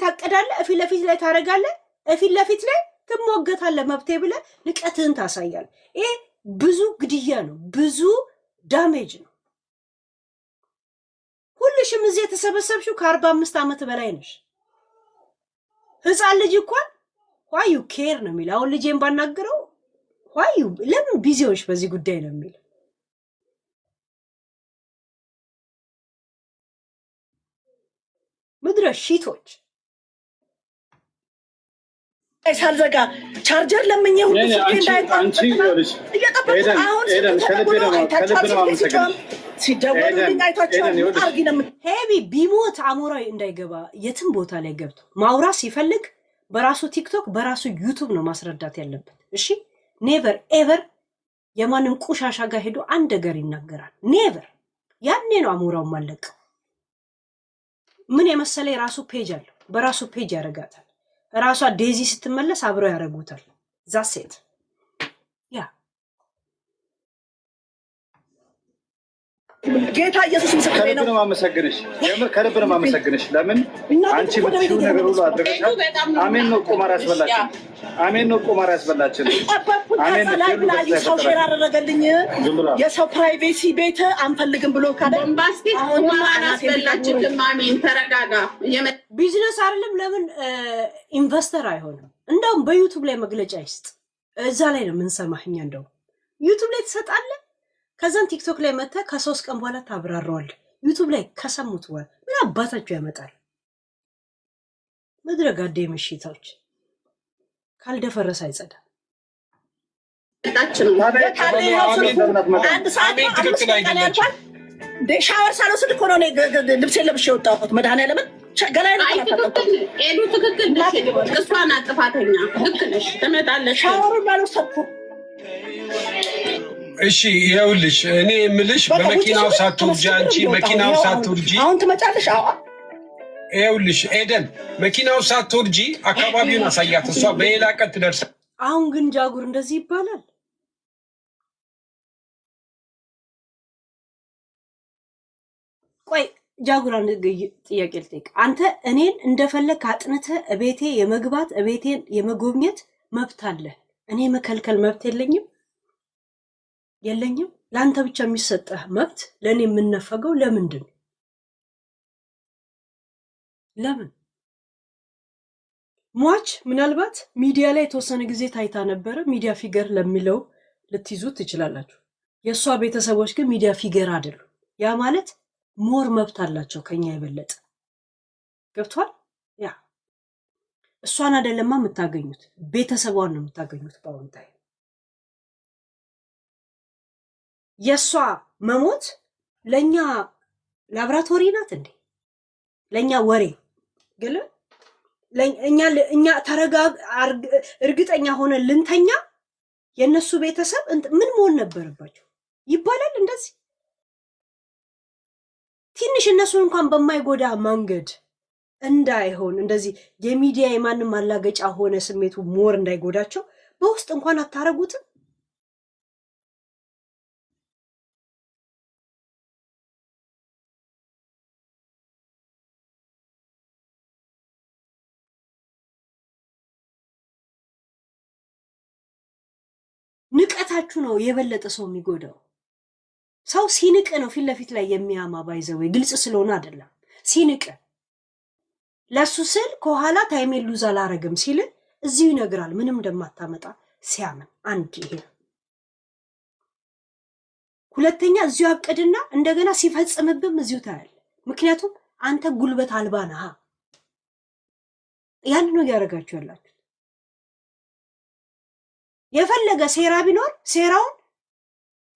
ታቀዳለህ እፊት ለፊት ላይ ታረጋለህ እፊት ለፊት ላይ ትሞገታለህ መብቴ ብለህ ንቀትህን ታሳያለህ ይሄ ብዙ ግድያ ነው ብዙ ዳሜጅ ነው ሁልሽም እዚህ የተሰበሰብሽው ከ45 ዓመት በላይ ነሽ ህፃን ልጅ እንኳን why you care ነው የሚለው አሁን ልጄን ባናገረው why you ለምን ቢዚዎች በዚህ ጉዳይ ነው የሚለው ምድረ ሺቶች ሳልዘጋ ቻርጀር ለምኜ ሁሉ ስልኬ እንዳይቋረጥ እየጠበቅኩ አሁን ሲደወሉልኝ አይታችኋል አርጊነም ሄቢ ቢሞት አሞራው እንዳይገባ የትም ቦታ ላይ ገብቶ ማውራት ሲፈልግ በራሱ ቲክቶክ በራሱ ዩቲዩብ ነው ማስረዳት ያለበት እሺ ኔቨር ኤቨር የማንም ቁሻሻ ጋር ሄዶ አንድ ነገር ይናገራል ኔቨር ያኔ ነው አሞራው ማለቅ ምን የመሰለ የራሱ ፔጅ አለው በራሱ ፔጅ ያረጋታል ራሷ ዴዚ ስትመለስ አብረው ያረጉታል ዛሴት ያ ጌታ ኢየሱስ ምስክሬ ነው ማመሰግንሽ የምር ከልብ ነው ማመሰግንሽ ለምን አንቺ ምትሹ ነገር ሁሉ አድርገሻል አሜን ነው ቁማር ያስበላችሁ አሜን ነው ቁማር ያስበላችሁ አሜን ነው ሰው ሼር አደረገልኝ የሰው ፕራይቬሲ ቤት አንፈልግም ብሎ ካለ ቦምባስቲ ቁማር ያስበላችሁ አሜን ተረጋጋ ቢዝነስ አይደለም ለምን ኢንቨስተር አይሆንም እንደውም በዩቲዩብ ላይ መግለጫ ይስጥ እዛ ላይ ነው ምን ሰማህኛ እንደው ዩቲዩብ ላይ ተሰጣለ ከዛን ቲክቶክ ላይ መጣ ከ3 ቀን በኋላ ታብራራዋል ዩቲዩብ ላይ ከሰሙት ወር ምን አባታችሁ ያመጣል መድረጋዴ መሽታዎች ካልደፈረሰ አይጸዳ ታችን አንድ ሰዓት ትክክል አይደለም ሻወር ሳልወስድ እኮ ነው ልብሴ ለብሼ ወጣሁት መድኃኒዓለም ገላዬ ነው ኤዱ ትክክል ነሽ እሷን አጥፋተኛ ልክ ነሽ ተመጣለሽ ሻወሩን ባልወሰድኩ እሺ ይኸውልሽ እኔ የምልሽ በመኪናው ሳትወርጂ አንቺ መኪናው ሳትወርጂ አሁን ትመጫለሽ ይኸውልሽ ኤደን መኪናው ሳትወርጂ አካባቢውን አሳያት እሷ በሌላ ቀን ትደርስ አሁን ግን ጃጉር እንደዚህ ይባላል ቆይ ጃጉር አንድ ጥያቄ ልጠይቅ አንተ እኔን እንደፈለክ አጥነተ እቤቴ የመግባት እቤቴን የመጎብኘት መብት አለ እኔ መከልከል መብት የለኝም ላንተ ብቻ የሚሰጠህ መብት ለኔ የምነፈገው ለምን ሟች ምናልባት ሚዲያ ላይ ተወሰነ ጊዜ ታይታ ነበር ሚዲያ ፊገር ለሚለው ልትይዙት ትችላላችሁ የሷ ቤተሰቦች ግን ሚዲያ ፊገር አይደሉም ያ ማለት ሞር መብት አላቸው ከኛ ይበለጥ ገብቷል ያ እሷን አይደለማ የምታገኙት ቤተሰቧን ነው የምታገኙት ባውንታይ የሷ መሞት ለኛ ላብራቶሪ ናት እንዴ ለኛ ወሬ ግለ ለኛ ተረጋግ እርግጠኛ ሆነ ልንተኛ የነሱ ቤተሰብ ምን መሆን ነበርባቸው ይባላል እንደዚህ ትንሽ እነሱን እንኳን በማይጎዳ መንገድ እንዳይሆን እንደዚህ የሚዲያ የማንም ማላገጫ ሆነ ስሜቱ ሞር እንዳይጎዳቸው በውስጥ እንኳን አታረጉትም ንቀታችሁ ነው የበለጠ ሰው የሚጎዳው ሰው ሲንቅ ነው ፊት ለፊት ላይ የሚያማ ባይዘው ግልጽ ስለሆነ አይደለም ሲንቅ ለሱ ስል ከኋላ ታይሜን ሉዝ አላረግም ሲል እዚሁ ይነግራል ምንም እንደማታመጣ ሲያምን አንድ ይሄ ሁለተኛ እዚሁ አቀድና እንደገና ሲፈጽምብም እዚሁ ታያል ምክንያቱም አንተ ጉልበት አልባ ነህ ያን ነው ያረጋችሁ ያላችሁ የፈለገ ሴራ ቢኖር ሴራውን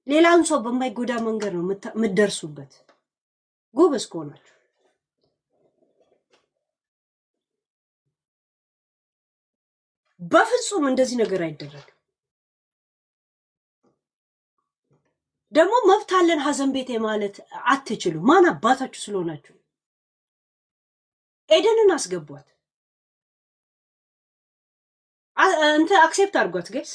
ሌላን ሰው በማይጎዳ መንገድ ነው ምትደርሱበት ጎበዝ ከሆናችሁ በፍጹም እንደዚህ ነገር አይደረግም ደግሞ መብት አለን ሐዘን ቤቴ ማለት አትችሉ ማን አባታችሁ ስለሆናችሁ ኤደንን አስገቧት አንተ አክሴፕት አድርጓት ጋይስ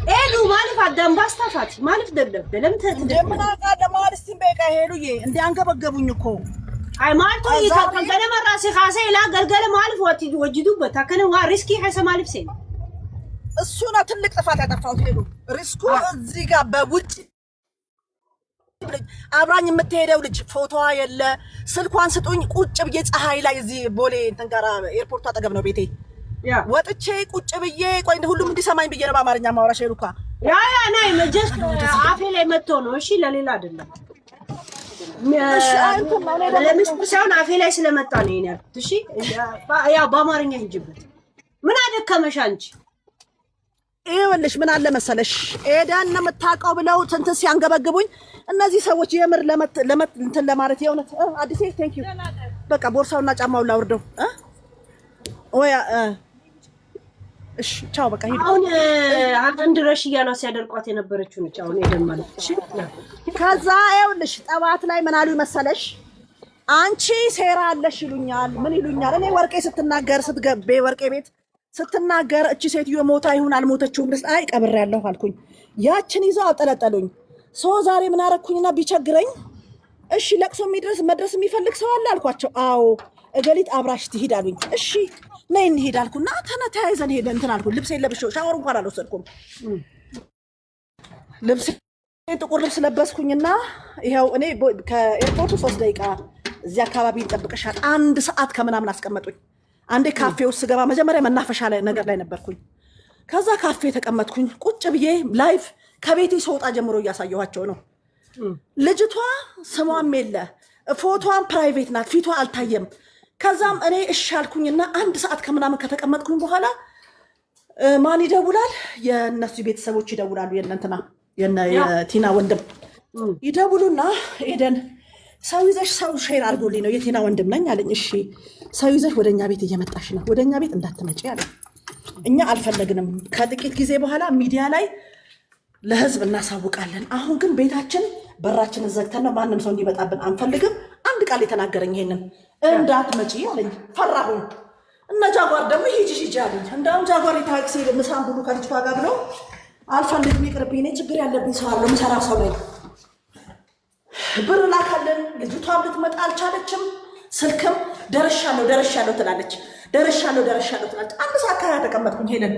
ሄሉ ማለፍ አዳም ባስታፋት ማለፍ ደብደብ ለምን እንደምን አቃለ ማለስቲን በቃ ሄሉዬ እንደ አንገበገቡኝ እኮ አይ ማልቶ ይተከለ መራሲ ካሰ ላ ገልገለ ማለፍ ወጅዱበት ታከነ ዋ ሪስኪ ሐሰ ማለፍ ሰይ እሱና ትልቅ ጥፋት ያጠፋው ሄሉ ሪስኩ እዚህ ጋር በውጭ አብራኝ የምትሄደው ልጅ ፎቶዋ የለ ስልኳን ስጡኝ ቁጭ ብዬ ፀሐይ ላይ እዚህ ቦሌ ተንጋራ ኤርፖርቱ አጠገብ ነው ቤቴ ያ ወጥቼ ቁጭ ብዬ ቆይ ሁሉም እንዲሰማኝ ብዬ ነው በአማርኛ ማውራሽ ሄሉካ ያ ናይ መጀስ አፌ ላይ መጥቶ ነው እሺ ለሌላ አይደለም እሺ አንተ ማለት ለምስጥር ሳይሆን አፌ ላይ ስለመጣ ነው የኔ ያልኩት እሺ ያ በአማርኛ እንጅበት ምን አደከመሽ አንቺ ይኸውልሽ ምን አለ መሰለሽ ኤዳን ነው የምታውቀው ብለው እንትን ሲያንገበግቡኝ እነዚህ ሰዎች የምር ለመት እንትን ለማለት የእውነት አዲስ ቴንክ ዩ በቃ ቦርሳውና ጫማውን ላውርደው ወይ እሺ ቻው በቃ ሂድ አሁን አንድ ረሽ ያለው ሲያደርቋት የነበረችው ነች አሁን ኤደን ማለት እሺ ከዛ ይኸውልሽ ጠዋት ላይ ምን አሉ መሰለሽ አንቺ ሴራ አለሽ ይሉኛል ምን ይሉኛል እኔ ወርቄ ስትናገር ስትገቤ ወርቄ ቤት ስትናገር እቺ ሴትዮ ሞታ ይሁን አልሞተችውም ድረስ አይ ቀብሬ ያለሁ አልኩኝ ያችን ይዘው አጠለጠሉኝ ሶ ዛሬ ምን አረኩኝና ቢቸግረኝ እሺ ለቅሶ መድረስ የሚፈልግ ሰው አለ አልኳቸው አዎ እገሊት አብራሽ ትሂድ አሉኝ እሺ ነይ እንሂድ አልኩና ተያይዘን ሄደን እንትን አልኩ ልብሴን ለብሼው ሻወር እንኳን አልወሰድኩም ጥቁር ልብስ ለበስኩኝና ይሄው እኔ ከኤርፖርቱ 3 ደቂቃ እዚህ አካባቢ እንጠብቀሻል 1 ሰዓት ከምናምን አስቀመጡኝ አንዴ ካፌ ውስጥ ገባ መጀመሪያ መናፈሻ ላይ ነገር ላይ ነበርኩኝ ከዛ ካፌ ተቀመጥኩኝ ቁጭ ብዬ ላይቭ ከቤቴ ሰውጣ ጀምሮ እያሳየኋቸው ነው ልጅቷ ስሟም የለ ፎቶዋን ፕራይቬት ናት ፊቷ አልታየም ከዛም እኔ እሻልኩኝና 1 ሰዓት ከምናምን ከተቀመጥኩኝ በኋላ ማን ይደውላል የነሱ ቤተሰቦች ይደውላሉ የቲና ወንድም ይደውሉና ኤደን ሰው ይዘሽ ሰው ሼር አድርጎልኝ ነው የቲና ወንድም ነኝ አለኝ እሺ ሰው ይዘሽ ወደኛ ቤት እየመጣሽ ነው ወደኛ ቤት እንዳትመጪ አለኝ እኛ አልፈለግንም ከጥቂት ጊዜ በኋላ ሚዲያ ላይ ለህዝብ እናሳውቃለን አሁን ግን ቤታችን በራችንን ዘግተን ነው ማንንም ሰው እንዲመጣብን አንፈልግም አንድ ቃል የተናገረኝ ይሄንን እንዳትመጪ አለኝ ፈራሁኝ እና ጃጓር ደግሞ ሂጂ አለኝ እንዳውም ጃጓር ታክሲ ምሳም ብሉ ከልጅቷ ጋር ብለው አልፈልግም ይቅርብኝ እኔ ችግር ያለብኝ ሰው አለ ምሰራ ሰው ላይ ብር ላካለን ልጅቷም ልትመጣ አልቻለችም ስልክም ደረሻለሁ ትላለች ትላለች አንድ ሰዓት ካያ ተቀመጥኩኝ ሄለን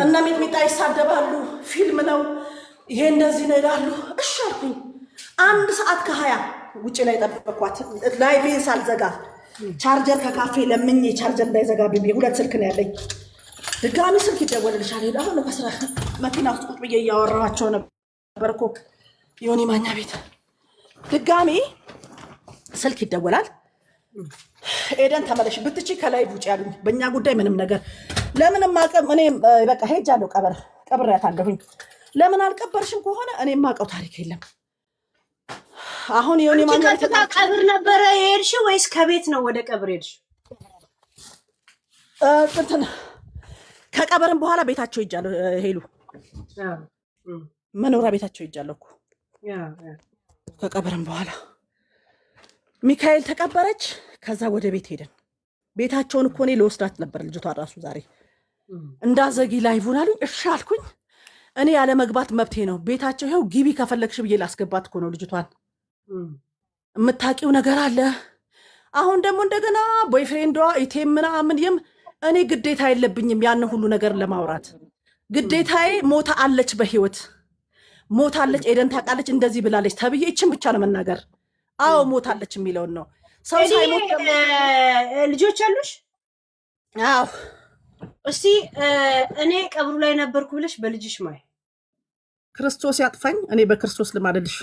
እና ሚጥሚጣ ይሳደባሉ ፊልም ነው ይሄ እንደዚህ ነው ይላሉ እሺ አልኩኝ 1 ሰዓት ከ20 ውጪ ላይ ተጠበቅኳት ላይቬን ሳልዘጋ ቻርጀር ከካፌ ለምኜ ቻርጀር እንዳይዘጋብኝ 2 ስልክ ነው ያለኝ ድጋሚ ስልክ ይደወልልሻል ሄዳ አሁን ከስራ መኪና ውስጥ ቁጭ ብዬ እያወራኋቸው ነበር እኮ ዮኒ ማኛ ቤት ድጋሚ ስልክ ይደወላል ኤደን ተመለሽ ብትቺ ከላይ ውጪ ያሉኝ በእኛ ጉዳይ ምንም ነገር ለምንም አቀም እኔ በቃ ሄጃለሁ ቀብሬያታለሁኝ ለምን አልቀበርሽም ከሆነ እኔ ማቀው ታሪክ የለም አሁን ዮኒ ማኛ ቀብር ነበረ ሄድሽ ወይስ ከቤት ነው ወደ ቀብር ሄድሽ እንትን ከቀበርም በኋላ ቤታቸው ይጃለሁ ሄሉ መኖሪያ ቤታቸው ይጃለሁ እኮ ከቀበርም በኋላ ሚካኤል ተቀበረች ከዛ ወደ ቤት ሄደን ቤታቸውን እኮ እኔ ለወስዳት ነበር ልጅቷ ራሱ ዛሬ እንዳዘጊ ላይቭን አሉኝ እሺ አልኩኝ እኔ ያለ መግባት መብቴ ነው ቤታቸው ይሄው ግቢ ከፈለግሽ ብዬ ላስገባት እኮ ነው ልጅቷን የምታቂው ነገር አለ አሁን ደግሞ እንደገና ቦይፍሬንዷ ኢቴም ምናምን እኔ ግዴታ የለብኝም ያን ሁሉ ነገር ለማውራት ግዴታዬ ሞታ አለች በህይወት ሞታለች ኤደን ታውቃለች እንደዚህ ብላለች ተብዬ እቺን ብቻ ነው መናገር አዎ ሞታለች የሚለውን ነው ሰው ሳይሞት ልጆች አሉሽ አዎ እስቲ እኔ ቀብሩ ላይ ነበርኩ ብለሽ በልጅሽ ማይ ክርስቶስ ያጥፋኝ እኔ በክርስቶስ ልማልልሽ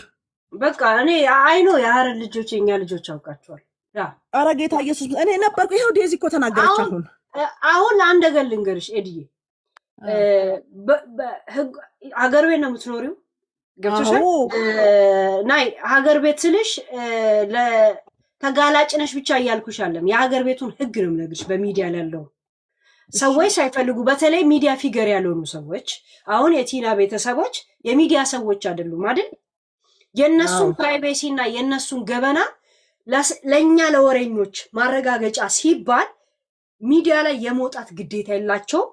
በቃ እኔ አይኖ ያረ ልጆች የኛ ልጆች አውቃቸዋል ያ አረ ጌታ ኢየሱስ እኔ ነበርኩ ይሄው ዴዚ እኮ ተናገረች አሁን አንድ ነገር ልንገርሽ ኤዲዬ ሀገር ቤት ነው የምትኖሪው ገብቶሻል ናይ ሀገር ቤት ስልሽ ለተጋላጭነሽ ብቻ እያልኩሽ አለም የሀገር ቤቱን ህግ ነው የምነግርሽ በሚዲያ ላይ ያለው ሰዎች ሳይፈልጉ በተለይ ሚዲያ ፊገር ያልሆኑ ሰዎች አሁን የቲና ቤተሰቦች የሚዲያ ሰዎች አይደሉም አይደል የነሱን ፕራይቬሲ እና የነሱን ገበና ለኛ ለወሬኞች ማረጋገጫ ሲባል ሚዲያ ላይ የመውጣት ግዴታ የላቸው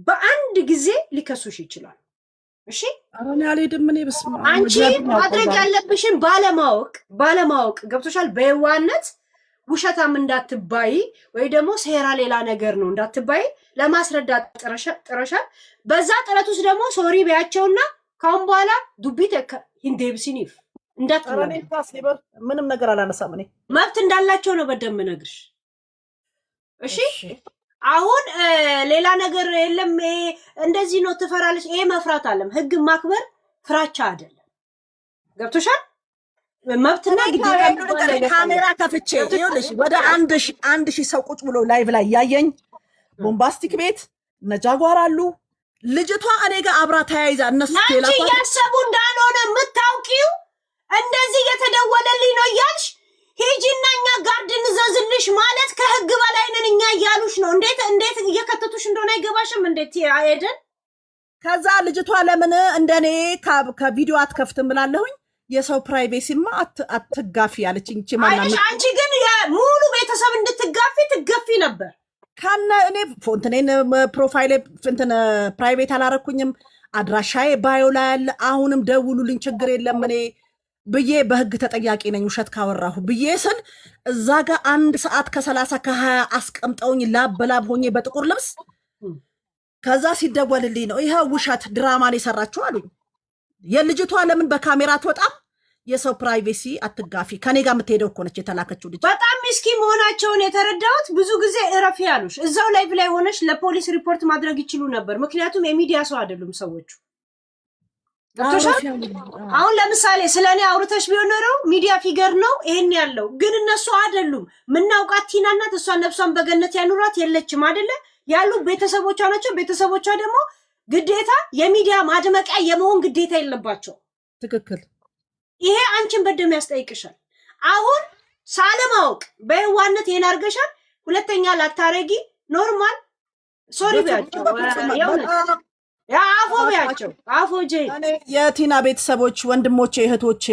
በአንድ ጊዜ ሊከሱሽ ይችላል እሺ አሁን ያልሄድም እኔ በስመ አብ አንቺ ማድረግ ያለብሽን ባለማወቅ ገብቶሻል። በየዋነት ውሸታም እንዳትባይ ወይ ደግሞ ሴራ ሌላ ነገር ነው እንዳትባይ ለማስረዳት ጥረሻል። በዛ ጥረት ውስጥ ደግሞ ሶሪ ቢያቸውና ካሁን በኋላ ዱቢት ሂንዴብሲኒፍ እንዳትረኔ ምንም ነገር አላነሳም። እኔ መብት እንዳላቸው ነው በደንብ ነግርሽ። እሺ አሁን ሌላ ነገር የለም። እንደዚህ ነው ትፈራለሽ። ይሄ መፍራት አለም ህግ ማክበር ፍራቻ አይደለም። ገብቶሻል? መብትና ግዴታ ካሜራ ከፍቼ ይኸውልሽ ወደ አንድ ሺህ ሰው ቁጭ ብሎ ላይቭ ላይ ያየኝ ቦምባስቲክ ቤት ነጃጓር አሉ። ልጅቷ እኔ ጋር አብራ ተያይዛ እነሱ አንቺ ያሰቡ እንዳልሆነ የምታውቂው እንደዚህ የተደወለልኝ ነው እያልሽ ሂጂና እኛ ጋርድ እንዘዝልሽ ማለት ከህግ በላይ ነን እኛ እያሉሽ ነው። እንዴት እየከተቱሽ እንደሆነ አይገባሽም። እንዴት አይደል? ከዛ ልጅቷ ለምን እንደኔ ከቪዲዮ አትከፍትም ብላለሁኝ። የሰው ፕራይቬሲማ አትጋፊ አለችኝ። እቺ ማናምን አንቺ ግን ሙሉ ቤተሰብ እንድትጋፊ ትገፊ ነበር። ካነ እኔ ፎንትኔን ፕሮፋይል እንትን ፕራይቬት አላረኩኝም። አድራሻዬ ባዮ ላይ ያለ አሁንም ደውሉልኝ ችግር የለም እኔ ብዬ በህግ ተጠያቂ ነኝ ውሸት ካወራሁ ብዬ ስል እዛ ጋር 1 ሰዓት ከ30 ከ20 አስቀምጠውኝ ላብ ሆኜ በጥቁር ልብስ ከዛ ሲደወልልኝ ነው ይሄ ውሸት ድራማን የሰራችሁ አሉኝ። የልጅቷ ለምን በካሜራ አትወጣም? የሰው ፕራይቬሲ አትጋፊ። ከኔ ጋር የምትሄደው እኮ ነች የተላከችው ልጅ። በጣም ምስኪን መሆናቸውን የተረዳሁት ብዙ ጊዜ እረፊ ያሉሽ እዛው ላይቭ ላይ ሆነሽ ለፖሊስ ሪፖርት ማድረግ ይችሉ ነበር። ምክንያቱም የሚዲያ ሰው አይደሉም ሰዎቹ። ገብቶሻል? አሁን ለምሳሌ ስለኔ አውርተሽ ቢሆን ኖሮ ሚዲያ ፊገር ነው ይሄን ያለው፣ ግን እነሱ አይደሉም። ምናውቃት ቲና ናት። እሷን ነፍሷን በገነት ያኑራት የለችም አይደለ? ያሉ ቤተሰቦቿ ናቸው። ቤተሰቦቿ ደግሞ ግዴታ የሚዲያ ማድመቂያ የመሆን ግዴታ የለባቸው። ትክክል። ይሄ አንቺን በደም ያስጠይቅሻል። አሁን ሳለማወቅ በየዋነት ይሄን አርገሻል። ሁለተኛ ላታረጊ ኖርማል ሶሪ ቢያቸው አፎ ቢያቸው አፎ ጄ የቲና ቤተሰቦች ወንድሞቼ እህቶቼ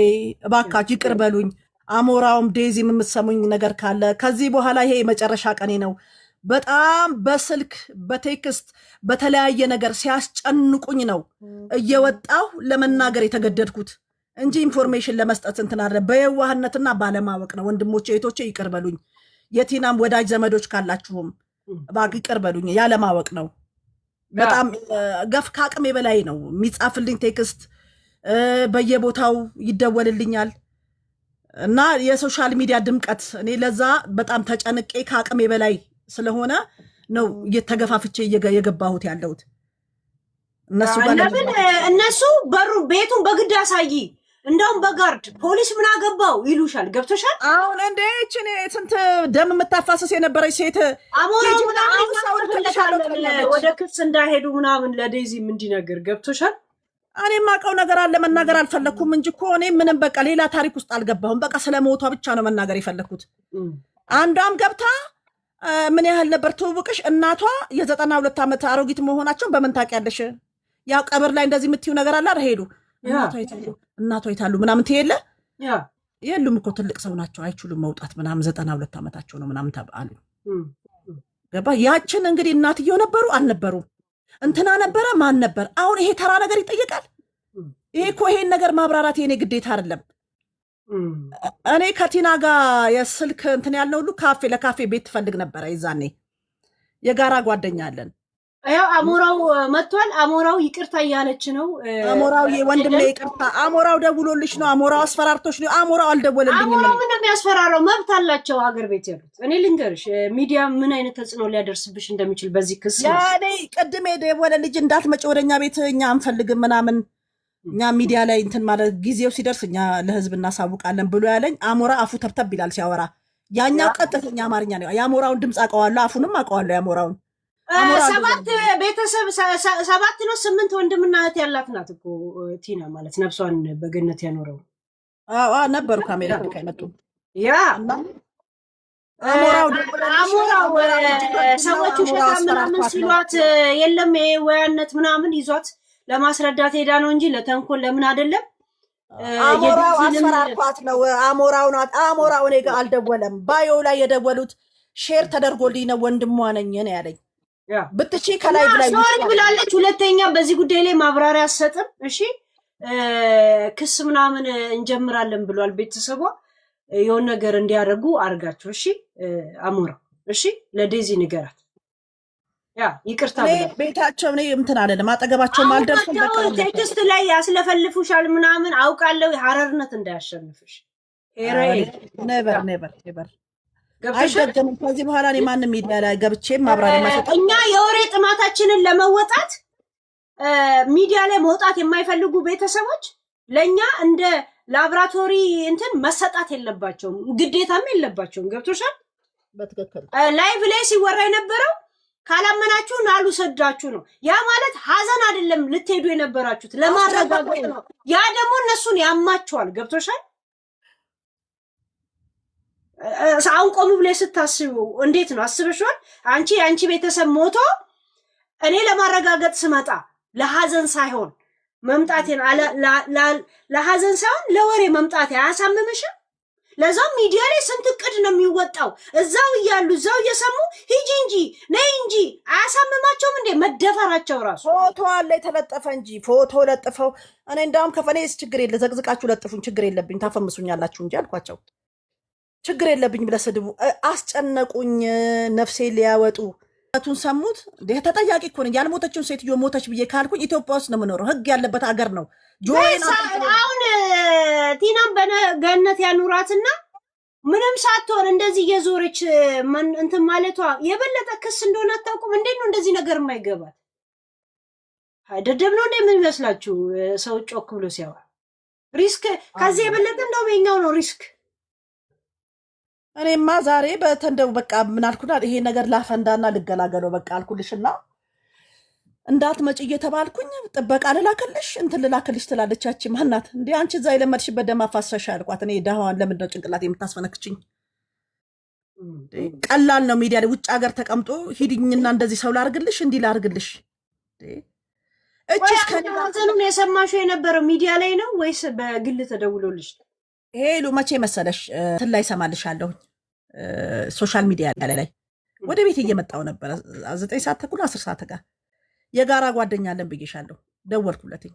እባካችሁ ይቅር በሉኝ። አሞራውም ዴዚም የምትሰሙኝ ነገር ካለ ከዚህ በኋላ ይሄ የመጨረሻ ቀኔ ነው። በጣም በስልክ በቴክስት በተለያየ ነገር ሲያስጨንቁኝ ነው እየወጣሁ ለመናገር የተገደድኩት እንጂ ኢንፎርሜሽን ለመስጠት እንትን አይደለም። በየዋህነትና ባለማወቅ ነው። ወንድሞቼ እህቶቼ ይቅር በሉኝ። የቲናም ወዳጅ ዘመዶች ካላችሁም እባክህ ይቅር በሉኝ። ያለማወቅ ነው። በጣም ገፍ ከአቅሜ በላይ ነው። የሚጻፍልኝ ቴክስት በየቦታው ይደወልልኛል እና የሶሻል ሚዲያ ድምቀት እኔ ለዛ በጣም ተጨንቄ ከአቅሜ በላይ ስለሆነ ነው እየተገፋፍቼ የገባሁት ያለሁት። እነሱ በሩ ቤቱን በግድ አሳይ እንደውም በጋርድ ፖሊስ ምን አገባው ይሉሻል። ገብቶሻል? አሁን እንደ እቺ ስንት ደም የምታፋሰስ የነበረች ሴት ወደ ክስ እንዳይሄዱ ምናምን ለዴዚም እንዲነገር ገብቶሻል? እኔ የማውቀው ነገር አለ መናገር አልፈለኩም እንጂ እኮ እኔ ምንም በቃ ሌላ ታሪክ ውስጥ አልገባሁም። በቃ ስለሞቷ ብቻ ነው መናገር የፈለኩት። አንዷም ገብታ ምን ያህል ነበር ትውውቅሽ? እናቷ የ92 ዓመት አሮጊት መሆናቸውን በምን ታውቂያለሽ? ያው ቀብር ላይ እንደዚህ የምትይው ነገር አለ አይደል? ሄዱ እናቷ ይታሉ ምናምን ትየለ የሉም እኮ ትልቅ ሰው ናቸው አይችሉም መውጣት ምናምን 92 ዓመታቸው ነው ምናምን ተባሉ። ገባ? ያችን እንግዲህ እናትየው ነበሩ አልነበሩም? እንትና ነበረ ማን ነበር? አሁን ይሄ ተራ ነገር ይጠየቃል? ይሄ እኮ ይሄን ነገር ማብራራት የኔ ግዴታ አይደለም። እኔ ከቲና ጋር የስልክ እንትን ያለው ሁሉ ለካፌ ቤት ትፈልግ ነበረ። ይዛኔ የጋራ ጓደኛ አለን። ያው አሞራው መጥቷል። አሞራው ይቅርታ እያለች ነው። አሞራው ወንድሜ ይቅርታ። አሞራው ደውሎልሽ ነው? አሞራው አስፈራርቶሽ ነው? አሞራው አልደወለልኝም። አሞራው ምንም ያስፈራራው መብት አላቸው ሀገር ቤት ያሉት። እኔ ልንገርሽ ሚዲያ ምን አይነት ተጽዕኖ ሊያደርስብሽ እንደሚችል በዚህ ክስ ያኔ ቅድም የደወለ ልጅ እንዳትመጪ ወደኛ ቤት እኛ አንፈልግም ምናምን እኛ ሚዲያ ላይ እንትን ማለት ጊዜው ሲደርስ እኛ ለህዝብ እናሳውቃለን ብሎ ያለኝ አሞራ አፉ ተብተብ ይላል ሲያወራ። ያኛው ቀጥተኛ አማርኛ ነው። የአሞራውን ድምፅ አውቀዋለሁ፣ አፉንም አውቀዋለሁ የአሞራውን። 7 ቤተሰብ 7 ነው 8 ወንድምና እህት ያላት ናት እኮ ቲና ማለት ነፍሷን በገነት ያኖረው። ነበሩ ከአሜሪካ ከመጡ ያ አሞራው ሰዎቹ ሸታ ምናምን ሲሏት የለም የወያነት ምናምን ይዟት ለማስረዳት ሄዳ ነው እንጂ ለተንኮል ለምን አይደለም። አሞራው አስፈራርቷት ነው። አሞራው እኔ ጋር አልደወለም። ባዮ ላይ የደወሉት ሼር ተደርጎልኝ ነው ወንድሟ ነኝ ነው ያለኝ። ያ ብትቺ ከላይ ብላይ ሶሪ ብላለች። ሁለተኛ በዚህ ጉዳይ ላይ ማብራሪያ አሰጥም። እሺ ክስ ምናምን እንጀምራለን ብሏል ቤተሰቧ። የሆነ ነገር እንዲያደርጉ አርጋቸው። እሺ አሞራ እሺ ለዴዚ ንገራት። ያ ይቅርታ ብለ ቤታቸው ነው እንትን አለ ማጠገባቸው ማልደርሰን በቃ ቴክስት ላይ ያስለፈልፉሻል ምናምን አውቃለሁ። ሐረርነት እንዳያሸንፍሽ ኔቨር አይደገምም። ከዚህ በኋላ እኔ ማንም ሚዲያ ላይ ገብቼም ማብራሪያ ማሰጠው እኛ የወሬ ጥማታችንን ለመወጣት ሚዲያ ላይ መውጣት የማይፈልጉ ቤተሰቦች ለኛ እንደ ላብራቶሪ እንትን መሰጣት የለባቸውም፣ ግዴታም የለባቸውም። ገብቶሻል? በትክክል ላይቭ ላይ ሲወራ የነበረው ካላመናችሁ ናሉ ሰዳችሁ ነው። ያ ማለት ሐዘን አይደለም ልትሄዱ የነበራችሁት ለማረጋገጥ ነው። ያ ደግሞ እነሱን ያማቸዋል። ገብቶሻል? አሁን ቆም ብለሽ ስታስቡ እንዴት ነው አስበሽዋል? አንቺ ቤተሰብ ሞቶ እኔ ለማረጋገጥ ስመጣ ለሐዘን ሳይሆን መምጣቴን ለሐዘን ሳይሆን ለወሬ መምጣቴ አያሳምምሽም? ለዛም ሚዲያ ላይ ስንት እቅድ ነው የሚወጣው? እዛው እያሉ እዛው እየሰሙ ሂጂ እንጂ ነይ እንጂ አያሳምማቸውም እንዴ? መደፈራቸው ራሱ ፎቶ አለ የተለጠፈ እንጂ ፎቶ ለጥፈው እኔ እንዳውም ከፈኔስ ችግር የለ ዘቅዝቃችሁ ለጥፉኝ ችግር የለብኝ ታፈምሱኛላችሁ እንጂ አልኳቸው። ችግር የለብኝ ብለ ስድቡ አስጨነቁኝ። ነፍሴ ሊያወጡ ቱን ሰሙት። ተጠያቂ እኮ ነኝ። ያልሞተችውን ሴትዮ ሞተች ብዬ ካልኩኝ ኢትዮጵያ ውስጥ ነው የምኖረው። ህግ ያለበት ሀገር ነው። አሁን ቲናም በገነት ያኑራትና ምንም ሳትሆን እንደዚህ እየዞረች እንትን ማለቷ የበለጠ ክስ እንደሆነ አታውቁም? እንዴት ነው እንደዚህ ነገር የማይገባት? ደደብ ነው እንደ ምን ይመስላችሁ? ሰው ጮክ ብሎ ሲያወራ ሪስክ ከዚህ የበለጠ እንደውም የኛው ነው ሪስክ። እኔማ ዛሬ በተንደው በቃ ምን አልኩና ይሄ ነገር ላፈንዳና ልገላገለው በቃ አልኩልሽና እንዳትመጪ እየተባልኩኝ ጥበቃ ልላክልሽ እንትን ልላክልሽ ትላለቻች። ማናት እንዴ አንቺ እዛ የለመድሽበት ደም አፋሰሻ አልኳት። እኔ ደሃዋን ለምንድን ነው ጭንቅላት የምታስፈነክችኝ? ቀላል ነው ሚዲያ ላይ ውጭ ሀገር ተቀምጦ ሂድኝና እንደዚህ ሰው ላርግልሽ እንዲህ ላርግልሽ። እቺስ ከነዘኑን የሰማሽው የነበረው ሚዲያ ላይ ነው ወይስ በግል ተደውሎልሽ? ሄሉ መቼ መሰለሽ እንትን ላይ ሰማልሻለሁ ሶሻል ሚዲያ ላይ ወደ ቤት እየመጣው ነበር 9 ሰዓት ተኩል 10 ሰዓት ጋር የጋራ ጓደኛ አለን ብዬሻለሁ። ደወልኩለትኝ።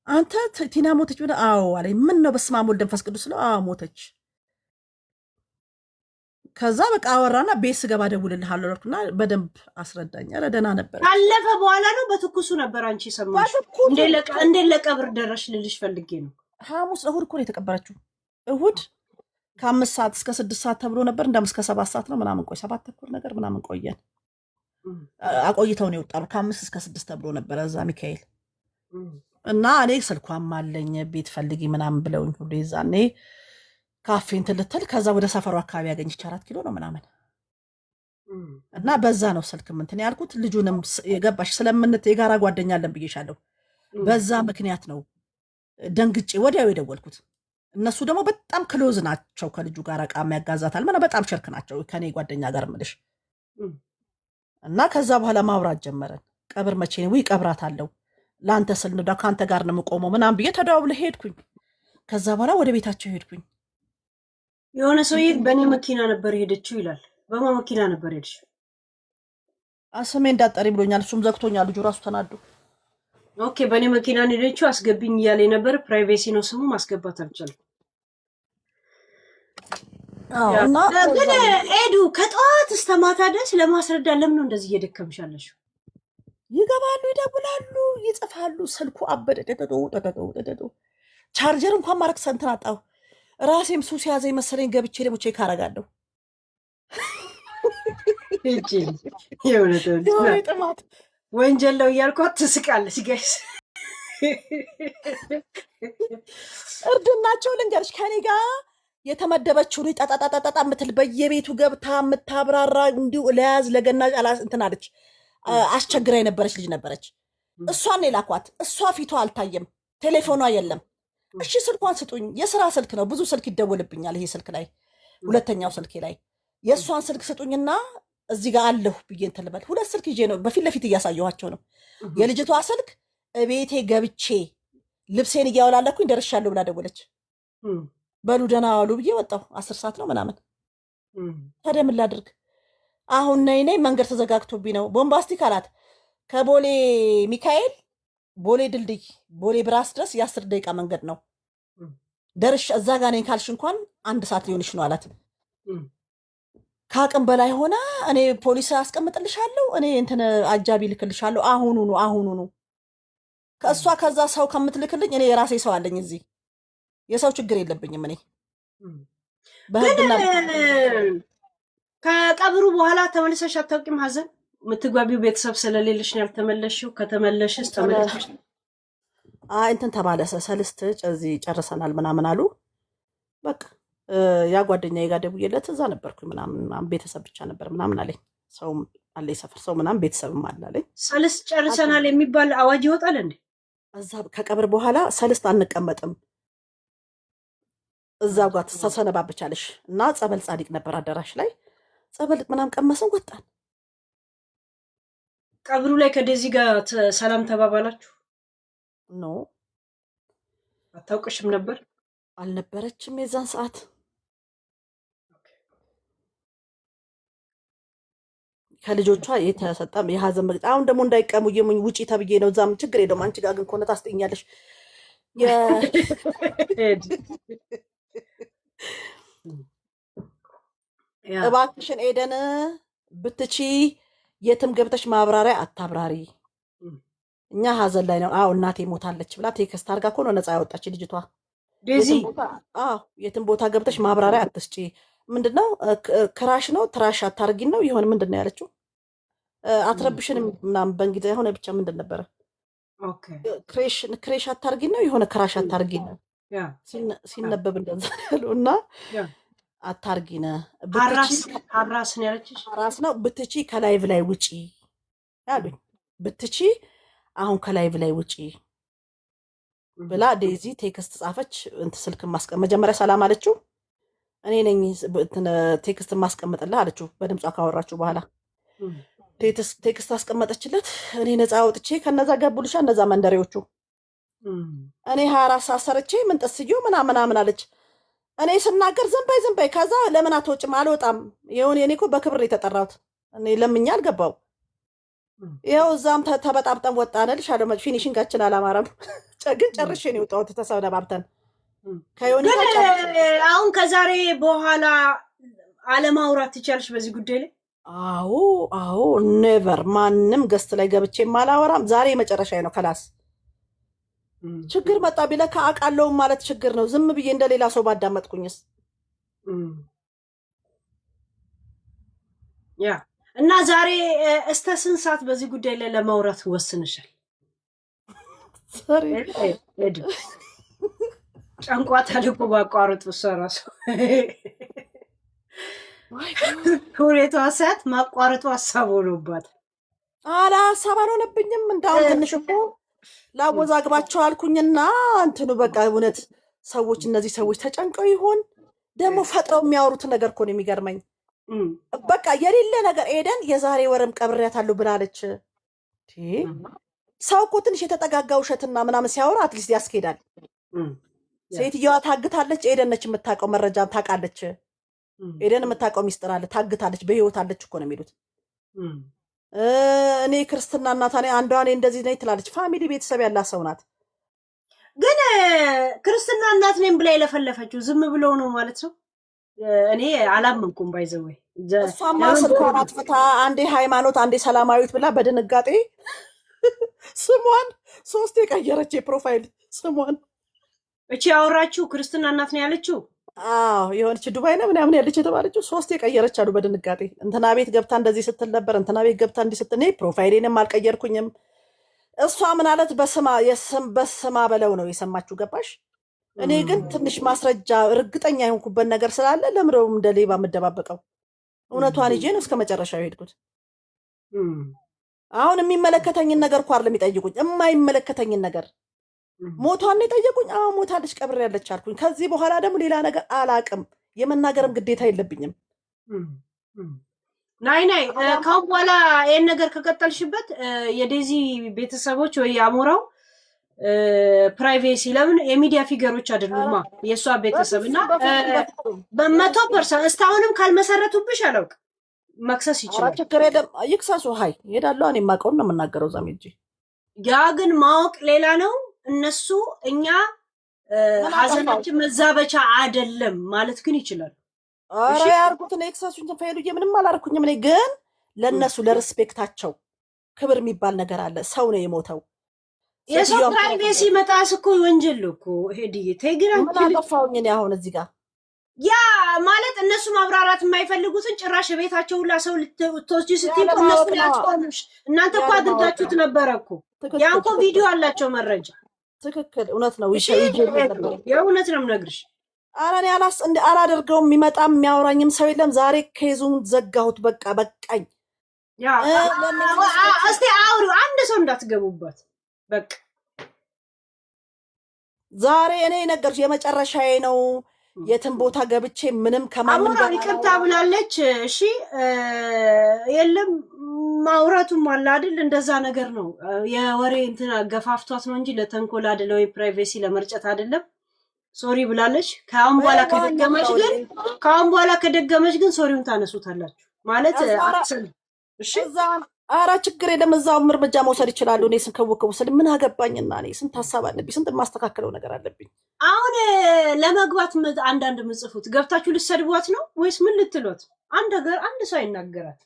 አንተ ቲና ሞተች ብለህ? አዎ አለኝ። ምን ነው በስመ አብ ወወልድ ወመንፈስ ቅዱስ ነው? አዎ ሞተች። ከዛ በቃ አወራና ቤት ስገባ ደውልልሃለሁ አልኩና በደንብ አስረዳኝ። ኧረ ደህና ነበር። ካለፈ በኋላ ነው በትኩሱ ነበር አንቺ ሰማሽ? እንዴት ለቀብር ደረሽ ልልሽ ፈልጌ ነው። ሐሙስ እሁድ እኮ ነው የተቀበረችው። እሁድ ከ5 ሰዓት እስከ 6 ሰዓት ተብሎ ነበር። እንደም እስከ 7 ሰዓት ነው ምናምን ቆይ 7 ተኩል ነገር ምናምን ቆየን። አቆይተው ነው የወጣው። ከ5 እስከ 6 ተብሎ ነበር እዛ ሚካኤል እና እኔ ስልኳም አለኝ ቤት ፈልጊ ምናምን ብለውኝ ሁሉ ይዛኔ ካፌ እንትን ልትል ከዛ ወደ ሰፈሩ አካባቢ ያገኘች 4 ኪሎ ነው ምናምን እና በዛ ነው ስልክም እንትን ያልኩት። ልጁንም የገባሽ ስለምንት የጋራ ጓደኛ አለን ብዬሻለሁ። በዛ ምክንያት ነው ደንግጬ ወዲያው የደወልኩት። እነሱ ደግሞ በጣም ክሎዝ ናቸው ከልጁ ጋር ዕቃ ያጋዛታል ማለት በጣም ሸርክ ናቸው ከኔ ጓደኛ ጋር ምልሽ እና ከዛ በኋላ ማውራት ጀመረን። ቀብር መቼ ነው? ወይ ቀብራት አለው ለአንተ ስል ነው ከአንተ ጋር ነው የምቆመው ምናምን ብዬ ተደዋውለ ሄድኩኝ። ከዛ በኋላ ወደ ቤታቸው ሄድኩኝ። የሆነ ሰውዬ በእኔ መኪና ነበር ሄደችው ይላል። በማ መኪና ነበር ሄድሽ? ስሜ እንዳጠሪ ብሎኛል። እሱም ዘግቶኛል። ልጁ ራሱ ተናዶ ኦኬ በእኔ መኪና ሄደችው አስገብኝ እያለ ነበር። ፕራይቬሲ ነው ስሙ ማስገባት አልቻለም። እና ግን ኤዱ ከጠዋት እስከ ማታ ድረስ ለማስረዳ ለምን ነው እንደዚህ እየደከምሻለሽ? ይገባሉ፣ ይደውላሉ፣ ይጽፋሉ። ስልኩ አበደ። ደደዶ ቻርጀር እንኳን ማረክ ሰንትን አጣሁ። ራሴም ሱስ ያዘኝ መሰለኝ። ገብቼ ደግሞ ቼክ አደርጋለሁ። ጥማት ወንጀል ነው እያልኳት ትስቃለች። ጋይስ እርድናቸው ልንገርሽ ከኔ ጋር የተመደበችው ልጅ ጣጣጣጣጣ ምትል በየቤቱ ገብታ የምታብራራ እንዲሁ ለያዝ ለገና እንትን አለች። አስቸግራ የነበረች ልጅ ነበረች። እሷን የላኳት እሷ ፊቷ አልታየም፣ ቴሌፎኗ የለም። እሺ ስልኳን ስጡኝ። የስራ ስልክ ነው፣ ብዙ ስልክ ይደወልብኛል ይሄ ስልክ ላይ ሁለተኛው ስልኬ ላይ የእሷን ስልክ ስጡኝና እዚህ ጋር አለሁ ብዬ እንትን ልበል። 2 ስልክ ይዤ ነው በፊት ለፊት እያሳየኋቸው ነው። የልጅቷ ስልክ ቤቴ ገብቼ ልብሴን እያወላለኩኝ ደርሻለሁ ብላ ደወለች። በሉ ደህና ዋሉ ብዬ ወጣሁ። 10 ሰዓት ነው ምናምን። ታዲያ ምን ላድርግ? አሁን ነይ መንገድ ተዘጋግቶብኝ ነው ቦምባስቲክ አላት። ከቦሌ ሚካኤል ቦሌ ድልድይ ቦሌ ብራስ ድረስ የ10 ደቂቃ መንገድ ነው ደርሽ እዛ ጋር ነኝ ካልሽ እንኳን 1 ሰዓት ሊሆንሽ ነው አላት። ከአቅም በላይ ሆነ። እኔ ፖሊስ አስቀምጥልሻለሁ እኔ እንትን አጃቢ ልክልሻለሁ አሁኑኑ ከእሷ ከዛ ሰው ከምትልክልኝ እኔ የራሴ ሰው አለኝ እዚህ የሰው ችግር የለብኝም እኔ በህግና ከቀብሩ በኋላ ተመልሰሽ አታውቂም? ሀዘን የምትጓቢው ቤተሰብ ስለሌለሽ ነው ያልተመለሽው? ከተመለሽስ ተመለስሽ? እንትን ተባለ ሰልስት እዚህ ጨርሰናል ምናምን አሉ። በቃ ያ ጓደኛዬ ጋር ደውዬለት እዛ ነበርኩኝ ምናምን ቤተሰብ ብቻ ነበር ምናምን አለኝ። ሰውም አለ የሰፈር ሰው ምናምን ቤተሰብም አለ አለኝ። ሰልስት ጨርሰናል የሚባል አዋጅ ይወጣል እንዴ? እዛ ከቀብር በኋላ ሰልስት አንቀመጥም እዛው ጋር ተሰነባብቻለሽ እና ጸበል ጻድቅ ነበር አዳራሽ ላይ ጸበል ምናምን ቀመሰን ወጣን። ቀብሩ ላይ ከደዚህ ጋር ሰላም ተባባላችሁ? ኖ አታውቅሽም ነበር? አልነበረችም የዛን ሰዓት። ከልጆቿ የተሰጠም የሀዘን መግለጫ አሁን ደግሞ እንዳይቀሙ የሙኝ ውጪ ተብዬ ነው። እዛም ችግር የለውም አንቺ ጋር ግን ከሆነ ታስጠኛለሽ። እባክሽን ኤደን ብትቺ የትም ገብተሽ ማብራሪያ አታብራሪ፣ እኛ ሀዘን ላይ ነው። አዎ እናቴ ሞታለች ብላ ቴክስት አድርጋ እኮ ነው ነፃ ያወጣች ልጅቷ። የትም ቦታ ገብተሽ ማብራሪያ አትስጪ። ምንድነው ክራሽ ነው ትራሽ አታርጊን ነው የሆነ ምንድነው ያለችው? አትረብሽን ምናምን በእንግሊዝኛ የሆነ ብቻ ምንድን ነበረ? ክሬሽ አታርጊን ነው የሆነ ክራሽ አታርጊን ነው ሲነበብ እንደዛ ያለው እና አታርጊነ ሀራስ ነው ያለችሽ? ሀራስ ነው ብትቺ ከላይቭ ላይ ውጪ ያሉኝ። ብትቺ አሁን ከላይቭ ላይ ውጪ ብላ ዴዚ ቴክስት ጻፈች። እንት ስልክ መጀመሪያ ሰላም አለችው። እኔ ነኝ ቴክስት ማስቀምጥልህ አለችው። በድምጿ ካወራችሁ በኋላ ቴክስት አስቀመጠችለት። እኔ ነፃ አውጥቼ ከነዛ ገቡልሻ እነዛ መንደሬዎቹ እኔ 24 ሰዓት ሰርቼ ምን ጥስዩ ምናምን አለች። እኔ ስናገር ዝም በይ ከዛ ለምን አትወጭም? አልወጣም። ይሁን እኔ እኮ በክብር የተጠራሁት እኔ ለምኛ አልገባው። ይኸው እዛም ተበጣብጠን ወጣንልሽ አለ። ፊኒሽንጋችን አላማረም ግን ጨርሼ ነው የወጣሁት ተሰብነባብተን ከዮኒ አሁን ከዛሬ በኋላ አለማውራት ትቻለሽ በዚህ ጉዳይ ላይ? አዎ ኔቨር ማንም ገስት ላይ ገብቼ ማላወራም። ዛሬ መጨረሻ ነው ከላስ ችግር መጣ ቢለካ አቃለው ማለት ችግር ነው። ዝም ብዬ እንደሌላ ሰው ባዳመጥኩኝስ ያ እና ዛሬ እስከ ስንት ሰዓት በዚህ ጉዳይ ላይ ለማውራት ወስንሻል? ጨንቋታል እኮ ባቋርጡ ሰራሱ ሁኔታ ሰዓት ማቋረጡ ሀሳብ ሆኖባት ሀሳብ አልሆነብኝም። እንዳውም ትንሽ እኮ ላወዛግባቸው አልኩኝና እንትኑ በቃ እውነት ሰዎች እነዚህ ሰዎች ተጨንቀው ይሆን ደግሞ ፈጥረው የሚያወሩት ነገር እኮ ነው የሚገርመኝ። በቃ የሌለ ነገር ኤደን የዛሬ ወርም ቀብሬያታለሁ ብላለች። ሰው እኮ ትንሽ የተጠጋጋ ውሸትና ምናምን ሲያወራ አትሊስት ያስኬዳል። ሴትዮዋ ታግታለች። ኤደን ነች የምታውቀው መረጃ ታውቃለች። ኤደን የምታውቀው ሚስጥር አለ። ታግታለች፣ በህይወት አለች እኮ ነው የሚሉት። እኔ ክርስትና እናት አንዷ እኔ እንደዚህ ነኝ ትላለች። ፋሚሊ ቤተሰብ ያላት ሰው ናት። ግን ክርስትና እናት ነኝ ብላ የለፈለፈችው ዝም ብለው ነው ማለት ነው። እኔ አላመንኩም። ባይዘወይ እሷማ ስልኳን አጥፍታ አንዴ ሃይማኖት አንዴ ሰላማዊት ብላ በድንጋጤ ስሟን 3 የቀየረች የፕሮፋይል ስሟን እቺ ያወራችሁ ክርስትና እናት ነው ያለችው። የሆነች ዱባይ ነው ምናምን ያለች የተባለችው 3 የቀየረች አሉ በድንጋጤ። እንትና ቤት ገብታ እንደዚህ ስትል ነበር፣ እንትና ቤት ገብታ እንዲህ ስትል እኔ ፕሮፋይሌንም አልቀየርኩኝም። እሷ ምን አለት በስማ በለው ነው የሰማችሁ። ገባሽ? እኔ ግን ትንሽ ማስረጃ እርግጠኛ የሆንኩበት ነገር ስላለ ለምረው እንደ ሌባ የምደባበቀው እውነቷን ይዤ ነው እስከ መጨረሻው የሄድኩት። አሁን የሚመለከተኝን ነገር እኮ አይደለም የሚጠይቁኝ፣ የማይመለከተኝን ነገር ሞቷን ነው የጠየቁኝ። ሞታለች ቀብሬያለች አልኩኝ። ከዚህ በኋላ ደግሞ ሌላ ነገር አላቅም፣ የመናገርም ግዴታ የለብኝም። ናይ ካሁን በኋላ ይሄን ነገር ከቀጠልሽበት የዴዚ ቤተሰቦች ወይ አሞራው ፕራይቬሲ ለምን የሚዲያ ፊገሮች አይደሉማ የሷ ቤተሰብና በ100% እስካሁንም ካልመሰረቱብሽ አላውቅ መክሰስ ይችላል። ችግር የለም ይክሰሱ። ሀይ እሄዳለሁ። እኔ የማውቀውን ነው የምናገረው እዛም ሂጅ። ያ ግን ማወቅ ሌላ ነው። እነሱ እኛ ሀዘናችን መዛበቻ አይደለም ማለት ግን ይችላል። ኧረ ያርጉት ነው ይክሰሱኝ። ፈይሉዬ ምንም አላርኩኝም። እኔ ግን ለነሱ ለሪስፔክታቸው ክብር የሚባል ነገር አለ። ሰው ነው የሞተው። የሰው ፕራይቬሲ መጣስ እኮ ወንጀል እኮ ሄድዬ ተግራ ምን አጠፋሁኝ እኔ አሁን እዚህ ጋር ያ ማለት እነሱ ማብራራት የማይፈልጉትን ጭራሽ ቤታቸው ሁላ ሰው ልትወስጂ ስትይ እነሱ ያስቆሙሽ። እናንተ እኮ አድርጋችሁት ነበረ እኮ ያን እኮ ቪዲዮ አላቸው መረጃ። ትክክል እውነት ነው። የእውነት ነው የምነግርሽ። ኧረ እኔ አላደርገውም። የሚመጣም የሚያወራኝም ሰው የለም። ዛሬ ከይዙን ዘጋሁት። በቃ በቃኝ። ያ እስቲ አውሩ። አንድ ሰው እንዳትገቡበት በቃ ዛሬ እኔ ነገርሽ የመጨረሻዬ ነው። የትን ቦታ ገብቼ ምንም ከማንም ጋር ይቅርታ ብላለች። እሺ የለም ማውራቱም አለ አይደል? እንደዛ ነገር ነው። የወሬ እንትን አገፋፍቷት ነው እንጂ ለተንኮል አይደለም ወይ ፕራይቬሲ ለመርጨት አይደለም። ሶሪ ብላለች። ከአሁን በኋላ ከደገመች ግን ሶሪውን ታነሱታላችሁ ማለት አክሰል። እሺ ኧረ ችግር የለም። እዛውም እርምጃ መውሰድ ይችላሉ። እኔ ስንከውከው ስል ምን አገባኝና እኔ ስንት ሀሳብ አለብኝ፣ ስንት የማስተካከለው ነገር አለብኝ። አሁን ለመግባት አንዳንድ ምጽፉት ገብታችሁ ልትሰድቧት ነው ወይስ ምን ልትሏት? አንድ ሰው አይናገራት።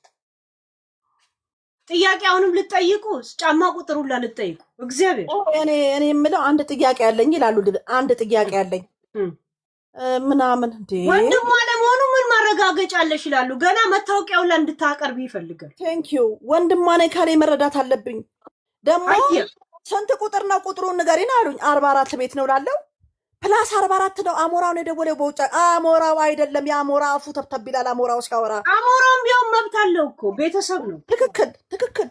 ጥያቄ አሁንም ልትጠይቁ ጫማ ቁጥር ሁላ ልትጠይቁ እግዚአብሔር። እኔ የምለው አንድ ጥያቄ አለኝ ይላሉ። አንድ ጥያቄ አለኝ ምናምን እንዴ ወንድሟ ለመሆኑ ምን ማረጋገጫ አለሽ ይላሉ። ገና መታወቂያውን እንድታቀርብ ይፈልጋል። ቴንክ ዩ ወንድሟ ነኝ ካለ መረዳት አለብኝ። ደግሞ ስንት ቁጥር ነው? ቁጥሩን ንገሪን አሉኝ። 44 ቤት ነው ላለው ፕላስ 44 ነው። አሞራው ነው የደወለው በውጭ። አሞራው አይደለም የአሞራ አፉ ተብተብ ይላል። አሞራው ሲያወራ አሞራውም ቢሆን መብት አለው እኮ ቤተሰብ ነው። ትክክል።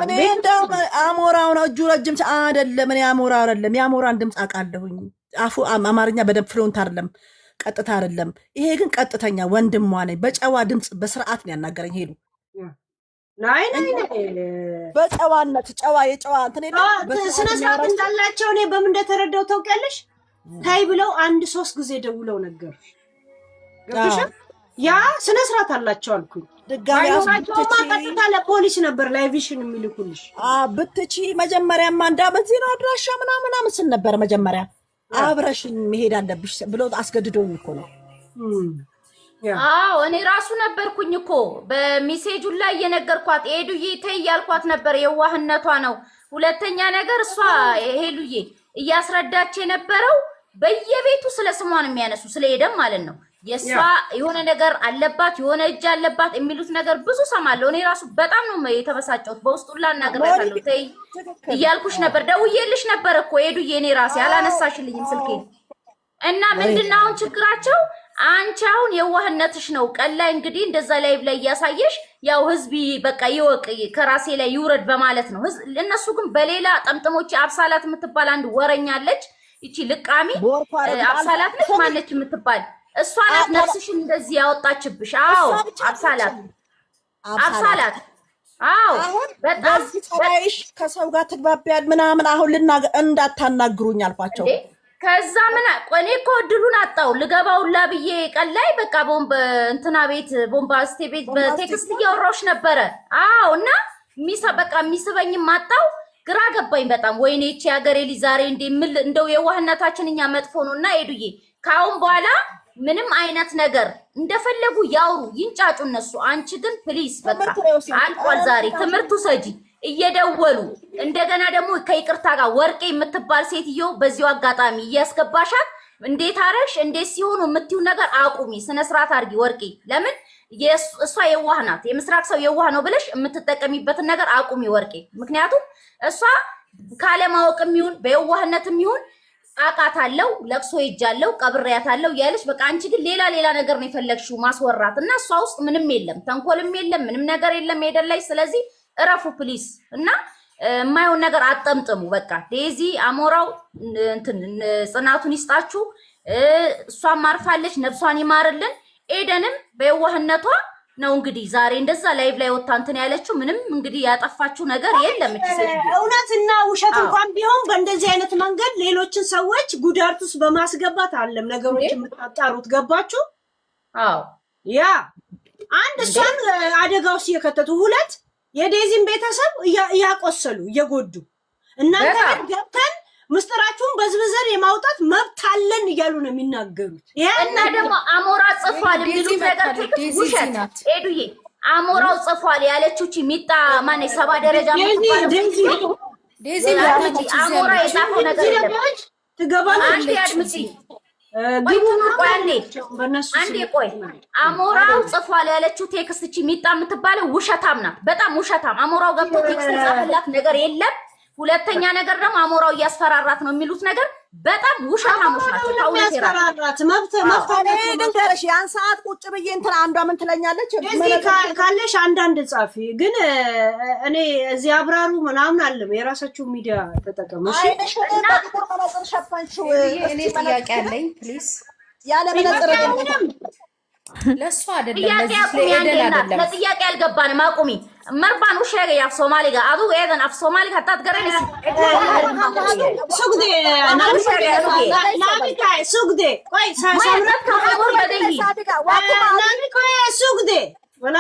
እኔ እንደው አሞራው ነው እጁ ረጅም አይደለም። እኔ አሞራው አይደለም የአሞራን ድምፅ አውቃለሁኝ። አፉ አማርኛ በደንብ ፍሉንት አይደለም፣ ቀጥታ አይደለም። ይሄ ግን ቀጥተኛ ወንድሟ ነኝ። በጨዋ ድምፅ በስርዓት ነው ያናገረኝ። ሄዱ ናይ በጨዋነት የጨዋ እንትን ስነ ስርዓት እንዳላቸው እኔ በምን እንደተረዳው ታውቂያለሽ? ታይ ብለው 1-3 ጊዜ ደውለው ነገር ገብቶሻል? ያ ስነ ስርዓት አላቸው አልኩኝ። ድጋሚ ቀጥታ ለፖሊስ ነበር ላይቪሽን የሚልኩልሽ። ብትቺ መጀመሪያማ እንዳበዚህ ነው አድራሻ ምናምን ስን ነበር መጀመሪያ አብረሽኝ መሄድ አለብሽ ብሎ አስገድዶኝ እኮ ነው። አዎ እኔ ራሱ ነበርኩኝ እኮ በሜሴጁ ላይ የነገርኳት። ሄዱዬ ተይ ያልኳት ነበር። የዋህነቷ ነው። ሁለተኛ ነገር እሷ ሄሉዬ እያስረዳች የነበረው በየቤቱ ስለ ስሟን የሚያነሱ ስለሄደም ማለት ነው። የሷ የሆነ ነገር አለባት የሆነ እጅ አለባት የሚሉት ነገር ብዙ ሰማለሁ። እኔ ራሱ በጣም ነው የተበሳጨሁት። በውስጡላ እናገራታለሁ። ተይ እያልኩሽ ነበር። ደውዬልሽ ነበር እኮ ሄዱዬ። እኔ ራሴ አላነሳሽልኝም ስልኬን እና ምንድነው አሁን ችግራቸው? አንቺ አሁን የዋህነትሽ ነው። ቀን ላይ እንግዲህ እንደዛ ላይቭ ላይ እያሳየሽ ያው ህዝብ በቃ ይወቅ ከራሴ ላይ ይውረድ በማለት ነው። እነሱ ግን በሌላ ጠምጥሞች አብሳላት የምትባል አንድ ወረኛለች። እቺ ልቃሚ አብሳላት ነች ማነች የምትባል እሷ ናት ነፍስሽን እንደዚህ ያወጣችብሽ። አዎ አብሳላት አዎ በጣም ሰራይሽ ከሰው ጋር ትግባቢያል ምናምን። አሁን እንዳታናግሩኝ አልኳቸው። ከዛ ምን ቆኔ እኮ ድሉን አጣው ልገባውላ ብዬ ቀን ላይ በቃ እንትና ቤት ቦምባስቴ ቤት በቴክስት እያወራሁሽ ነበረ። አዎ እና በቃ የሚስበኝም አጣው። ግራ ገባኝ በጣም። ወይኔ እቺ ሀገሬ ልጅ ዛሬ እንደው የዋህነታችን እኛ መጥፎ ነውና ሄዱዬ ካሁን በኋላ ምንም አይነት ነገር እንደፈለጉ ያውሩ ይንጫጩ እነሱ። አንቺ ግን ፕሊስ በቃ አልቋል። ዛሬ ትምህርቱ ሰጂ እየደወሉ እንደገና ደግሞ ከይቅርታ ጋር ወርቄ የምትባል ሴትዮ በዚሁ አጋጣሚ እያስገባሻት እንዴት አረሽ እንዴት ሲሆኑ የምትዩ ነገር አቁሚ። ስነ ስርዓት አድርጊ ወርቄ። ለምን እሷ የዋህ ናት፣ የምስራቅ ሰው የዋህ ነው ብለሽ የምትጠቀሚበትን ነገር አቁሚ ወርቄ። ምክንያቱም እሷ ካለማወቅም ይሁን በየዋህነትም ይሁን አቃታለሁ ለቅሶ ሄጃለሁ ቀብሬያታለሁ ያለሽ በቃ። አንቺ ግን ሌላ ነገር ነው የፈለግሽው ማስወራት እና እሷ ውስጥ ምንም የለም፣ ተንኮልም የለም፣ ምንም ነገር የለም ሄደላይ። ስለዚህ እረፉ ፕሊስ እና የማይሆን ነገር አጠምጥሙ። በቃ ዴዚ አሞራው እንትን ጽናቱን ይስጣችሁ። እሷን ማርፋለች፣ ነፍሷን ይማርልን። ኤደንም በየዋህነቷ ነው እንግዲህ ዛሬ እንደዛ ላይቭ ላይ ወጣ እንትን ያለችው። ምንም እንግዲህ ያጠፋችው ነገር የለም። እውነትና ውሸት እንኳን ቢሆን በእንደዚህ አይነት መንገድ ሌሎችን ሰዎች ጉዳት ውስጥ በማስገባት አለም ነገሮች የምታጣሩት። ገባችሁ? አዎ ያ አንድ እሷን አደጋ ውስጥ እየከተቱ ሁለት የዴዚን ቤተሰብ እያቆሰሉ እየጎዱ እናንተ ገብተን ምስጥራችሁን በዝብዘን የማውጣት መብት አለን እያሉ ነው የሚናገሩት። እና ደግሞ አሞራ ጽፏል የሚሉት ነገር ውሸት ሄዱዬ አሞራው ጽፏል ያለችው ሚጣ ማን ሰባ ደረጃ ዴዚ አሞራ የጻፈው ነገር የለም። ትገባለች አድምጪ አንዴ ቆይ አሞራው ጽፏል ያለችው ቴክስት ሚጣ የምትባለው ውሸታም ናት። በጣም ውሸታም አሞራው ገብቶ ቴክስት የጻፈላት ነገር የለም። ሁለተኛ ነገር ደግሞ አሞራው እያስፈራራት ነው የሚሉት ነገር በጣም ውሸታሞች ናቸው። ታውለት ያስፈራራት መብት ድንገርሽ ያን ሰዓት ቁጭ ብዬ እንትን አንዷ ምን ትለኛለች ካለሽ አንዳንድ ጻፊ ግን እኔ እዚህ አብራሩ ምናምን አለም የራሳችሁ ሚዲያ ተጠቀሙ። እሺ እና በጥቁር መነጽር ሸፈንሽው። እኔ ጥያቄ አለኝ ፕሊዝ። ያለ መነጽር ለሱ አይደለም ለዚህ ለኤደን አይደለም። ለጥያቄ አልገባንም። አቁሚ مربان وشيء يا صومالي قا أدو إذن أف صومالي حتى تقرني سوق دي نامي كاي سوق دي كويس نامي كوي سوق دي ولا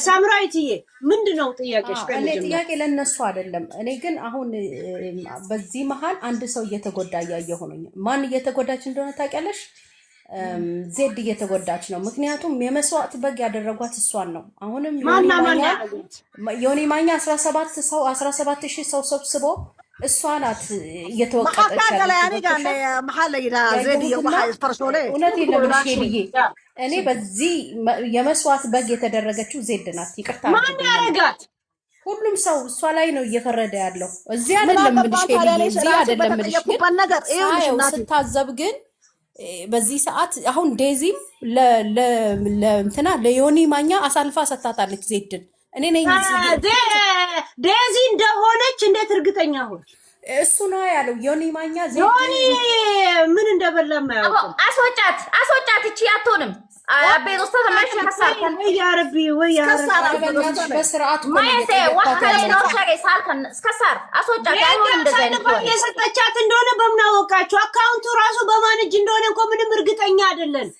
ሳምራይትዬ ምንድነው ጥያቄሽ? እኔ ጥያቄ ለነሱ አይደለም። እኔ ግን አሁን በዚህ መሃል አንድ ሰው እየተጎዳ ያየሁ ነው። ማን እየተጎዳች እንደሆነ ታውቂያለሽ? ዜድ እየተጎዳች ነው። ምክንያቱም የመስዋዕት በግ ያደረጓት እሷን ነው። አሁንም ዮኒ ማኛ 17000 ሰው ሰብስቦ እሷ ናት እየተወቀጠች እኔ በዚህ የመስዋዕት በግ የተደረገችው ዜድ ናት። ይቅርታ ማን ያረጋት? ሁሉም ሰው እሷ ላይ ነው እየፈረደ ያለው። እዚህ አይደለም ምንሽ እዚህ አይደለም ምንሽ ስታዘብ ግን በዚህ ሰዓት አሁን ዴዚም ለእንትና ለዮኒ ማኛ አሳልፋ ሰጣታለች ዜድን። እኔ ነኝ ዴዚ እንደሆነች እንዴት እርግጠኛ ሆነ? እሱ ነው ያለው ዮኒ ማኛ ዜድ ዮኒ ምን እንደበላ ማያውቅ አስወጫት እቺ አትሆንም አቤት ወስተ ተማሽ ተሳርከን ያ ረቢ ወይ ያ ረቢ በስርዓት ማይቴ ወከለ ነው ሸገ ሳልከን እስከሳር አስወጫት አይሆን እንደዛ ነው የሰጠቻት እንደሆነ በምናወቃቸው አካውንቱ ራሱ በማን እጅ እንደሆነ እንኳን ምንም እርግጠኛ አይደለን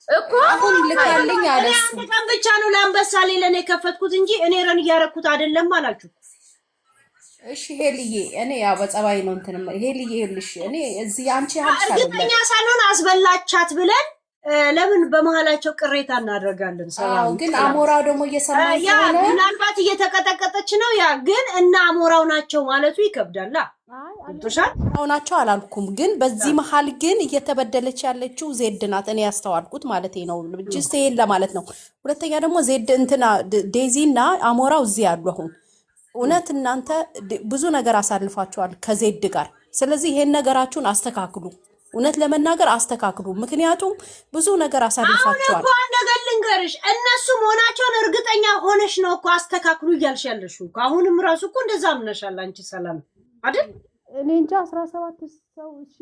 እኮ አሁን ልካልኝ አለስ አንተም ብቻ ነው ለአንበሳሌ ለኔ ከፈትኩት እንጂ እኔ ረን ያረኩት አይደለም አላችሁ። እሺ ሄልዬ እኔ ያው በጸባይ ነው እንትን ሄልዬ ይልሽ እኔ እዚህ አንቺ ሀልሽ እርግጠኛ ሳንሆን አስበላቻት ብለን ለምን በመሃላቸው ቅሬታ እናደርጋለን? ሰላም ግን አሞራው ደግሞ እየሰማኝ ነው። ምናልባት እየተቀጠቀጠች ነው። ያ ግን እና አሞራው ናቸው ማለቱ ይከብዳል። እንቶሻል ናቸው አላልኩም። ግን በዚህ መሃል ግን እየተበደለች ያለችው ዜድ ናት። እኔ ያስተዋልኩት ማለት ነው ጅስት ይሄን ለማለት ነው። ሁለተኛ ደግሞ ዜድ እንትና ዴዚና አሞራው እዚህ ያሉ አሁን እውነት እናንተ ብዙ ነገር አሳልፋችኋል ከዜድ ጋር። ስለዚህ ይሄን ነገራችሁን አስተካክሉ። እውነት ለመናገር አስተካክሉ። ምክንያቱም ብዙ ነገር አሳልፋችኋል። አሁን ነገር ልንገርሽ እነሱ መሆናቸውን እርግጠኛ ሆነሽ ነው እኮ አስተካክሉ እያልሽ ያለሽው። አሁንም ራሱ እኮ እንደዛ ምነሻል አንቺ ሰላም አይደል? እኔ እንጃ 17 ሰው እሺ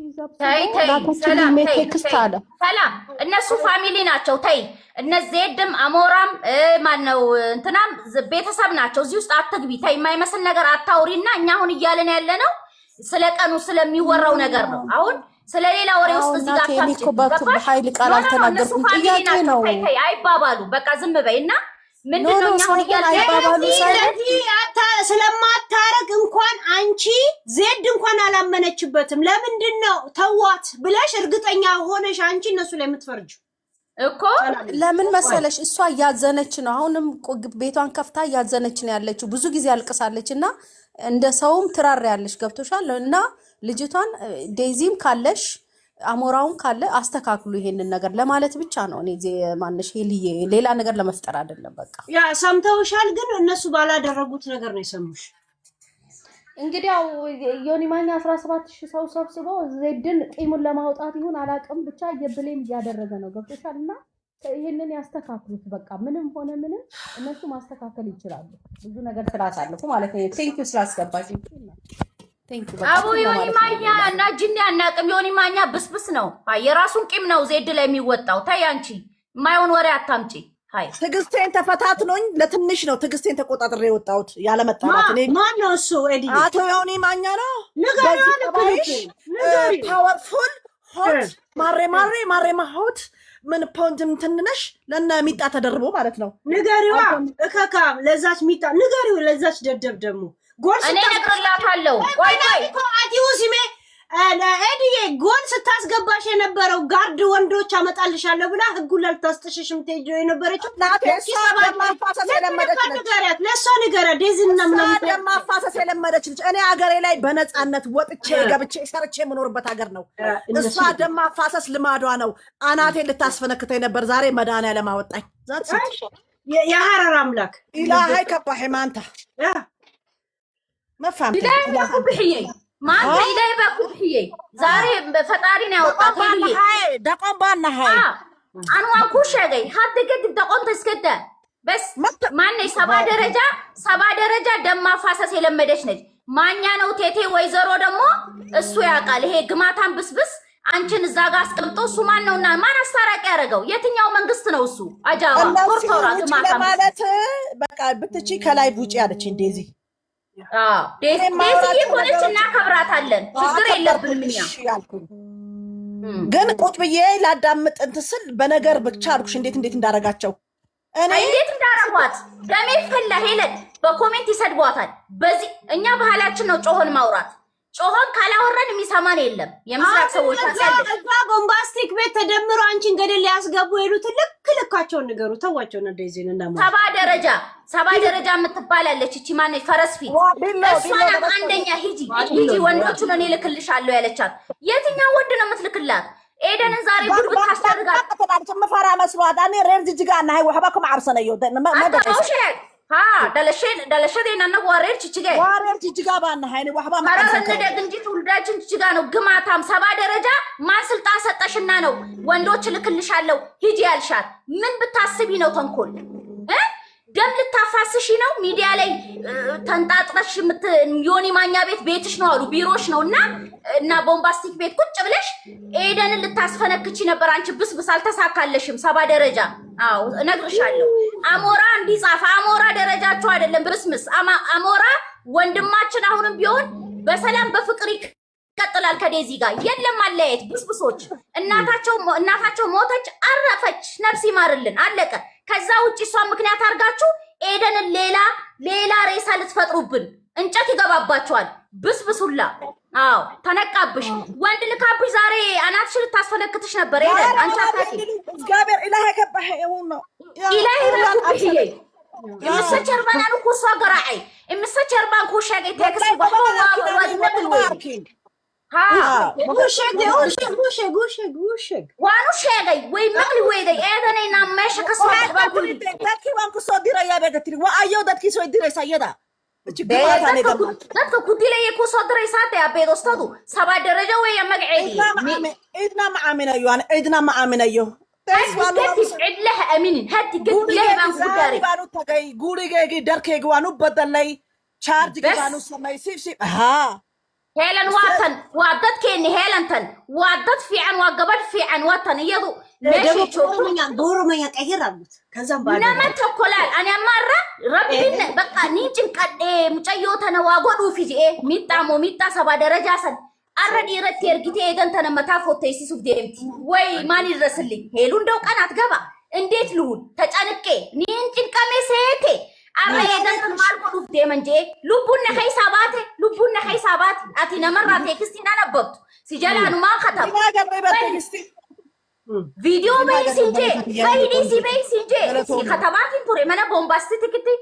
ሰላም እነሱ ፋሚሊ ናቸው። ተይ እነዚህ ዜድም አሞራም ማነው እንትናም ቤተሰብ ናቸው። እዚህ ውስጥ አትግቢ። ተይ የማይመስል ነገር አታውሪና እኛ አሁን እያለን ያለነው ስለቀኑ ስለሚወራው ነገር ነው። አሁን ስለሌላ ወሬ ውስጥ እዚህ ጋር ታምጪ በኃይል ቃል አልተናገርኩም። ጥያቄ ነው አይባባሉ። በቃ ዝም በይና ምንድነው አሁን አይባባሉ ስለማታረግ እንኳን አንቺ ዜድ እንኳን አላመነችበትም። ለምንድነው ተዋት ብለሽ እርግጠኛ ሆነሽ አንቺ እነሱ ላይ የምትፈርጂው እኮ? ለምን መሰለሽ እሷ ያዘነች ነው። አሁንም ቤቷን ከፍታ ያዘነች ነው ያለችው። ብዙ ጊዜ አልቅሳለች እና እንደ ሰውም ትራራ ያለሽ ገብቶሻል። እና ልጅቷን ዴዚም ካለሽ አሞራውን ካለ አስተካክሉ ይሄንን ነገር ለማለት ብቻ ነው። እኔ ማንሽ ሄልዬ ሌላ ነገር ለመፍጠር አይደለም። በቃ ያ ሰምተውሻል፣ ግን እነሱ ባላደረጉት ነገር ነው የሰሙሽ። እንግዲህ ያው ዮኒ ማኛ 17000 ሰው ሰብስቦ ዜድን ቂሙን ለማውጣት ይሁን አላቅም ብቻ የብሌም እያደረገ ነው። ገብቶሻልና ይሄንን ያስተካክሉት። በቃ ምንም ሆነ ምንም እነሱ ማስተካከል ይችላሉ። ብዙ ነገር ስላሳለፉ ማለት ነው። ቴንክ ዩ ስላስገባሽ ቴንክ ዩ። አቡ ዮኒ ማኛ እና ጅኒ አናቅም። ዮኒ ማኛ ብስብስ ነው። የራሱን ቂም ነው ዜድ ላይ የሚወጣው። ታይ አንቺ የማይሆን ወሬ አታምጪ። ሃይ ትግስቴን ተፈታትኖኝ ለትንሽ ነው ትግስቴን ተቆጣጥሬ የወጣሁት ያለ መጣላት። እኔ ማን ነው እሱ? ኤዲ አቶ ዮኒ ማኛ ነው። ንገሪ ፓወርፉል ሆት ማሬ ማሆት ምን ፖንድም ትንነሽ ለና ሚጣ ተደርቦ ማለት ነው ንገሪዋ እከካም ለዛች ሚጣ ንገሪው ለዛች ደደብ ደግሞ ጎል እኔ ነግርላታለሁ ቆይ አቲው ሲሜ ኤዲዬ ጎል ስታስገባሽ የነበረው ጋርድ ወንዶች አመጣልሻለሁ ብላ ህጉን ላልታስጥሽሽም ተይጆ የነበረችው ደማፋሰስ የለመደች ነች ለሷ ንገራ ዴዝና ምናምን ደማፋሰስ የለመደች ልጅ እኔ ሀገሬ ላይ በነፃነት ወጥቼ ገብቼ ሰርቼ የምኖርበት ሀገር ነው እሷ ደማፋሰስ ልማዷ ነው አናቴ ልታስፈነክተኝ ነበር ዛሬ መድኃኒዓለም አወጣኝ ዛት የሐረር አምላክ ኢላሃይ ከባህ ማንታ መፋም ኢላሃይ ኩብህዬ ማንተ ኢላሃይ በኩብህዬ ዛሬ ፈጣሪና ያወጣው ደቆም ባና ሃይ አንዋ ኩሸገይ ሀድ ገድ ደቆም ተስከደ በስ ማን ሰባ ደረጃ ደም ማፋሰስ የለመደች ነች ማኛ ነው ቴቴ ወይዘሮ ደግሞ እሱ ያቃል ይሄ ግማታን ብስብስ አንቺን እዛ ጋር አስቀምጦ እሱ ማን ነውና ማን አስታራቂ ያረጋው የትኛው መንግስት ነው እሱ አጃዋ ኮርቶራ ግማታን ማለት በቃ ብትቺ ከላይ ቡጪ ያለች እንደዚህ ዴዚ ይቆነች እና ከብራታለን ችግር የለብንም እኛ ግን ቁጭ ብዬ ላዳምጥ እንትስል በነገር ብቻ አልኩሽ እንዴት እንዳረጋቸው እኔ እንዴት እንዳረጓት ደሜ ፈላ ሄለን በኮሜንት ይሰድቧታል በዚህ እኛ ባህላችን ነው ጮሆን ማውራት ጮሆን ካላወራን የሚሰማን የለም የምስራቅ ሰዎች ታሳለች እዛ ቦምባስቲክ ቤት ተደምሮ አንቺን ገደል ያስገቡ ሄዱት ልክልካቸውን ንገሩ ተዋቸው ነው ዴዚን እና ሰባ ደረጃ የምትባላለች እቺ ማነች ፈረስፊት እሷን አንደኛ ሂጂ ወንዶቹን እኔ ልክልሻለሁ ያለቻት የትኛው ወንድ ነው የምትልክላት ኤደንን ዛሬ ጉድ ብታስደርጋት መፈራ መስሏት እኔ ሬር ጅጅጋና ሃይ ወህባኩም አርሰነዮ ማውሽ دلشة إننا وارير تيجي. وارير تيجي كابان هاي وحبا ما. مرة ندى جنجي تولدات تيجي كانوا جماعتهم 7 درجة ما سلطان 16 نانو وندوش لكل شالو هيجي الشات من بتعصبينه تنقول. دم للتفاسشينه ميديا لي تنتظرش مت يوني مانيا بيتش نو بيروش نو نا بومباستيك بيت كنت قبلش إيدن اللي تصفنا كتشينا برانش بس التساكلشم 7 درجة نقرشالو أمورا عندي صاف أمورا درجات شو هذا اللي برسمس أمورا وندماتشنا هون بيون بسلام بفكرك كتلال كديزيغا يلا ماليت بسوتش እናታቸው ሞተች አረፈች ነፍስ ይማርልን አለቀ ከዛ ውጪ እሷ ምክንያት አርጋችሁ ኤደን ሌላ ሬሳ ልትፈጥሩብን እንጨት ይገባባችኋል ብስብሱላ አዎ ተነቃብሽ ወንድ ልካብሽ ዛሬ አናትሽ ልታስፈለክትሽ ነበር ኤደን አንቺ አታቂ እግዚአብሔር ኢላህ ከበህ ይሁን ኢላህ ረብህ የምሰቸርባን አልኩ እሷ ገራዓይ የምሰቸርባን ኩሻገይ ተክስ ወጥወጥ ها غوشك وانو شيغي وي مقلي ويدي ايدني نام ماشي كسو دكي وانكو سو ديرا يا بيتري وايو دكي سو ديرا سيدا دكو كودي لي كو سو ديرا ساته يا بيدوستادو 7 درجه وي يا مقعدي ايدنا معامنا يوان ايدنا معامنا يو عد لها امين هاتي قد لها بان كوداري بانو تاغي غوريغي دركي وانو بدلي تشارج بانو سمي سيف ها هيلن واتن وادت كيني هيلنتن وادت في عن وقبل في عن وطن يدو ماشي تشوفوا من دورو ما يقهربت كذا بعد نما تقولال انا مره ربي بقى نيجن قد مچيوتنا واغدو في ميتا 7 درجه سن አረዲ ረቴር ጊዜ ገንተነ መታፎቴ ሲሱፍ ደምቲ ወይ ማን ይድረስልኝ ሄሉ እንደው ቀናት ገባ እንዴት ልሁን ተጨንቄ ኒንጭን ቀሜሴቴ أما يدن مالكو دفتي منجي لبونا خيسابات أتينا مرة تكستين أنا بط سجلا أنا ما خطب فيديو بيسينجي فايدي بيسينجي سي خطبات انتوري منا بومباستي تكتي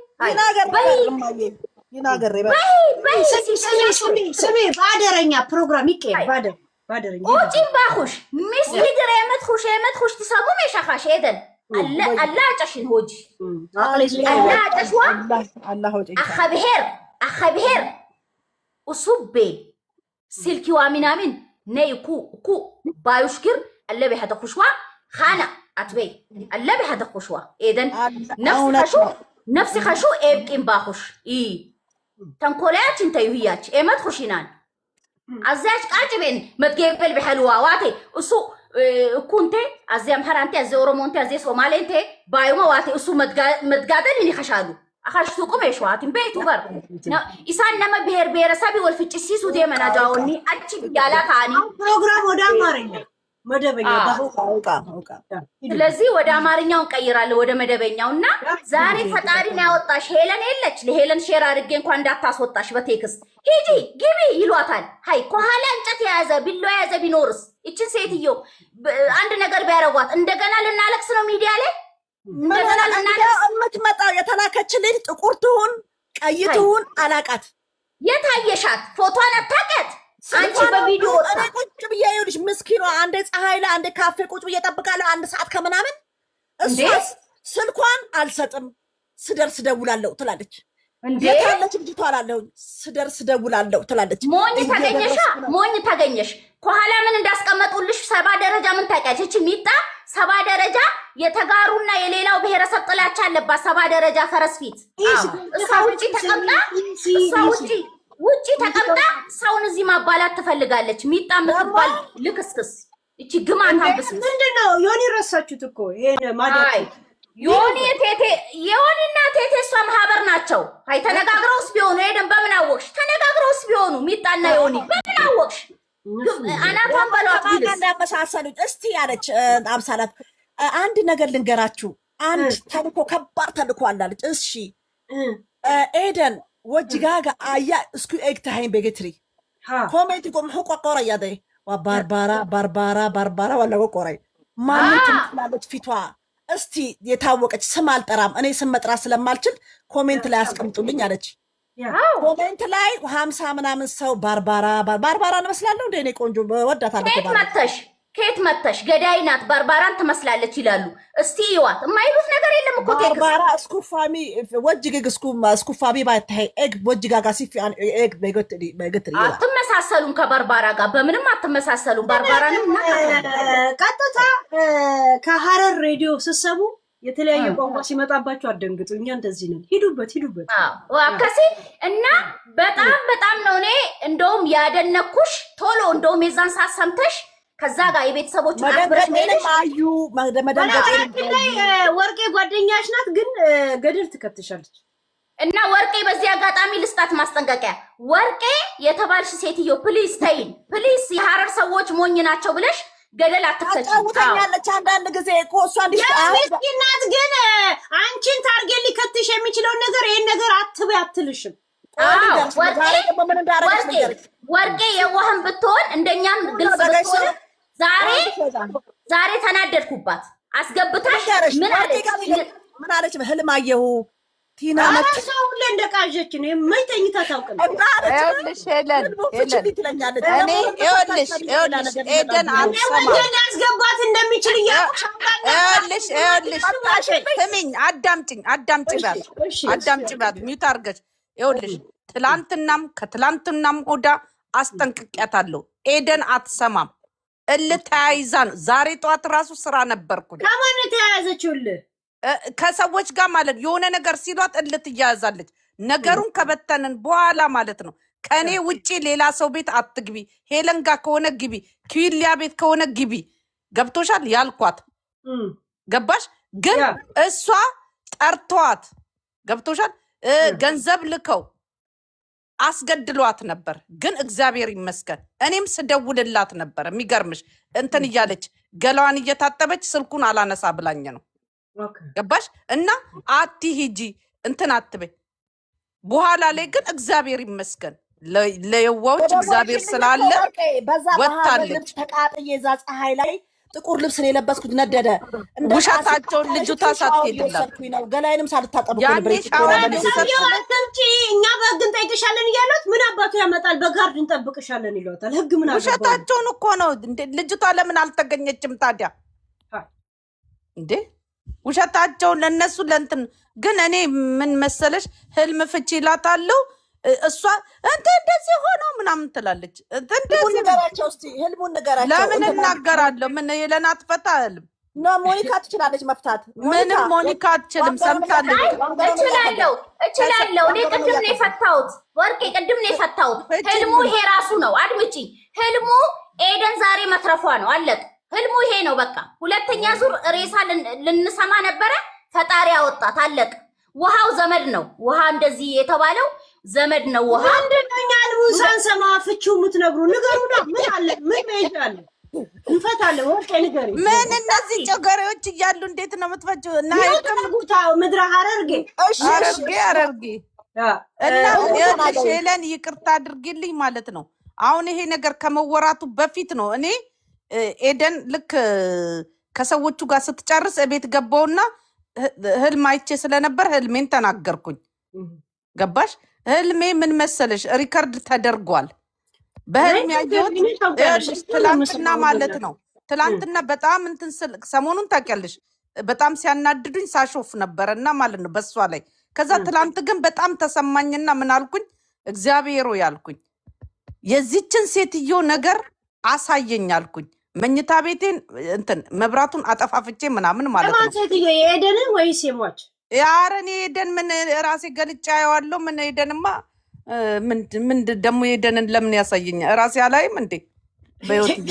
سمي بادرنيا بروغرامي كي بادرنيا اوجين باخوش مش يدري متخوش تسامو مش خاش يدن الله عشان هوجي الله تشوا أخبهر وصبي سلكي وامنامين نيكو بايوشكر اللي بهذا خشوا خانة أتبي اللي بهذا خشوا إذن نفس خشو إبكين باخش تنقلات انت يهيات ما تخشينان عزاش قاعدين ما تقبل بحلوة واتي وسو كنت أزيام هرانتي أزي أورومونتي أزي سومالينتي بايوما واتي أسو متقادن إني خشادو أخشتوكم إيش واتي بيتو بر إسان نما بير سابي والفتشيسو دي منا جاوني أتشي بيالا تاني بروغرام ودا مارينا መደበኛ አውቃ ስለዚህ ወደ አማርኛው እንቀይራለን ወደ መደበኛውና ዛሬ ፈጣሪን ያወጣሽ ሄለን የለች ለሄለን ሼር አድርጌ እንኳን እንዳታስወጣሽ በቴክስት ሂጂ ግቢ ይሏታል ሃይ ከኋላ እንጨት የያዘ ቢሎ የያዘ ቢኖርስ እቺን ሴትዮ አንድ ነገር ቢያረጓት እንደገና ልናለቅስ ነው ሚዲያ ላይ እንደገና ልናለቅስ የምትመጣው የተላከችልኝ ጥቁር ትሁን ቀይ ትሁን አላቃት የታየሻት ፎቶን አታቀት አንቺ በቪዲዮ እኔ ቁጭ ብዬ ይኸውልሽ ምስኪኗ አንዴ ፀሐይ ላይ አንዴ ካፌ ቁጭ ብዬ እጠብቃለሁ 1 ሰዓት ከምናምን እሷስ ስልኳን አልሰጥም ስደርስ ደውላለሁ ትላለች እንዴ የታለች ልጅቷ አላለሁ ስደርስ ደውላለሁ ትላለች ሞኝ ተገኘሽ ከኋላ ምን እንዳስቀመጡልሽ 70 ደረጃ ምን ታውቂያለሽ እቺ ሚጣ 70 ደረጃ የተጋሩና የሌላው ብሔረሰብ ጥላቻ አለባት 70 ደረጃ ፈረስ ፊት እሷ ውጪ ተቀምጣ ውጪ ተቀምጣ ሰውን እዚህ ማባላት ትፈልጋለች ሚጣ ምትባል ልክስክስ እቺ ግማታ ብስ ምንድነው ዮኒ ረሳችሁት እኮ ይሄን ማለት ዮኒና ቴቴ እሷ ማህበር ናቸው አይ ተነጋግረውስ ቢሆኑ ሄደን በምን አወቅሽ ተነጋግረውስ ቢሆኑ ሚጣና ዮኒ በምን አወቅሽ አናቷን በሏት እንዳመሳሰሉት እስቲ ያለች አብሳላት አንድ ነገር ልንገራችሁ አንድ ተልኮ ከባድ ተልኮ አላለች እሺ ኤደን وجهاga ayaa isku eegtahay begetri comment ku muxuu ka qorayaa waa barbara wala lagu qoray ማንት ማለት ፊቷ እስቲ የታወቀች ስም አልጠራም እኔ ስም መጥራት ስለማልችል ኮሜንት ላይ አስቀምጡልኝ አለች ኮሜንት ላይ 50 ምናምን ሰው ባርባራ ነው መስላለሁ እንደ እኔ ቆንጆ ወዳታለሁ ከየት መተሽ ገዳይ ናት ባርባራን ትመስላለች ይላሉ እስቲ ይዋት የማይሉት ነገር የለም እኮ ባርባራ እስኩፋሚ ወጅግ እስኩፋቢ ባታይ ኤግ ወጅጋጋ ሲፊ ኤግ በገትሪ አትመሳሰሉም ከባርባራ ጋር በምንም አትመሳሰሉም ባርባራንም ቀጥታ ከሐረር ሬዲዮ ስሰቡ የተለያየ ቋንቋ ሲመጣባችሁ አደንግጡ እኛ እንደዚህ ነን ሂዱበት ዋከሲ እና በጣም ነው እኔ እንደውም ያደነኩሽ ቶሎ እንደውም የዛን ሰዓት ሰምተሽ ከዛ ጋር የቤተሰቦች አብረሽ ማዩ መደመደንገት ወርቄ ጓደኛሽ ናት ግን ገደል ትከትሻለች እና ወርቄ በዚህ አጋጣሚ ልስጣት ማስጠንቀቂያ ወርቄ የተባልሽ ሴትዮ ፕሊዝ ተይን ፕሊዝ የሐረር ሰዎች ሞኝ ናቸው ብለሽ ገደል አትከቺ ታውታኛለች አንዳንድ ጊዜ ኮሷ ምስኪናት ግን አንቺን ታርጌት ሊከትሽ የሚችለው ነገር ይሄን ነገር አትበይ አትልሽም ወርቄ የዋህን ብትሆን እንደኛም ግልጽ ብትሆን ዛሬ ተናደድኩባት አስገብታሽ ምን አለች ህልማየሁ ቲና ሰው ሁሌ እንደቃዠች ነው የማይተኝታ ታውቅም ይኸውልሽ ሄለን ይኸውልሽ ኤደን አትሰማ ያስገባት እንደሚችል ይኸውልሽ ስሚኝ አዳምጪ ባት ሚውት አድርገሽ ይኸውልሽ ትላንትናም ከትላንትናም ሆዳ አስጠንቅቂያታለሁ ኤደን አትሰማም እልተያይዛን ዛሬ ጧት ራሱ ስራ ነበርኩኝ ከማን ተያያዘችውልህ ከሰዎች ጋር ማለት የሆነ ነገር ሲሏት እልትያያዛለች ነገሩን ከበተንን በኋላ ማለት ነው ከኔ ውጪ ሌላ ሰው ቤት አትግቢ ሄለን ጋር ከሆነ ግቢ ኪሊያ ቤት ከሆነ ግቢ ገብቶሻል ያልኳት ገባሽ ግን እሷ ጠርቷት ገብቶሻል ገንዘብ ልከው አስገድሏት ነበር ግን እግዚአብሔር ይመስገን እኔም ስደውልላት ነበር የሚገርምሽ እንትን እያለች ገላዋን እየታጠበች ስልኩን አላነሳ ብላኝ ነው ገባሽ እና አትሂጂ እንትን አትበይ በኋላ ላይ ግን እግዚአብሔር ይመስገን ለየዋዎች እግዚአብሔር ስላለ ወጣለች ተቃጥዬ እዛ ፀሐይ ላይ ጥቁር ልብስ ነው የለበስኩት ነደደ ውሻታቸውን ልጁ ታሳትይላል ገላይንም ሳልታጠብ አትምጪ እኛ በህግ እንጠይቅሻለን እያሉት ምን አባቱ ያመጣል በጋርድ እንጠብቅሻለን ይሏታል ህግ ምን አባቱ ውሻታቸውን እኮ ነው ልጅቷ ለምን አልተገኘችም ታዲያ እንዴ ውሻታቸውን ለነሱ ለእንትን ግን እኔ ምን መሰለሽ ህልም ፍቺ ይላታለሁ እሷ እንደዚህ ሆኖ ምናምን ትላለች እንደዚህ ነገራቸው እስቲ ህልሙን ነገራቸው ለምን እናገራለሁ ምን የለና አትፈታልም ነው ሞኒካ ትችላለች መፍታት ምንም ሞኒካ አትችልም ሰምታለች እችላለሁ እኔ ቅድም ነው የፈታሁት ወርቄ ቅድም ነው የፈታሁት ህልሙ ይሄ ራሱ ነው አድምጪ ህልሙ ኤደን ዛሬ መትረፏ ነው አለቅ ህልሙ ይሄ ነው በቃ ሁለተኛ ዙር ሬሳ ልንሰማ ነበረ ፈጣሪ አወጣት አለቅ ውሃው ዘመድ ነው ውሃ እንደዚህ የተባለው ዘመድ ነው ውሃ እንደኛ ልሙሳን ሰማ ፍቹ ምትነግሩ ንገሩና ምን አለ ምን ይያል እንፈታለን። ወርቄ ንገሪ ምን እነዚህ ጨገሬዎች እያሉ እንዴት ነው የምትፈጂው? እና ጉታው ምድረ ሐረርጌ አረርጌ እና ሄለን ይቅርታ አድርጊልኝ ማለት ነው። አሁን ይሄ ነገር ከመወራቱ በፊት ነው እኔ ኤደን ልክ ከሰዎቹ ጋር ስትጨርስ እቤት ገባውና ህልም አይቼ ስለነበር ህልሜን ተናገርኩኝ። ገባሽ? ህልሜ ምን መሰለሽ ሪከርድ ተደርጓል። በህልሜ ያየሁት ትላንትና ማለት ነው። ትላንትና በጣም እንትን ሰሞኑን ታውቂያለሽ በጣም ሲያናድዱኝ ሳሾፍ ነበርና ማለት ነው በሷ ላይ። ከዛ ትላንት ግን በጣም ተሰማኝና ምን አልኩኝ? እግዚአብሔሮ ያልኩኝ የዚችን ሴትዮ ነገር አሳየኝ አልኩኝ። መኝታ ቤቴን እንትን መብራቱን አጠፋፍቼ ምናምን ማለት ነው። ሴትዮ የኤደንን ወይስ የሟች? ያረኔ ኤደን ምን ራሴ ገልጫ ያዋለው ምን ኤደንማ ምን ደግሞ ኤደንን ለምን ያሳየኛል? ራሴ አላይም እንዴ በህይወት ይገ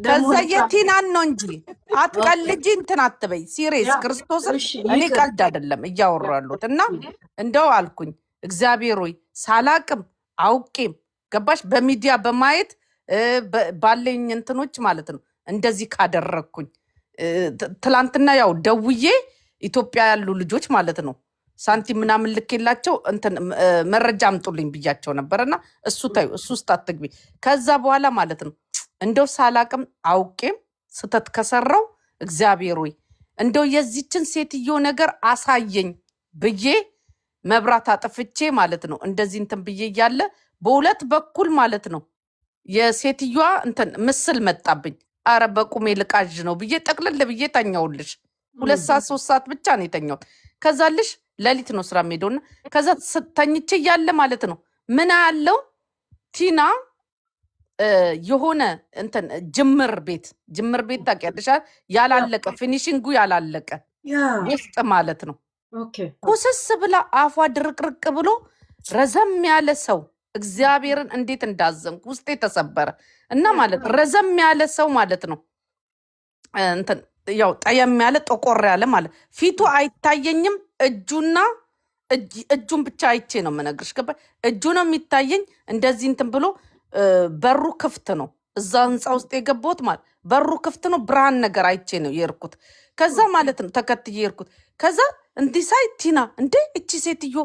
ከዛ የቲናን ነው እንጂ አትቀልጂ እንትን አትበይ። ሲሪየስ ክርስቶስን እኔ ቀልድ አይደለም እያወራሉት እና እንደው አልኩኝ እግዚአብሔር ሆይ ሳላቅም አውቄም ገባሽ በሚዲያ በማየት ባለኝ እንትኖች ማለት ነው እንደዚህ ካደረግኩኝ ትላንትና ያው ደውዬ ኢትዮጵያ ያሉ ልጆች ማለት ነው ሳንቲም ምናምን ልኬላቸው እንትን መረጃ አምጡልኝ ብያቸው ነበርና እሱ ታዩ እሱ ውስጥ አትግቢ። ከዛ በኋላ ማለት ነው እንደው ሳላቅም አውቄም ስተት ከሰራው እግዚአብሔር ሆይ እንደው የዚችን ሴትዮ ነገር አሳየኝ ብዬ መብራት አጥፍቼ ማለት ነው እንደዚህ እንትን ብዬ እያለ በሁለት በኩል ማለት ነው የሴትዮዋ እንትን ምስል መጣብኝ። አረ በቁሜ ልቃዥ ነው ብዬ ጠቅልል ብዬ ተኛውልሽ። 2 ሰዓት 3 ሰዓት ብቻ ነው የተኛው። ከዛልሽ ሌሊት ነው ስራ ሄዶና ከዛ ተኝቼ ያለ ማለት ነው ምን ያለው ቲና የሆነ እንትን ጅምር ቤት ታውቂያለሽ ያላለቀ ፊኒሺንጉ ያላለቀ ውስጥ ማለት ነው ኩስስ ብላ አፏ ድርቅርቅ ብሎ ረዘም ያለ ሰው እግዚአብሔርን እንዴት እንዳዘንኩ ውስጤ ተሰበረ እና ማለት ረዘም ያለ ሰው ማለት ነው እንትን ያው ጠየም ያለ ጠቆር ያለ ማለት ፊቱ አይታየኝም። እጁን ብቻ አይቼ ነው የምነግርሽ። ገባ እጁ ነው የሚታየኝ እንደዚህ እንትን ብሎ በሩ ክፍት ነው። እዛ ህንፃ ውስጥ የገባሁት ማለት በሩ ክፍት ነው። ብርሃን ነገር አይቼ ነው የርኩት። ከዛ ማለት ነው ተከትዬ የርኩት። ከዛ እንዲህ ሳይ ቲና እንዴ እቺ ሴትዮ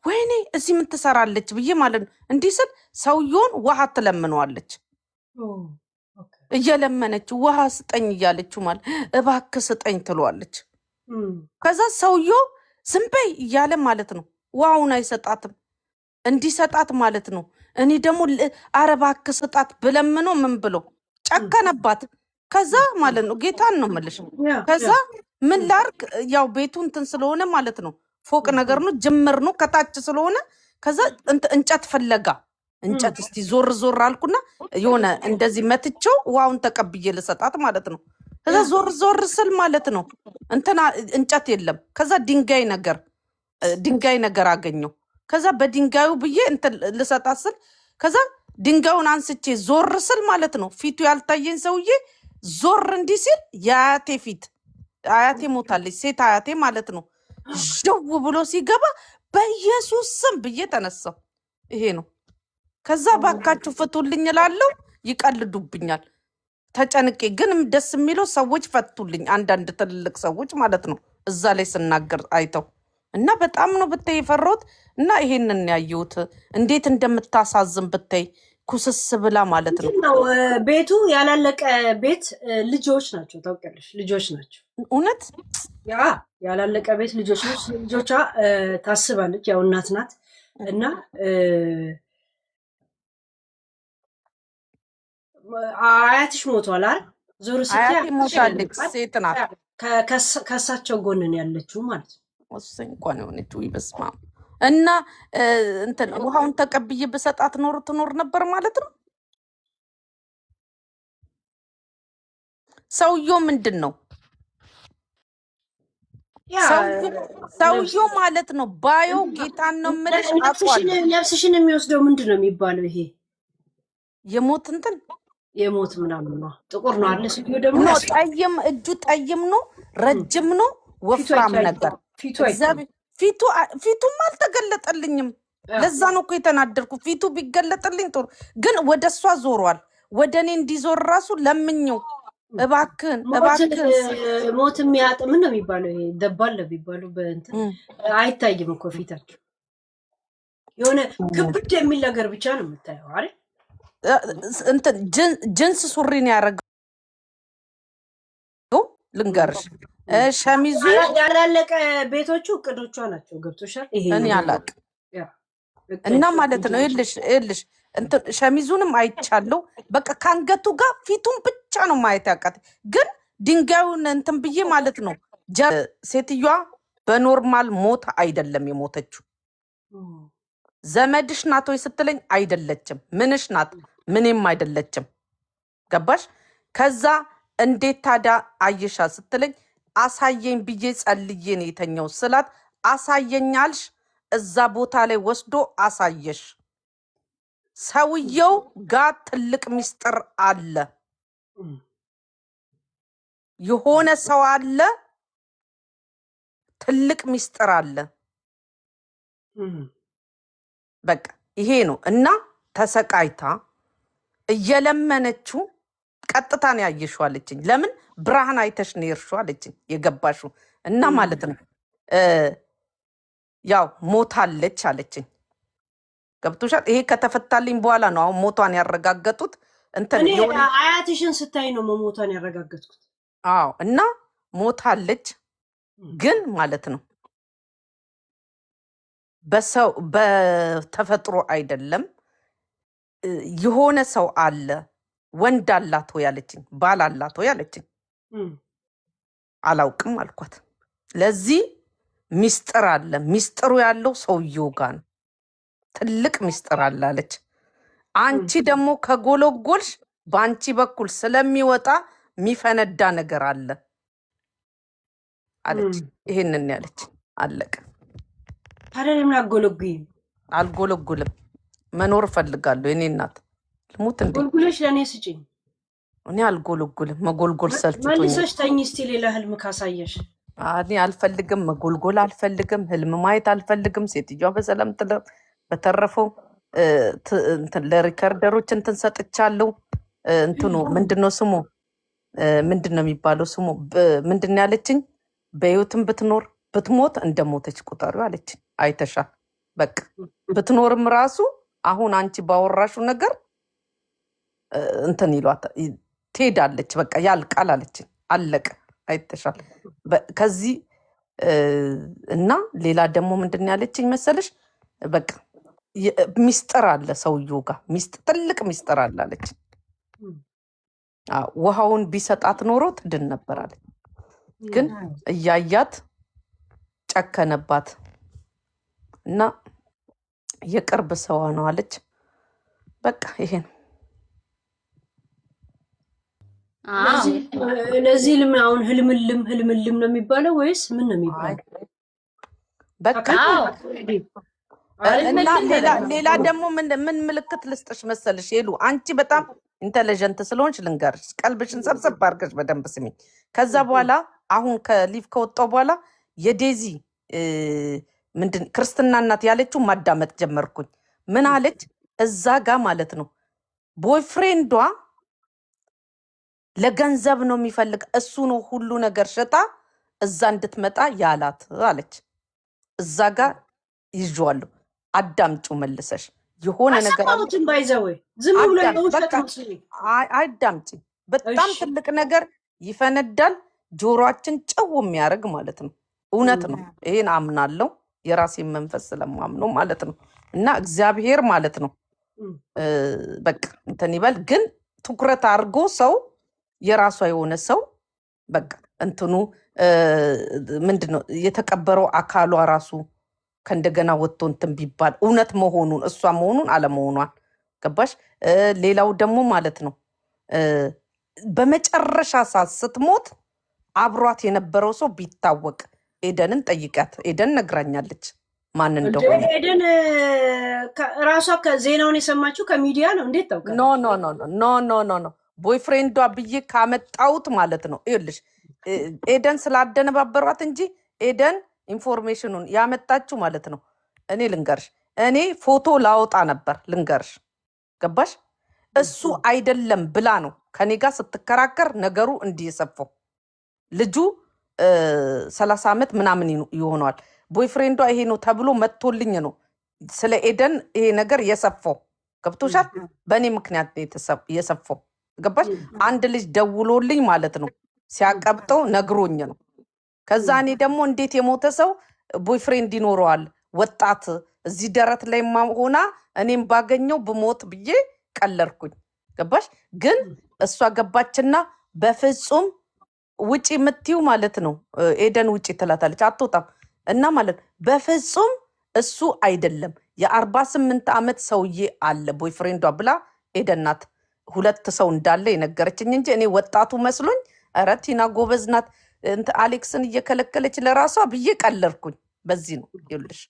ወይኔ እዚህ ምን ትሰራለች ብዬ ማለት ነው እንዲህ ስል ሰውየውን ውሃ ትለምነዋለች። እየለመነች ውሃ ስጠኝ እያለችው ማለት እባክህ ስጠኝ ትለዋለች። ከዛ ሰውየው ዝም በይ እያለ ማለት ነው ውሃውን አይሰጣትም። እንዲሰጣት ማለት ነው እኔ ደግሞ ኧረ እባክህ ስጣት ብለምነው ምን ብሎ ጨከነባት። ከዛ ማለት ነው ጌታን ነው የምልሽ። ከዛ ምን ላርግ ያው ቤቱ እንትን ስለሆነ ማለት ነው ፎቅ ነገር ነው ጅምር ነው ከታች ስለሆነ ከዛ እንጨት ፈለጋ እንጨት እስቲ ዞር አልኩና የሆነ እንደዚህ መትቸው ውሃውን ተቀብዬ ልሰጣት ማለት ነው። ከዛ ዞር ስል ማለት ነው እንትና እንጨት የለም። ከዛ ድንጋይ ነገር አገኘው። ከዛ በድንጋዩ ብዬ እንትን ልሰጣት ስል ከዛ ድንጋዩን አንስቼ ዞር ስል ማለት ነው ፊቱ ያልታየኝ ሰውዬ ዞር እንዲህ ሲል የአያቴ ፊት አያቴ ሞታለች ሴት አያቴ ማለት ነው ጀው ብሎ ሲገባ በኢየሱስ ስም ብዬ ተነሳው። ይሄ ነው። ከዛ ባካችሁ ፍቱልኝ እላለሁ ይቀልዱብኛል። ተጨንቄ ግን ደስ የሚለው ሰዎች ፈቱልኝ። አንዳንድ ትልልቅ ሰዎች ማለት ነው እዛ ላይ ስናገር አይተው እና በጣም ነው ብታይ የፈራሁት እና ይሄንን ያየሁት እንዴት እንደምታሳዝን ብታይ ኩስስ ብላ ማለት ነው። ቤቱ ያላለቀ ቤት ልጆች ናቸው ታውቂያለሽ፣ ልጆች ናቸው። እውነት ያላለቀ ቤት ልጆች ናቸው። ልጆቿ ታስባለች፣ ያው እናት ናት እና አያትሽ ሞቷል አይደል? ዞሮ አያቴ ሞታለች ሴት ናት። ከእሳቸው ጎንን ያለችው ማለት ነው። ወሰኝ እንኳን የሆነችው ይበስማ እና እንትን ውሃውን ተቀብዬ በሰጣት ትኖር ነበር ማለት ነው። ሰውየው ምንድን ነው ሰውየው ማለት ነው ባዮ ጌታን ነው የምልሽ። ነፍስሽን የሚወስደው ምንድን ነው የሚባለው? ይሄ የሞት እንትን የሞት ምናምን ነው። ጥቁር ነው አለ ሰውየው ደግሞ ጠይም እጁ ጠይም ነው ረጅም ነው ወፍራም ነገር ፊቱም አልተገለጠልኝም። ለዛ ነው እኮ የተናደርኩ። ፊቱ ቢገለጥልኝ ጥሩ ግን ወደ እሷ ዞሯል። ወደኔ እንዲዞር ራሱ ለምኘው እባክን ሞት የሚያጥ ምን ነው የሚባለው? ይሄ ደባል ነው የሚባለው። በእንትን አይታይም እኮ ፊታቸው የሆነ ክብድ የሚል ነገር ብቻ ነው የምታየው አይደል? እንትን ጅንስ ሱሪን ያረጋው ልንገርሽ ሸሚዙ ያላለቀ ቤቶቹ እቅዶቿ ናቸው። ገብቶሻል? ይሄ እኔ አላቅ እና ማለት ነው ይልሽ እንትን ሸሚዙንም አይቻለው። በቃ ካንገቱ ጋር ፊቱን ብቻ ነው ማየት ያቃት። ግን ድንጋዩን እንትን ብዬ ማለት ነው ሴትዮዋ በኖርማል ሞት አይደለም የሞተችው። ዘመድሽ ናት ወይ ስትለኝ አይደለችም። ምንሽ ናት? ምንም አይደለችም። ገባሽ? ከዛ እንዴት ታዲያ አየሻ ስትለኝ አሳየኝ ብዬ ጸልዬ ነው የተኛው ስላት አሳየኛልሽ። እዛ ቦታ ላይ ወስዶ አሳየሽ። ሰውየው ጋር ትልቅ ሚስጥር አለ። የሆነ ሰው አለ፣ ትልቅ ሚስጥር አለ። በቃ ይሄ ነው እና ተሰቃይታ እየለመነችው ቀጥታ ነው ያየሽው አለችኝ። ለምን ብርሃን አይተሽ ነው የርሽው አለችኝ የገባሽው እና ማለት ነው ያው ሞታለች አለችኝ። ገብቶሻል? ይሄ ከተፈታልኝ በኋላ ነው አሁን ሞቷን ያረጋገጡት። እንትን አያትሽን ስታይ ነው መሞቷን ያረጋገጥኩት። አዎ እና ሞታለች ግን ማለት ነው በሰው በተፈጥሮ አይደለም። የሆነ ሰው አለ። ወንድ አላት ወይ አለችኝ። ባል አላት ወይ አለችኝ። አላውቅም አልኳት። ለዚህ ሚስጥር አለ። ሚስጥሩ ያለው ሰውየው ጋር ነው። ትልቅ ሚስጥር አለ አለች። አንቺ ደግሞ ከጎለጎልሽ በአንቺ በኩል ስለሚወጣ የሚፈነዳ ነገር አለ አለች። ይሄንን ያለች አለቀ። ታዲያ ለምን አጎለጉይም? አልጎለጉልም። መኖር እፈልጋለሁ። የኔ እናት ልሙት እንዴ? ጎልጉለሽ ለእኔ ስጪኝ። እኔ አልጎለጉልም። መጎልጎል ሰልችቶኝ። መልሰሽ ተኝ እስቲ ሌላ ህልም ካሳየሽ። እኔ አልፈልግም። መጎልጎል አልፈልግም። ህልም ማየት አልፈልግም። ሴትዮዋ በሰላም በተረፈው ለሪከርደሮች እንትን ሰጥቻለሁ። እንትኑ ምንድነው ስሙ? ምንድነው የሚባለው ስሙ? ምንድነው ያለችኝ? በህይወትም ብትኖር ብትሞት እንደሞተች ቁጠሩ አለችኝ። አይተሻል? በቃ ብትኖርም ራሱ አሁን አንቺ ባወራሹ ነገር እንትን ይሏት ትሄዳለች። በቃ ያልቃል አለችኝ። አለቀ። አይተሻል? ከዚህ እና ሌላ ደግሞ ምንድነው ያለችኝ መሰለሽ? በቃ ሚስጥር አለ ሰውየው ጋር ትልቅ ሚስጥር አለ አለች። ውሃውን ቢሰጣት ኖሮ ትድን ነበር አለች። ግን እያያት ጨከነባት እና የቅርብ ሰዋ ነው አለች። በቃ ይሄ ነው። ለዚህ ልም አሁን ህልምልም ነው የሚባለው ወይስ ምን ነው የሚባለው? በቃ እና ሌላ ደግሞ ምን ምልክት ልስጥሽ መሰልሽ? ሄሉ አንቺ በጣም ኢንተለጀንት ስለሆንሽ ልንገርሽ፣ ቀልብሽን ሰብሰብ አድርገሽ በደንብ ስሚኝ። ከዛ በኋላ አሁን ከሊቭ ከወጣው በኋላ የዴዚ ምንድን ክርስትና እናት ያለችው ማዳመጥ ጀመርኩኝ። ምን አለች? እዛ ጋ ማለት ነው ቦይፍሬንዷ ለገንዘብ ነው የሚፈልግ፣ እሱ ነው ሁሉ ነገር ሸጣ እዛ እንድትመጣ ያላት አለች። እዛ ጋ ይዤዋለሁ። አዳምጩ መልሰሽ የሆነ ነገር አዳምጪ። በጣም ትልቅ ነገር ይፈነዳል። ጆሮአችን ጨው የሚያደርግ ማለት ነው። እውነት ነው። ይሄን አምናለሁ። የራሴን መንፈስ ስለማምነው ማለት ነው። እና እግዚአብሔር ማለት ነው በቃ እንትን ይበል። ግን ትኩረት አድርጎ ሰው የራሷ የሆነ ሰው በቃ እንትኑ ምንድነው የተቀበረው አካሏ ራሱ ከእንደገና ወጥቶ እንትን ቢባል እውነት መሆኑን እሷ መሆኑን አለመሆኗን ገባሽ? ሌላው ደግሞ ማለት ነው በመጨረሻ ሰዓት ስትሞት አብሯት የነበረው ሰው ቢታወቅ ኤደንን ጠይቃት። ኤደን ነግራኛለች ማን እንደሆነ። ኤደን ራሷ ከዜናውን የሰማችው ከሚዲያ ነው። እንዴት ታውቃለች? ኖ ቦይፍሬንዷ ብዬ ካመጣሁት ማለት ነው። ይኸውልሽ ኤደን ስላደነባበሯት እንጂ ኤደን ኢንፎርሜሽኑን ያመጣችው ማለት ነው። እኔ ልንገርሽ፣ እኔ ፎቶ ላወጣ ነበር ልንገርሽ፣ ገባሽ? እሱ አይደለም ብላ ነው ከኔ ጋር ስትከራከር ነገሩ እንዲህ የሰፋው። ልጁ 30 ዓመት ምናምን ይሆነዋል። ቦይፍሬንዷ ይሄ ነው ተብሎ መጥቶልኝ ነው ስለ ኤደን ይሄ ነገር የሰፋው። ገብቶሻል? በእኔ ምክንያት የሰፋው ገባሽ? አንድ ልጅ ደውሎልኝ ማለት ነው ሲያቀብጠው ነግሮኝ ነው። ከዛ እኔ ደግሞ እንዴት የሞተ ሰው ቦይፍሬንድ ይኖረዋል ወጣት እዚህ ደረት ላይ ሆና እኔም ባገኘው ብሞት ብዬ ቀለርኩኝ። ገባሽ? ግን እሷ ገባችና በፍጹም ውጪ የምትይው ማለት ነው ኤደን ውጪ ትላታለች፣ አትወጣም እና ማለት በፍጹም እሱ አይደለም የ48 ዓመት ሰውዬ አለ ቦይፍሬንዷ ብላ ኤደን ናት 2 ሰው እንዳለ የነገረችኝ እንጂ እኔ ወጣቱ መስሎኝ ኧረ ቲና ጎበዝ ናት አሌክስን እየከለከለች ለራሷ ብዬ ቀለርኩኝ። በዚህ ነው ይኸውልሽ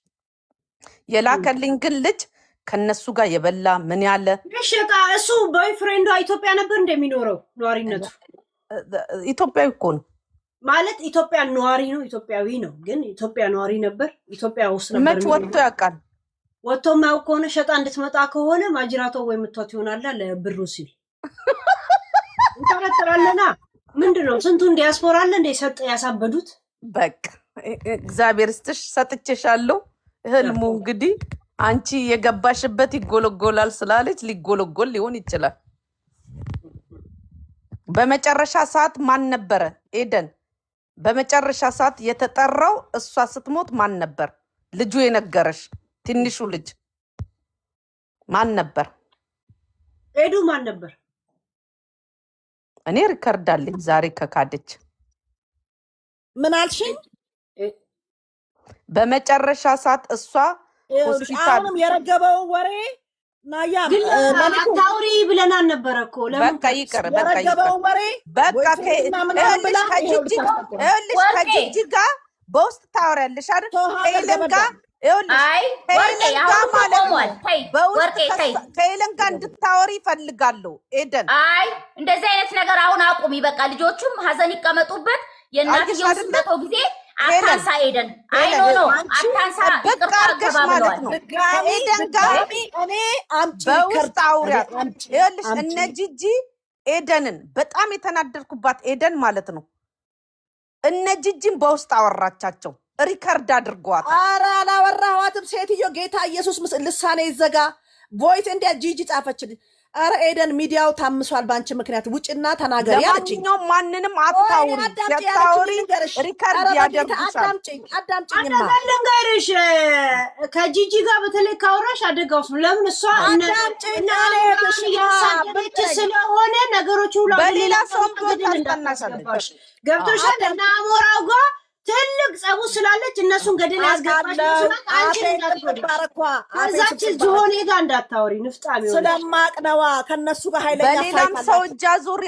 የላከልኝ ግን ልጅ ከነሱ ጋር የበላ ምን ያለ እሺ። እሱ ቦይፍሬንዷ ኢትዮጵያ ነበር እንደሚኖረው ነዋሪነቱ ኢትዮጵያዊ እኮ ነው ማለት ኢትዮጵያ ነዋሪ ነው፣ ኢትዮጵያዊ ነው። ግን ኢትዮጵያ ነዋሪ ነበር፣ ኢትዮጵያ ውስጥ ነበር። መች ወጥቶ ያውቃል? ወጥቶ ማያውቅ ከሆነ ሸጣ እንድትመጣ ከሆነ ማጅራቶ ወይ ምቷት ይሆናል ለብሩ ሲል እንጠረጥራለና። ምንድነው ስንቱን ዲያስፖራ አለ እንደ ሰጥ ያሳበዱት። በቃ እግዚአብሔር ስትሽ ሰጥቼሻለሁ። ህልሙ እንግዲህ አንቺ የገባሽበት ይጎለጎላል ስላለች ሊጎለጎል ሊሆን ይችላል። በመጨረሻ ሰዓት ማን ነበረ ኤደን? በመጨረሻ ሰዓት የተጠራው እሷ ስትሞት ማን ነበር? ልጁ የነገረሽ ትንሹ ልጅ ማን ነበር? ኤዱ ማን ነበር? እኔ ሪከርድ አለኝ ዛሬ ከካደች። ምን አልሽኝ? በመጨረሻ ሰዓት እሷ ሆስፒታል አሁንም የረገበው ወሬ ናያ ግን አታውሪ ብለናል ነበር እኮ። በቃ ይቅር፣ በቃ ይቅር፣ የረገበው ወሬ በቃ ከጂጂ ጋር በውስጥ ታወሪያለሽ አይደል? ከኤለን ጋር ከኤለን ጋር እንድታወሪ ይፈልጋለሁ ኤደን። አይ እንደዚህ አይነት ነገር አሁን አቁሚ በቃ። ልጆቹም ሀዘን ይቀመጡበት። የእናትየው ስመቶ ጊዜ አታንሳ ኤደን። አይ ኖ ኖ አታንሳ በቃ አርገሽ ማለት ነው። ከኤደን ጋር እኔ አምጪ በውስጥ አውሪያት። ይኸውልሽ እነ ጂጂ ኤደንን በጣም የተናደድኩባት ኤደን ማለት ነው። እነ ጂጂን በውስጥ አወራቻቸው፣ ሪከርድ አድርጓት። ኧረ አላወራኋትም ሴትዮ። ጌታ ኢየሱስ ልሳኔ ይዘጋ። ቮይስ እንዲያ ጂጂ ጻፈችልኝ። ኧረ ኤደን ሚዲያው ታምሷል በአንቺ ምክንያት ውጭና ተናገሪ አለችኝ። ለማንኛውም ማንንም አታውሪ፣ ሲያታውሪ ሪከርድ ያደርጉሻል። አዳምጪኝማ ልንገርሽ፣ ከጂጂ ጋር በተለይ ካወራሽ አደጋ ውስጥ ነው። ለምን እሷ እያሳደበች ስለሆነ ነገሮች ሁሉ በሌላ ሰውም ታስጠናሻለች። ገብቶሻል? እና አሞራው ጋር ትልቅ ጸቡ ስላለች እነሱን ገደል ያስገባች መስሏት አንቺ ከዛች ዝሆኔ ጋር እንዳታወሪ ንፍጣሚ ሆነ ስለማቅነዋ ከነሱ ጋር ኃይለኛ በሌላም ሰው እጃ ዙር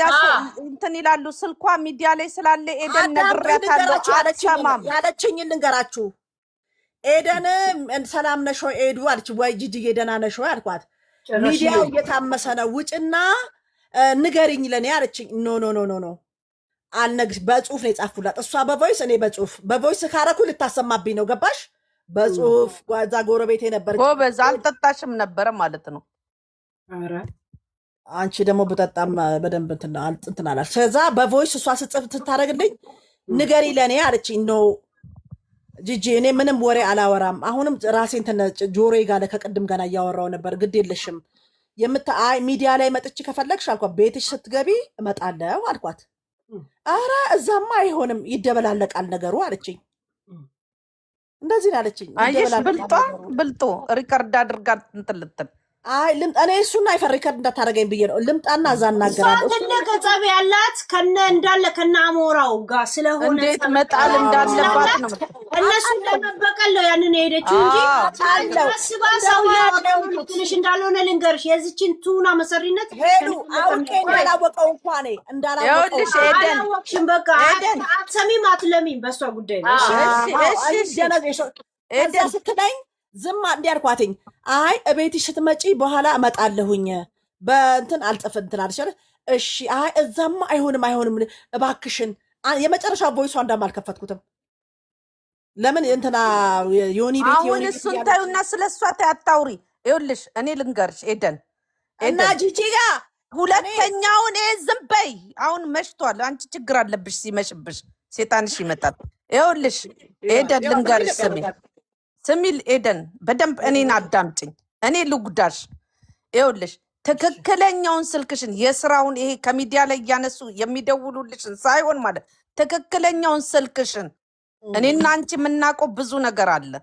እንትን ይላሉ። ስልኳ ሚዲያ ላይ ስላለ ኤደን ነግሬያታለሁ። አልሰማም ያለችኝ ልንገራችሁ። ኤደን ሰላም ነሽ ወይ ኤዱ አለች። ወይ ጂጂዬ ደህና ነሽ ወይ አልኳት። ሚዲያው እየታመሰ ነው ውጭና ንገሪኝ ለኔ አለችኝ። ኖ ኖ ኖ ኖ ኖ አልነግርሽ በጽሁፍ ነው የጻፍኩላት። እሷ በቮይስ እኔ በጽሁፍ ካረኩ ልታሰማብኝ ነው። ገባሽ? በጽሁፍ ጓዛ ጎረቤቴ ነበር። ጎበዝ አልጠጣሽም ነበረ ማለት ነው። ኧረ አንቺ ደግሞ ብጠጣም በደንብ እንትን አላልሽ። ከዛ በቮይስ እሷ ስጽፍ ትታረግልኝ ንገሪ ለኔ አለችኝ። ኖ ጂጂ እኔ ምንም ወሬ አላወራም። አሁንም ራሴን ጆሮዬ ጋር ከቅድም ገና እያወራው ነበር። ግድ የለሽም አይ ሚዲያ ላይ መጥቼ ከፈለግሽ አልኳት። ቤትሽ ስትገቢ እመጣለሁ አልኳት። አረ እዛማ አይሆንም ይደበላለቃል ነገሩ አለችኝ። እንደዚህ ነው አለችኝ። አየሽ ብልጦ ሪከርድ አድርጋ እንትን ልትል አይ ልምጣ እኔ እሱን አይፈሪከርድ እንዳታረገኝ ብዬ ነው ልምጣና እዛ እናገራለሁ። ትልቅ ጸብ ያላት ከነ እንዳለ ከነ አሞራው ጋር ስለሆነ እንዴት መጣል እንዳለባት ነው። እነሱ ለመበቀል ነው ያንን ሄደችው እንጂ ታስባ ሰው ያወጣው ትንሽ እንዳልሆነ ልንገርሽ። የዚችን ቱና መሰሪነት ሄዱ አውቄ እንዳላወቀው እንኳን እንዳላወቀው አላወቅሽም። በቃ አትሰሚም አትለሚም በሷ ጉዳይ ነው። እሺ ስትለኝ ዝም እንዲያልኳትኝ አይ እቤትሽ ስትመጪ በኋላ እመጣለሁኝ በእንትን አልጽፍ እንትን አልሽ። እሺ አይ እዛማ አይሆንም እባክሽን። የመጨረሻ ቮይሷ እንዳልከፈትኩትም ለምን እንትና ዮኒ ቤት አሁን እሱን ታዩና ስለሷ አታውሪ። ይኸውልሽ እኔ ልንገርሽ ኤደን እና ጂጂጋ ሁለተኛውን ዝም በይ። አሁን መሽቷል። አንቺ ችግር አለብሽ ሲመሽብሽ ሴጣንሽ ይመጣል። ይኸውልሽ ኤደን ልንገርሽ፣ ስሚል ኤደን በደንብ እኔን አዳምጭኝ። እኔ ልጉዳሽ። ይኸውልሽ ትክክለኛውን ስልክሽን የስራውን ይሄ ከሚዲያ ላይ እያነሱ የሚደውሉልሽን ሳይሆን ማለት ትክክለኛውን ስልክሽን እኔና አንቺ የምናውቀው ብዙ ነገር አለ።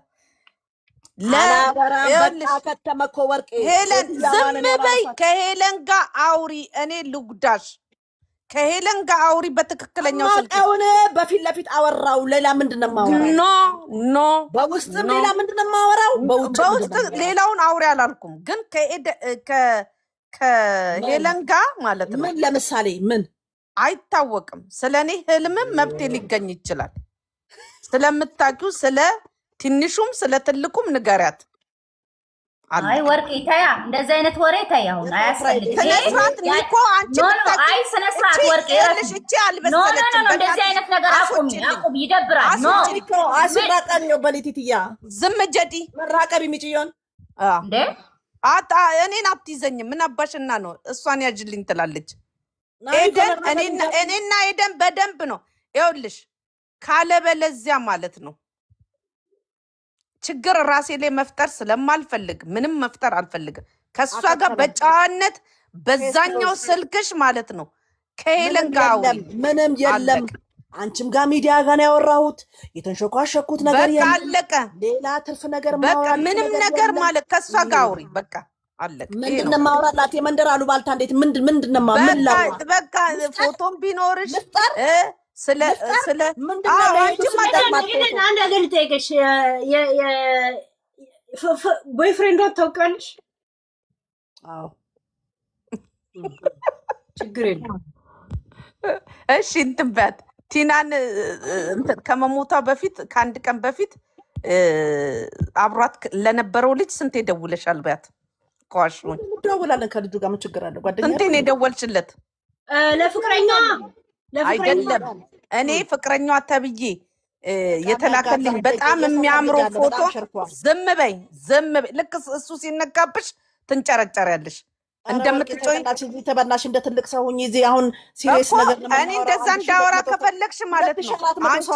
ሄለን ዝም በይ። ከሄለን ጋር አውሪ። እኔ ልጉዳሽ። ከሄለን ጋር አውሪ በትክክለኛው ስልክ። አሁን በፊት ለፊት አወራው። ሌላ ምንድነው የማወራው? ኖ በውስጥም ሌላ ምንድነው የማወራው? በውስጥ ሌላውን አውሪ አላልኩም፣ ግን ከሄለን ጋር ማለት ነው። ምን ለምሳሌ ምን አይታወቅም። ስለኔ ህልምም መብቴ ሊገኝ ይችላል። ስለምታውቂው ስለ ትንሹም ስለ ትልቁም ንገሪያት። አይ ወርቅ ይታያ እንደዚህ አይነት ወሬ ታያ አሁን አያስፈልግም። ስነስርዓት ኒኮ አንቺ አይ ስነስርዓት ወርቅ ይረሽ እቺ አልበሰለችም። እንደዚህ አይነት ነገር አቁም ይደብራል። ኖ አስራቀን ነው በሊቲቲያ ዝም ጀዲ መራቀብ የሚጭዮን እንዴ እኔን አትይዘኝም። ምን አባሽና ነው እሷን ያጅልኝ ትላለች ኤደን። እኔና ኤደን በደንብ ነው። ይኸውልሽ ካለበለዚያ ማለት ነው ችግር ራሴ ላይ መፍጠር ስለማልፈልግ ምንም መፍጠር አልፈልግም። ከሷ ጋር በጫዋነት በዛኛው ስልክሽ ማለት ነው ከሄለን ጋር ምንም የለም። አንቺም ጋር ሚዲያ ጋር ነው ያወራሁት። የተንሸኳሸኩት ነገር የለም። አለቀ። ሌላ ትርፍ ነገር በቃ ምንም ነገር ማለት ከሷ ጋር አውሪ። በቃ አለቀ። ምንድነው ማውራላት? የመንደር አሉባልታ እንዴት ምንድነው ማምላው? በቃ ፎቶም ቢኖርሽ ስለ አንድ ነገር ልጠይቅሽ። ቦይፍሬንዷን ታውቃለሽ? አዎ ችግር የለም። እሺ እንትን በያት። ቲናን ከመሞቷ በፊት ከአንድ ቀን በፊት አብሯት ለነበረው ልጅ ስንቴ ደውለሻል በያት። ቋሽውን ደውላለን ከልጁ ጋር ምን ችግር አለ? ጓደኛ ስንቴ ነው የደወልሽለት? ለፍቅረኛ አይደለም እኔ ፍቅረኛዋ ተብዬ የተላከልኝ በጣም የሚያምረው ፎቶ። ዝም በይ ልክ እሱ ሲነጋብሽ ትንጨረጨሪያለሽ እንደምትጮይ ተበናሽ እንደ ትልቅ ሰው ሁኚ። እዚህ አሁን ሲሪየስ ነገር እኔ እንደዛ እንዳወራ ከፈለግሽ ማለት ነው አንቺ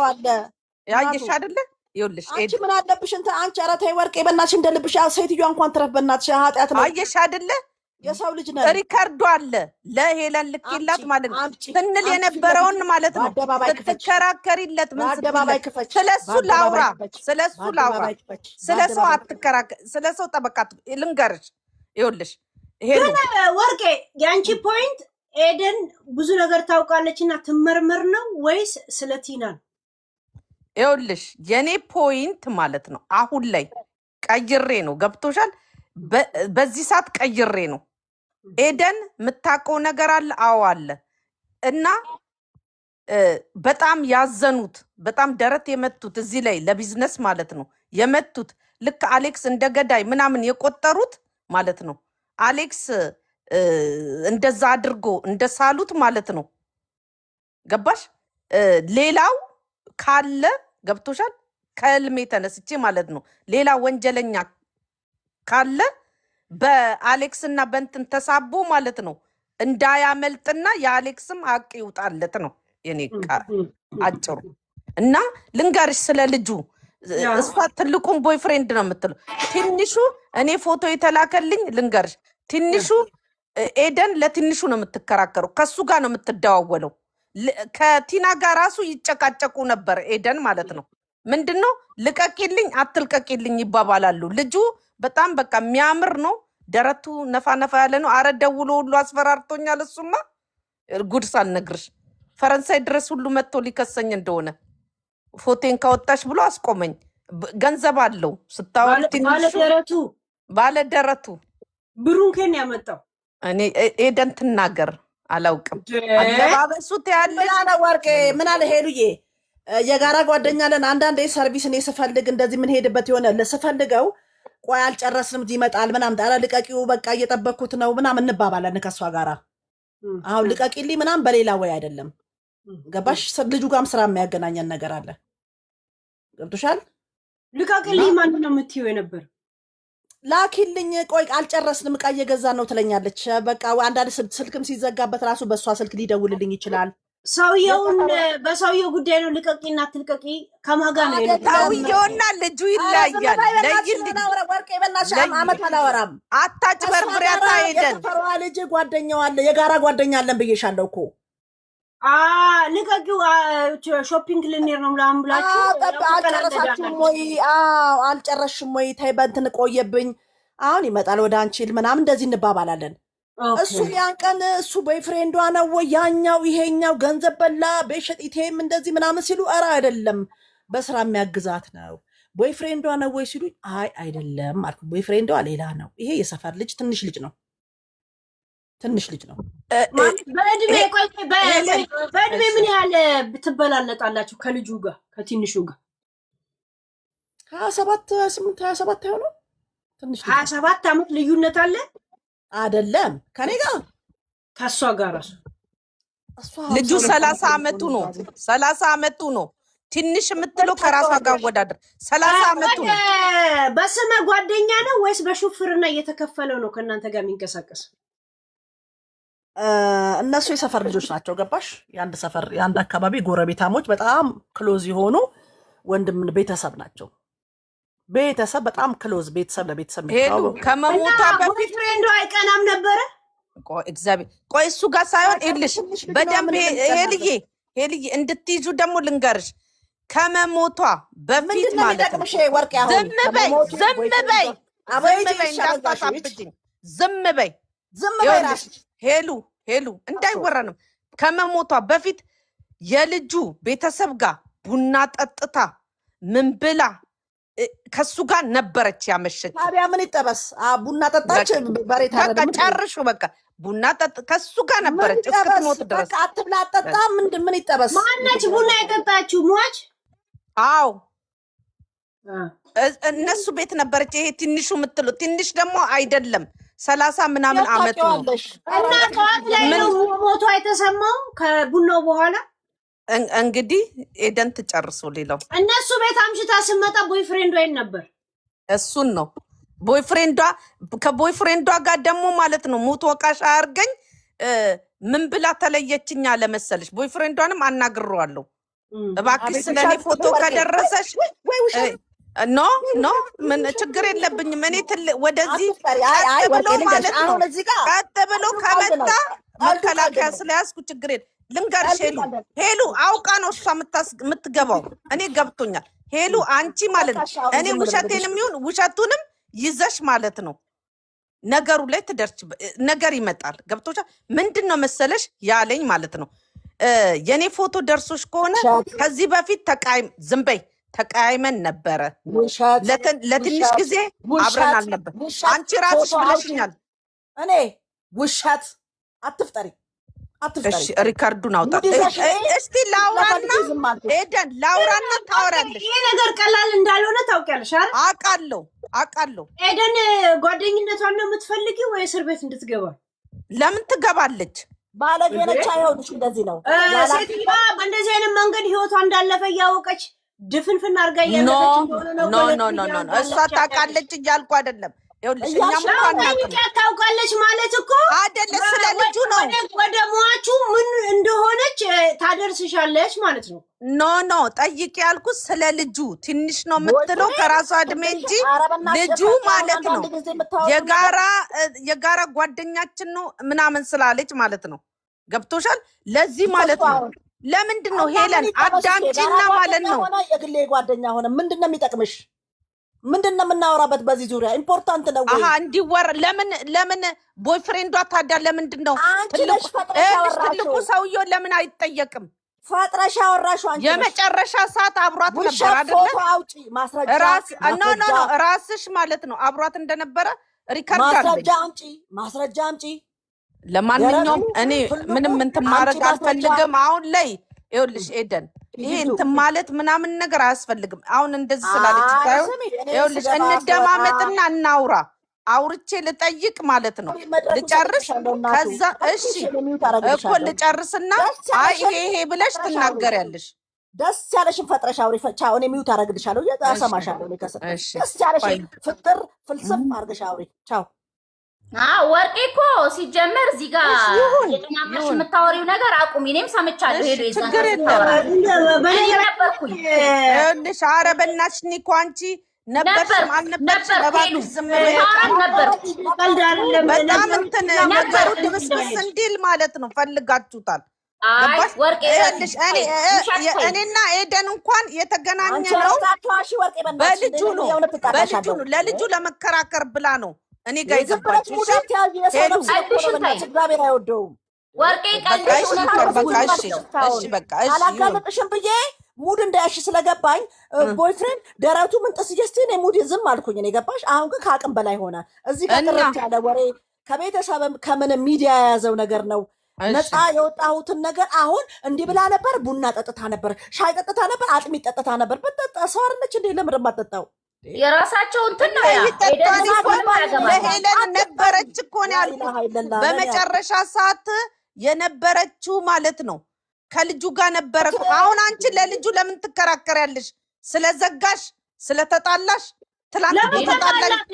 ያየሽ አይደለ? ይኸውልሽ አንቺ ምን አለብሽ እንትን አንቺ ኧረ ተይ ወርቄ በእናትሽ እንደ ልብሽ ሴትዮዋ እንኳን ትረፍ በእናትሽ ኃጢአት ነው። አየሽ አይደለ? የሰው ልጅ ነው። ሪካርዶ አለ ለሄለን ልኬላት ማለት ነው ስንል የነበረውን ማለት ነው ስትከራከሪለት ምን ስለሱ ላውራ ስለሰው አትከራከሪ ስለሰው ጠበቃት ልንገርሽ። ይኸውልሽ ግን ወርቄ የአንቺ ፖይንት ኤደን ብዙ ነገር ታውቃለች እና ትመርመር ነው ወይስ ስለ ቲና ነው? ይኸውልሽ የኔ ፖይንት ማለት ነው አሁን ላይ ቀይሬ ነው። ገብቶሻል? በዚህ ሰዓት ቀይሬ ነው። ኤደን የምታውቀው ነገር አለ። አዎ አለ። እና በጣም ያዘኑት በጣም ደረት የመቱት እዚህ ላይ ለቢዝነስ ማለት ነው የመቱት ልክ አሌክስ እንደ ገዳይ ምናምን የቆጠሩት ማለት ነው። አሌክስ እንደዛ አድርጎ እንደሳሉት ማለት ነው። ገባሽ? ሌላው ካለ ገብቶሻል? ከህልሜ ተነስቼ ማለት ነው ሌላ ወንጀለኛ ካለ በአሌክስ እና በእንትን ተሳቦ ማለት ነው እንዳያመልጥና የአሌክስም ሀቅ ይውጣለት ነው የኔ አጭሩ። እና ልንገርሽ ስለ ልጁ እሷ ትልቁን ቦይፍሬንድ ነው የምትለው። ትንሹ እኔ ፎቶ የተላከልኝ ልንገርሽ፣ ትንሹ ኤደን ለትንሹ ነው የምትከራከረው፣ ከሱ ጋር ነው የምትደዋወለው። ከቲና ጋር ራሱ ይጨቃጨቁ ነበር ኤደን ማለት ነው። ምንድነው ልቀቂልኝ አትልቀቂልኝ ይባባላሉ። ልጁ በጣም በቃ የሚያምር ነው፣ ደረቱ ነፋ ነፋ ያለ ነው። አረ ደውሎ ሁሉ አስፈራርቶኛል። እሱማ ጉድ ሳልነግርሽ ፈረንሳይ ድረስ ሁሉ መጥቶ ሊከሰኝ እንደሆነ ፎቴን ካወጣሽ ብሎ አስቆመኝ። ገንዘብ አለው ስታወሪ ባለደረቱ ብሩን ከኔ ያመጣው እኔ ኤደን ትናገር አላውቅም። አለባበሱ ታያለሽ። ወርቄ ምን አለ ሄሉዬ የጋራ ጓደኛ ለን አንዳንዴ ሰርቪስ እኔ ስፈልግ እንደዚህ ምን ሄድበት የሆነ ለስፈልገው ቆይ አልጨረስንም ይመጣል ምናምን ዳራ ልቀቂው በቃ እየጠበኩት ነው ምናምን እንባባለን ከሷ ጋራ። አሁን ልቀቂልኝ ምናምን በሌላ ወይ አይደለም። ገባሽ? ልጁ ጋርም ስራ የሚያገናኘን ነገር አለ። ገብቶሻል? ልቀቂልኝ ማን ነው የምትይው የነበር? ላኪልኝ ቆይ አልጨረስንም ዕቃ እየገዛን ነው ትለኛለች። በቃ አንዳንድ ስልክም ሲዘጋበት ራሱ በእሷ ስልክ ሊደውልልኝ ይችላል። ሰውየውን በሰውየው ጉዳይ ነው ልቀቂና አትልቀቂ ከማጋ ነው ሰውየውና ልጁ ይለያል። ለይልኝ ወርቄ በእናትሽ አመት አላወራም። አታጭበርብሪ አታሄደን የተፈራዋ ልጅ ጓደኛዋ አለ የጋራ ጓደኛ አለን ብዬሻለሁ እኮ ልቀቂው ሾፒንግ ልንሄድ ነው ምናምን ብላችሁ አልጨረሳችሁም ወይ? አልጨረስሽም ወይ? ተይ በእንትን ቆየብኝ አሁን ይመጣል ወደ አንቺ ምናምን እንደዚህ እንባባላለን። እሱ ያን ቀን እሱ ቦይፍሬንዷ ነው ወይ ያኛው ይሄኛው ገንዘብ በላ በሸጢቴም እንደዚህ ምናምን ሲሉ ኧረ አይደለም በስራ የሚያግዛት ነው ቦይፍሬንዷ ነው ወይ ሲሉ አይ አይደለም አልኩ። ቦይፍሬንዷ ሌላ ነው፣ ይሄ የሰፈር ልጅ ትንሽ ልጅ ነው በእድሜ ምን ያህል ትበላለጣላችሁ ከልጁ ጋር ከትንሹ ጋር? 27 28 አይሆነው ትንሽ 27 ዓመት ልዩነት አለ አይደለም ከኔ ጋር ከሷ ጋር ልጁ 30 ዓመቱ ነው 30 ዓመቱ ነው። ትንሽ የምትለው ከራሷ ጋር ወዳደር 30 ዓመቱ ነው። በስመ ጓደኛ ነው ወይስ በሹፍርና እየተከፈለው ነው ከእናንተ ጋር የሚንቀሳቀስ? እነሱ የሰፈር ልጆች ናቸው ገባሽ? የአንድ ሰፈር የአንድ አካባቢ ጎረቤታሞች በጣም ክሎዝ የሆኑ ወንድም ቤተሰብ ናቸው። ቤተሰብ በጣም ክሎዝ ቤተሰብ ለቤተሰብ ሄሉ ከመሞቷ በፊት ፍሬንዱ አይቀናም ነበረ። እግዚአብሔር ቆይ እሱ ጋር ሳይሆን ይልሽ በደንብ ሄልዬ እንድትይዙ ደግሞ ልንገርሽ ከመሞቷ በፊት ማለት ነው። ዝም በይ እንዳታሳብጂኝ ዝም በይ ሄሉ እንዳይወራንም ከመሞቷ በፊት የልጁ ቤተሰብ ጋር ቡና ጠጥታ ምን ብላ ከሱ ጋር ነበረች ያመሸች። ታዲያ ምን ይጠበስ? ቡና ጠጣች በሬ ታረደ ጨርሹ በቃ ቡና ጠጥ ከሱ ጋር ነበረች እስክትሞት ድረስ። በቃ አትብላ ጠጣ ምን ይጠበስ? ማነች ቡና የጠጣችው? ሟች? አዎ እነሱ ቤት ነበረች። ይሄ ትንሹ የምትሉ ትንሽ ደግሞ አይደለም 30 ምናምን አመቱ ነው። እና ጠዋት ላይ ነው ሞቷ የተሰማው ከቡናው በኋላ። እንግዲህ ኤደን ትጨርሱ። ሌላው እነሱ ቤት አምሽታ ስመጣ ቦይፍሬንዷ ይን ነበር። እሱን ነው ቦይፍሬንዷ ከቦይፍሬንዷ ጋር ደግሞ ማለት ነው ሙት ወቃሽ አርገኝ ምን ብላ ተለየችኝ አለ መሰለሽ። ቦይፍሬንዷንም አናግረዋለሁ እባክሽ ስለኔ ፎቶ ከደረሰሽ ኖ ምን ችግር የለብኝም እኔ ወደዚህ ብሎ ማለት ነው ቀጥ ብሎ ከመጣ መከላከያ ስለያዝኩ ችግር የለም። ልንገርሽ ሄሉ አውቃ ነው እሷ የምትገባው። እኔ ገብቶኛል ሄሉ አንቺ ማለት ነው እኔ ውሸቴንም ይሁን ውሸቱንም ይዘሽ ማለት ነው ነገሩ ላይ ትደርች ነገር ይመጣል። ገብቶሻል? ምንድነው መሰለሽ ያለኝ ማለት ነው የኔ ፎቶ ደርሶሽ ከሆነ ከዚህ በፊት ዝም በይ ተቀያይመን ነበረ ለትንሽ ጊዜ አብረን አልነበር። አንቺ ራስሽ ብለሽኛል። እኔ ውሸት አትፍጠሪ። እሺ ሪካርዱን አውጣ እስቲ ላውራና ኤደን ላውራና ታወራለሽ። ይሄ ነገር ቀላል እንዳልሆነ ታውቂያለሽ አይደል? አውቃለሁ። ኤደን ጓደኝነቷን ነው የምትፈልጊው ወይ እስር ቤት እንድትገባ? ለምን ትገባለች? ባለጌ ነች። አይሆንሽ እንደዚህ ነው ሴትዮዋ በእንደዚህ አይነት መንገድ ህይወቷ እንዳለፈ እያወቀች ድፍንፍን አርጋ ያለፈች ኖ እሷ ታውቃለች እያልኩ አይደለም። ይኸውልሽ እኛም ታውቃለች ማለት እኮ አይደለም ስለ ልጁ ነው። ወደ ሟቹ ምን እንደሆነች ታደርስሻለች ማለት ነው። ኖ ጠይቅ ያልኩት ስለ ልጁ ትንሽ ነው የምትለው ከራሷ እድሜ እንጂ ልጁ ማለት ነው የጋራ ጓደኛችን ነው ምናምን ስላለች ማለት ነው። ገብቶሻል? ለዚህ ማለት ነው ለምንድን ነው ሄለን አዳምጪና ማለት ነው የግሌ ጓደኛ ሆነ ምንድነው የሚጠቅምሽ? ምንድነው የምናወራበት በዚህ ዙሪያ? ኢምፖርታንት ነው ወይ? እንዲወር ለምን ቦይፍሬንዷ ታዲያ ለምንድን ነው ትልቁ ሰውዬው ለምን አይጠየቅም? ፈጥረሽ አወራሽው አንቺ የመጨረሻ ሰዓት አብሯት ነበር አይደል? አውጪ ማስረጃ ራስሽ ማለት ነው አብሯት እንደነበረ ሪካርድ ማስረጃ አምጪ። ለማንኛውም እኔ ምንም እንትን ማድረግ አልፈልግም አሁን ላይ። ይኸውልሽ ኤደን ይሄ እንትን ማለት ምናምን ነገር አያስፈልግም። አሁን እንደዚህ ስላለች ታዩን ይኸውልሽ እንደማመጥና እናውራ። አውርቼ ልጠይቅ ማለት ነው ልጨርስ። ከዛ እሺ እኮ ልጨርስና አይ ይሄ ብለሽ ትናገሪያለሽ። ደስ ያለሽን ፈጥረሽ አውሪ። ቻው። እኔ ሚውት አደርግልሻለሁ። እሰማሻለሁ። እኔ ከስር ደስ ያለሽን ፍጥር ፍልስፍ አድርገሽ አውሪ። ቻው። ወርቄ እኮ ሲጀመር እዚህ ጋር የጥናሽ የምታወሪው ነገር አቁሚ። እኔም ሰምቻለሁ። ሄዶ ይዛን ነበርኩኝ። ይኸውልሽ፣ ኧረ በእናትሽ ኒኮ አንቺ ነበርሽም አልነበርሽም እባክሽ ዝም በይ። በጣም እንትን ነገሩ ድብስብስ እንዲል ማለት ነው ፈልጋችሁታል። እኔና ኤደን እንኳን የተገናኘ ነው በልጁ ነው ለልጁ ለመከራከር ብላ ነው እኔ ጋር የገባችው። እግዚአብሔር አይወደውም። ወርቄ አላጋለጥሽም ብዬ ሙድ እንዳያሽ ስለገባኝ ቦይፍሬንድ ደረቱ ምን ጥስዬ እስቲ እኔ ሙድ ዝም አልኩኝ። እኔ ገባሽ? አሁን ግን ከአቅም በላይ ሆነ። እዚህ ጋር ጥርት ያለ ወሬ ከቤተሰብም ከምንም ሚዲያ የያዘው ነገር ነው። ነፃ የወጣሁትን ነገር አሁን እንዲህ ብላ ነበር። ቡና ጠጥታ ነበር፣ ሻይ ጠጥታ ነበር፣ አጥሚት ጠጥታ ነበር። በጠጣ ሰው አይደለች እንዴ? ለምን ማጠጣው? የራሳቸው እንትን ነው። ለሄለን ነበረች እኮ ነው ያልኩት። በመጨረሻ ሰዓት የነበረችው ማለት ነው ከልጁ ጋር ነበረ። አሁን አንቺ ለልጁ ለምን ትከራከሪያለሽ? ስለዘጋሽ ስለተጣላሽ? ትላንት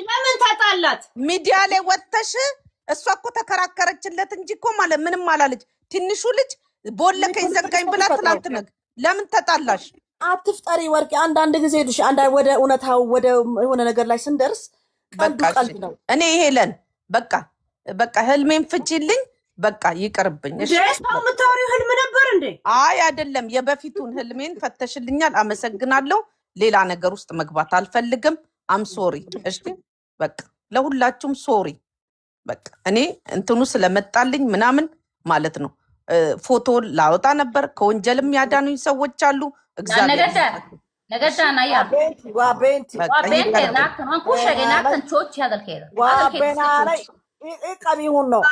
ለምን ተጣላት? ሚዲያ ላይ ወጥተሽ እሷ እኮ ተከራከረችለት እንጂ እኮ ማለት ምንም አላለች። ትንሹ ልጅ ቦለከኝ ዘጋኝ ብላ ትላንት ነግ ለምን ተጣላሽ? አትፍጠሪ ወርቄ። አንዳንድ ጊዜ ልሽ ወደ እውነታው ወደ የሆነ ነገር ላይ ስንደርስ ቀልድ ነው። እኔ ሄለን በቃ ህልሜን ፍቺልኝ። በቃ ይቅርብኝ። እሺ ደስታው የምታወሪው ህልም ነበር እንዴ? አይ አይደለም፣ የበፊቱን ህልሜን ፈተሽልኛል። አመሰግናለሁ። ሌላ ነገር ውስጥ መግባት አልፈልግም። አም ሶሪ። እሺ በቃ ለሁላችሁም ሶሪ። በቃ እኔ እንትኑ ስለመጣልኝ ምናምን ማለት ነው። ፎቶ ላወጣ ነበር። ከወንጀልም ያዳኑኝ ሰዎች አሉ። እግዚአብሔር ነገዳና ያ ዋቤንቲ ናክን ኩሸገ ናክን ቾች ያገልከለ ቀቢሁን ነው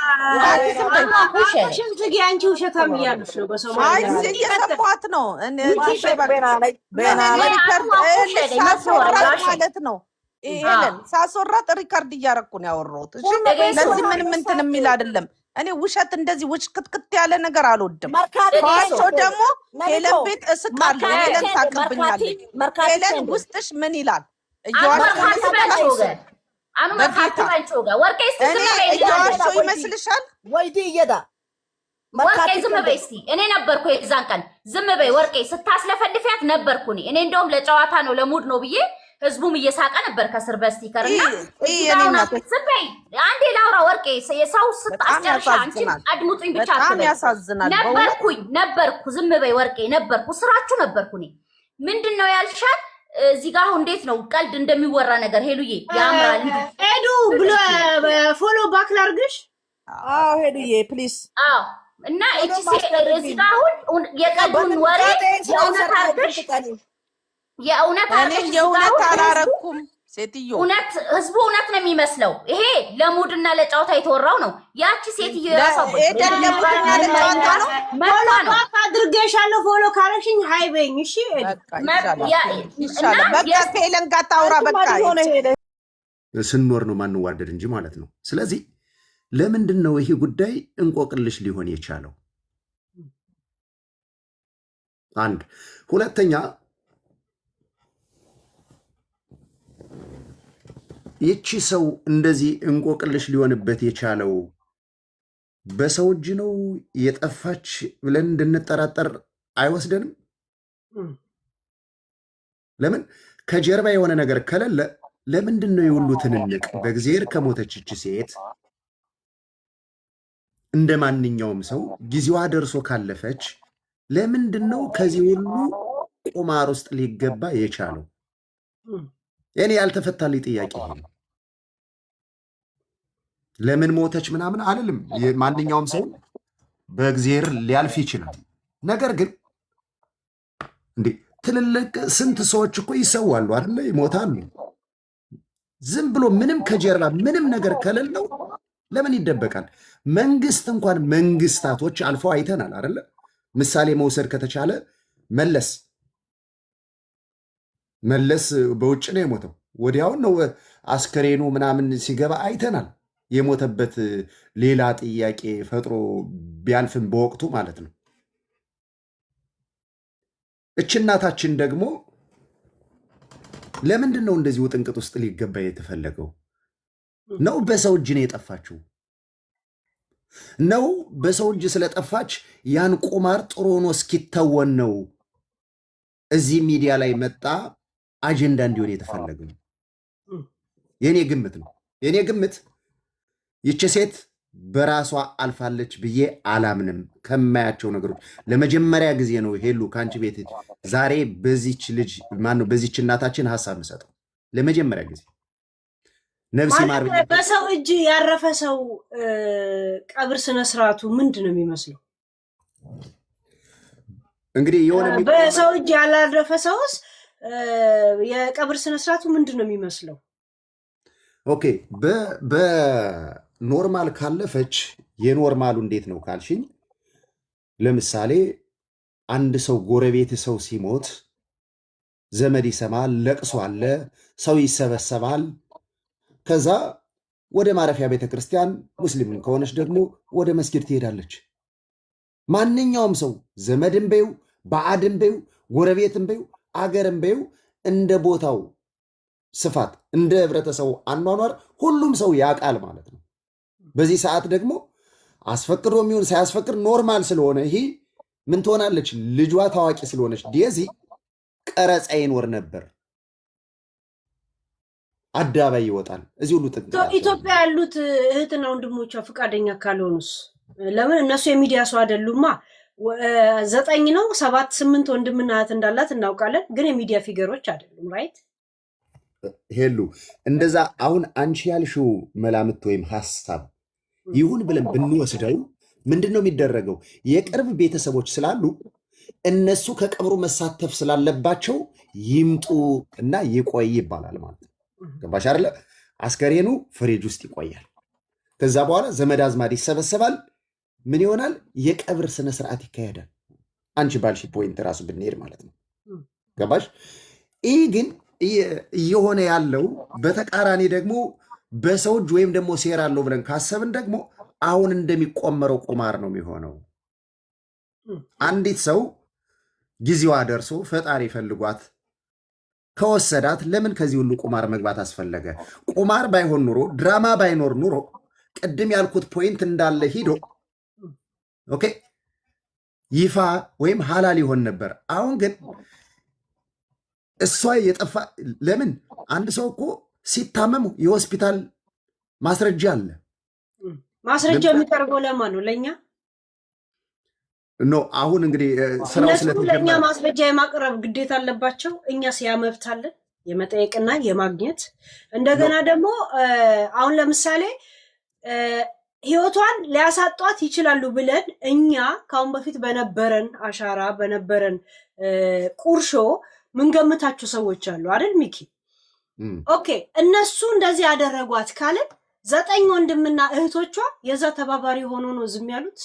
ሽንትጊ አንቺ ውሸታም እያሉሽ ነው። አይ እየሰማት ነው ማለት ነው። ይሄንን ሳስወራት ሪካርድ እያረኩ ነው ያወራሁት። እሺ ለዚህ ምንም እንትን የሚል አይደለም። እኔ ውሸት እንደዚህ ውሽክትክት ያለ ነገር አልወድም። ኳሶ ደግሞ ሄለን ቤት እስቃለሁ። ሄለን ታቅብኛለች። ሄለን ውስጥሽ ምን ይላል? እየዋሸሁ ይመስልሻል? ወይዲ እየዳ ወርቄ ዝም በይ እስቲ። እኔ ነበርኩ የዛን ቀን። ዝም በይ ወርቄ፣ ስታስለፈልፊያት ነበርኩ እኔ እንደውም ለጨዋታ ነው ለሙድ ነው ብዬ ህዝቡም እየሳቀ ነበር ከስር በስቲከር እና ዝም በይ አንዴ ላውራ ወርቄ። የሰው ስታስጨርሻ አንቺ አድሙጡኝ ብቻ ነበርኩ። ዝም በይ ወርቄ፣ ነበርኩ፣ ስራችሁ ነበርኩ እኔ። ምንድን ነው ያልሻት? እዚህ ጋር አሁን እንዴት ነው ቀልድ እንደሚወራ ነገር ሄሉዬ ያምራል። ሄዱ ብሎ ፎሎ ባክ ላርግሽ። አዎ ሄዱዬ ፕሊዝ። አዎ እና እቺ እዚህ ጋር አሁን የቀልዱን ወሬ የእውነት አርግሽ የእውነት አላረኩም ሴትዮ። እውነት ህዝቡ እውነት ነው የሚመስለው። ይሄ ለሙድና ለጫውታ የተወራው ነው። ያቺ ሴትዮ የራሷ ኤደን ለሙድና ለጫውታ ነው ነው አድርገሻለሁ። ፎሎ ካረሽኝ ሃይ በይኝ። እሺ ይሻላል። በቃ ከሄለን ጋር ታውራ። በቃ ስንኖር ነው ማንዋደድ እንጂ ማለት ነው። ስለዚህ ለምንድን ነው ይሄ ጉዳይ እንቆቅልሽ ሊሆን የቻለው? አንድ ሁለተኛ ይቺ ሰው እንደዚህ እንቆቅልሽ ሊሆንበት የቻለው በሰው እጅ ነው የጠፋች ብለን እንድንጠራጠር አይወስደንም? ለምን ከጀርባ የሆነ ነገር ከሌለ ለምንድን ነው የሁሉ ትንንቅ? በእግዚአብሔር ከሞተች እቺ ሴት እንደ ማንኛውም ሰው ጊዜዋ ደርሶ ካለፈች ለምንድን ነው ከዚህ ሁሉ ቁማር ውስጥ ሊገባ የቻለው? እኔ ያልተፈታልኝ ጥያቄ ይሄ ነው። ለምን ሞተች ምናምን አልልም። ማንኛውም ሰው በእግዚአብሔር ሊያልፍ ይችላል። ነገር ግን እንዴ ትልልቅ ስንት ሰዎች እኮ ይሰዋሉ አይደለ? ይሞታሉ። ዝም ብሎ ምንም ከጀርባ ምንም ነገር ከሌለው ለምን ይደበቃል? መንግስት እንኳን መንግስታቶች አልፈው አይተናል አይደለ? ምሳሌ መውሰድ ከተቻለ መለስ በውጭ ነው የሞተው። ወዲያውን ነው አስከሬኑ ምናምን ሲገባ አይተናል። የሞተበት ሌላ ጥያቄ ፈጥሮ ቢያልፍም በወቅቱ ማለት ነው። እች እናታችን ደግሞ ለምንድን ነው እንደዚህ ውጥንቅጥ ውስጥ ሊገባ የተፈለገው? ነው በሰው እጅ ነው የጠፋችው? ነው በሰው እጅ ስለጠፋች ያን ቁማር ጥሩ ሆኖ እስኪተወን ነው እዚህ ሚዲያ ላይ መጣ አጀንዳ እንዲሆን የተፈለገው? የኔ ግምት ነው። የኔ ግምት ይቺ ሴት በራሷ አልፋለች ብዬ አላምንም። ከማያቸው ነገሮች ለመጀመሪያ ጊዜ ነው ሄሉ ካንቺ ቤት ዛሬ በዚች ልጅ ማነው በዚች እናታችን ሐሳብ እንሰጠው ለመጀመሪያ ጊዜ ነፍስ ይማር። በሰው እጅ ያረፈ ሰው ቀብር ስነ ስርዓቱ ምንድነው የሚመስለው? እንግዲህ የሆነ በሰው እጅ ያላረፈ ሰውስ የቀብር ስነ ስርዓቱ ምንድነው የሚመስለው? ኦኬ በኖርማል ካለፈች የኖርማሉ እንዴት ነው ካልሽኝ፣ ለምሳሌ አንድ ሰው ጎረቤት ሰው ሲሞት ዘመድ ይሰማል፣ ለቅሶ አለ፣ ሰው ይሰበሰባል። ከዛ ወደ ማረፊያ ቤተክርስቲያን ሙስሊም ከሆነች ደግሞ ወደ መስጊድ ትሄዳለች። ማንኛውም ሰው ዘመድም በዩ ባዕድም በዩ ጎረቤትም በዩ አገርም በዩ እንደ ቦታው ስፋት እንደ ህብረተሰቡ አኗኗር ሁሉም ሰው ያውቃል ማለት ነው። በዚህ ሰዓት ደግሞ አስፈቅዶ የሚሆን ሳያስፈቅድ ኖርማል ስለሆነ ይሄ ምን ትሆናለች? ልጇ ታዋቂ ስለሆነች ዴዚ ቀረጻ ይኖር ነበር፣ አዳባይ ይወጣል። እዚህ ሁሉ ኢትዮጵያ ያሉት እህትና ወንድሞቿ ፈቃደኛ ካልሆኑስ? ለምን እነሱ የሚዲያ ሰው አይደሉማ። 9 ነው 7 8 ወንድምና እህት እንዳላት እናውቃለን፣ ግን የሚዲያ ፊገሮች አይደሉም። ራይት ሄሉ እንደዛ አሁን አንቺ ያልሽው መላምት ወይም ሐሳብ ይሁን ብለን ብንወስደው ምንድነው የሚደረገው? የቅርብ ቤተሰቦች ስላሉ እነሱ ከቀብሩ መሳተፍ ስላለባቸው ይምጡ እና ይቆይ ይባላል ማለት ነው። ገባሽ አይደለ? አስከሬኑ ፍሪጅ ውስጥ ይቆያል። ከዛ በኋላ ዘመድ አዝማድ ይሰበሰባል። ምን ይሆናል? የቀብር ስነ ስርዓት ይካሄዳል። አንቺ ባልሽ ፖይንት ራሱ ብንሄድ ማለት ነው። ገባሽ? ይህ ግን እየሆነ ያለው በተቃራኒ ደግሞ በሰው እጅ ወይም ደግሞ ሴራ አለው ብለን ካሰብን ደግሞ አሁን እንደሚቆመረው ቁማር ነው የሚሆነው። አንዲት ሰው ጊዜዋ ደርሶ ፈጣሪ ፈልጓት ከወሰዳት ለምን ከዚህ ሁሉ ቁማር መግባት አስፈለገ? ቁማር ባይሆን ኑሮ ድራማ ባይኖር ኑሮ ቅድም ያልኩት ፖይንት እንዳለ ሂዶ ኦኬ ይፋ ወይም ሐላል ይሆን ነበር። አሁን ግን እሷ የጠፋ ለምን? አንድ ሰው እኮ ሲታመም የሆስፒታል ማስረጃ አለ። ማስረጃ የሚቀርበው ለማን ነው? ለኛ ኖ። አሁን እንግዲህ ስራው ስለተጀመረ ለኛ ማስረጃ የማቅረብ ግዴታ አለባቸው። እኛ ሲያመብታለን የመጠየቅና የማግኘት እንደገና ደግሞ አሁን ለምሳሌ ህይወቷን ሊያሳጧት ይችላሉ ብለን እኛ ካሁን በፊት በነበረን አሻራ በነበረን ቁርሾ ምንገምታቸው ሰዎች አሉ አይደል ሚኪ? ኦኬ እነሱ እንደዚህ ያደረጓት ካለን 9 ወንድምና እህቶቿ የዛ ተባባሪ ሆኖ ነው ዝም ያሉት?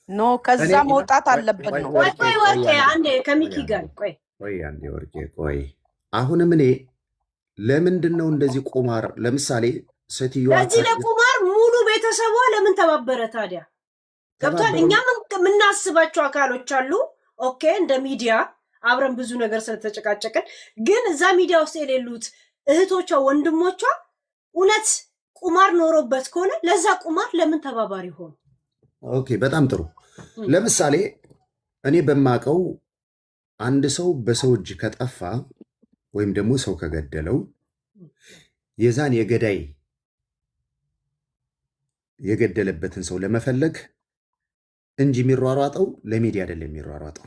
ኖ ከዛ መውጣት አለበት ነው። ቆይ አንዴ ከሚኪ ጋር ቆይ አንዴ ወርቄ ቆይ። አሁንም እኔ ለምንድን ነው እንደዚህ ቁማር ለምሳሌ ሴትዮዋ ለዚህ ለቁማር ሙሉ ቤተሰቧ ለምን ተባበረ ታዲያ? ገብቷል። እኛም የምናስባቸው አካሎች አሉ። ኦኬ እንደ ሚዲያ አብረን ብዙ ነገር ስለተጨቃጨቅን፣ ግን እዛ ሚዲያ ውስጥ የሌሉት እህቶቿ ወንድሞቿ እውነት ቁማር ኖሮበት ከሆነ ለዛ ቁማር ለምን ተባባሪ ሆኑ? ኦኬ በጣም ጥሩ። ለምሳሌ እኔ በማቀው አንድ ሰው በሰው እጅ ከጠፋ ወይም ደግሞ ሰው ከገደለው የዛን የገደለበትን ሰው ለመፈለግ እንጂ የሚሯሯጠው ለሚዲያ አይደለም የሚሯሯጠው።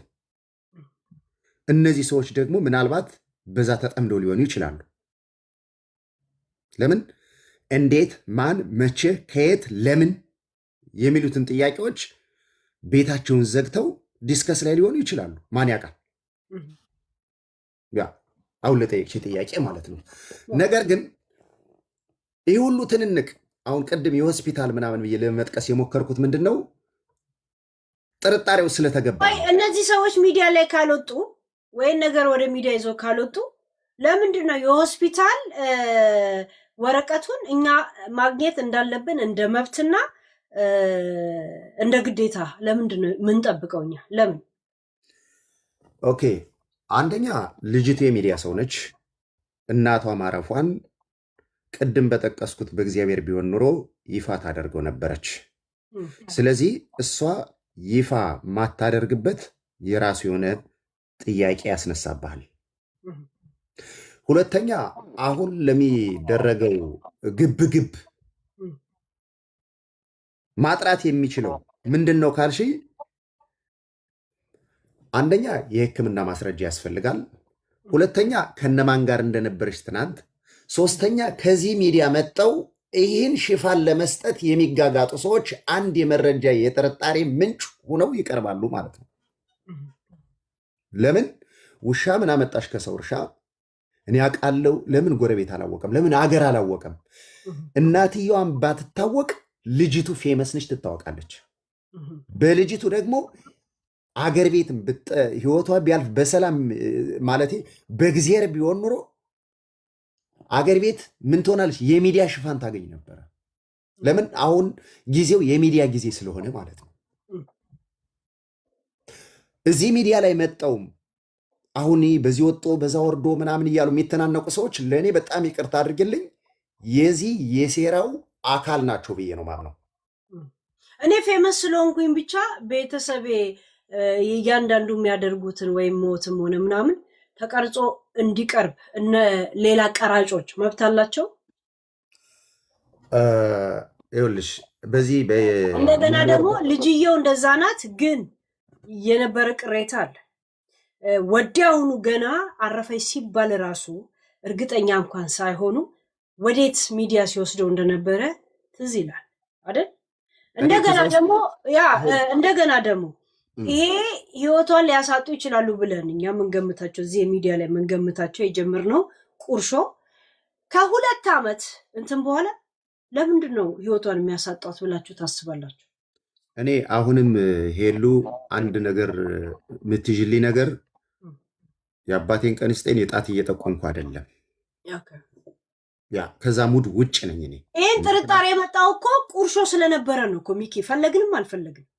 እነዚህ ሰዎች ደግሞ ምናልባት በዛ ተጠምደው ሊሆኑ ይችላሉ። ለምን፣ እንዴት፣ ማን፣ መቼ፣ ከየት፣ ለምን የሚሉትን ጥያቄዎች ቤታቸውን ዘግተው ዲስከስ ላይ ሊሆኑ ይችላሉ። ማን ያውቃል? ያ አሁን ለጠየቅሽ ጥያቄ ማለት ነው። ነገር ግን ይህ ሁሉ ትንንቅ አሁን ቅድም የሆስፒታል ምናምን ብዬ ለመጥቀስ የሞከርኩት ምንድን ነው ጥርጣሬው ስለተገባ እነዚህ ሰዎች ሚዲያ ላይ ካልወጡ ወይን ነገር ወደ ሚዲያ ይዞ ካልወጡ ለምንድን ነው የሆስፒታል ወረቀቱን እኛ ማግኘት እንዳለብን እንደ መብትና እንደ ግዴታ ለምንድን ነው የምንጠብቀው? እኛ ለምን ኦኬ አንደኛ ልጅቱ የሚዲያ ሰው ነች። እናቷ ማረፏን ቅድም በጠቀስኩት በእግዚአብሔር ቢሆን ኑሮ ይፋ ታደርገው ነበረች። ስለዚህ እሷ ይፋ ማታደርግበት የራሱ የሆነ ጥያቄ ያስነሳብሃል። ሁለተኛ አሁን ለሚደረገው ግብግብ ማጥራት የሚችለው ምንድን ነው ካልሽ፣ አንደኛ የሕክምና ማስረጃ ያስፈልጋል። ሁለተኛ ከነማን ጋር እንደነበረች ትናንት፣ ሶስተኛ ከዚህ ሚዲያ መጠው ይህን ሽፋን ለመስጠት የሚጋጋጡ ሰዎች አንድ የመረጃ የጥርጣሬ ምንጭ ሆነው ይቀርባሉ ማለት ነው። ለምን ውሻ ምን አመጣሽ ከሰው እርሻ? እኔ አውቃለሁ። ለምን ጎረቤት አላወቀም? ለምን አገር አላወቀም? እናትየዋን ባትታወቅ ልጅቱ ፌመስ ነች፣ ትታወቃለች። በልጅቱ ደግሞ አገር ቤትም ህይወቷ ቢያልፍ በሰላም ማለቴ በእግዚአብሔር ቢሆን ኑሮ አገር ቤት ምን ትሆናለች? የሚዲያ ሽፋን ታገኝ ነበረ። ለምን አሁን ጊዜው የሚዲያ ጊዜ ስለሆነ ማለት ነው። እዚህ ሚዲያ ላይ መጣውም አሁን በዚህ ወጦ በዛ ወርዶ ምናምን እያሉ የሚተናነቁ ሰዎች ለእኔ በጣም ይቅርታ አድርግልኝ የዚህ የሴራው አካል ናቸው ብዬ ነው ማምነው። እኔ ፌመስ ስለሆንኩኝ ብቻ ቤተሰቤ እያንዳንዱ የሚያደርጉትን ወይም ሞትም ሆነ ምናምን ተቀርጾ እንዲቀርብ እነ ሌላ ቀራጮች መብት አላቸው። ይኸውልሽ በዚህ እንደገና ደግሞ ልጅየው እንደዛ ናት፣ ግን የነበረ ቅሬታ አለ። ወዲያውኑ ገና አረፈች ሲባል ራሱ እርግጠኛ እንኳን ሳይሆኑ ወዴት ሚዲያ ሲወስደው እንደነበረ ትዝ ይላል አይደል? እንደገና ደግሞ ይሄ ህይወቷን ሊያሳጡ ይችላሉ ብለን እኛ ምንገምታቸው እዚህ ሚዲያ ላይ ምንገምታቸው የጀመርነው ቁርሾ ከ2 ዓመት እንትን በኋላ ለምንድን ነው ህይወቷን የሚያሳጣት ብላችሁ ታስባላችሁ? እኔ አሁንም ሄሉ አንድ ነገር ምትጅልኝ ነገር የአባቴን ቀን ስጤን የጣት እየጠቆምኩ አይደለም። ያ ከዛ ሙድ ውጭ ነኝ እኔ። ይሄን ጥርጣሬ የመጣው እኮ ቁርሾ ስለነበረ ነው እኮ ሚኪ፣ ፈለግንም አልፈለግንም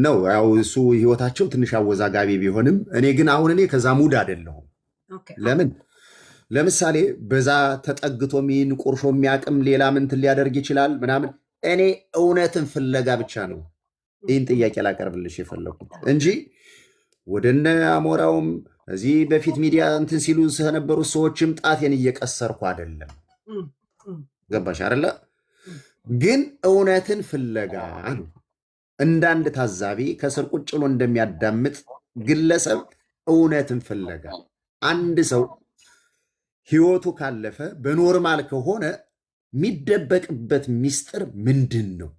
ነው ያው እሱ ህይወታቸው ትንሽ አወዛጋቢ ቢሆንም እኔ ግን አሁን እኔ ከዛ ሙድ አይደለሁም። ለምን ለምሳሌ በዛ ተጠግቶ ሚን ቁርሾ የሚያቅም ሌላ ምንትን ሊያደርግ ይችላል ምናምን። እኔ እውነትን ፍለጋ ብቻ ነው ይህን ጥያቄ ላቀርብልሽ የፈለኩት እንጂ ወደነ አሞራውም እዚህ በፊት ሚዲያ እንትን ሲሉ ስለነበሩ ሰዎችም ጣቴን እየቀሰርኩ አይደለም። ገባሽ አይደለ? ግን እውነትን ፍለጋ ነው። እንዳንድ ታዛቢ ከስር ቁጭ ብሎ እንደሚያዳምጥ ግለሰብ እውነትን ፍለጋ አንድ ሰው ህይወቱ ካለፈ በኖርማል ከሆነ የሚደበቅበት ሚስጥር ምንድን ነው?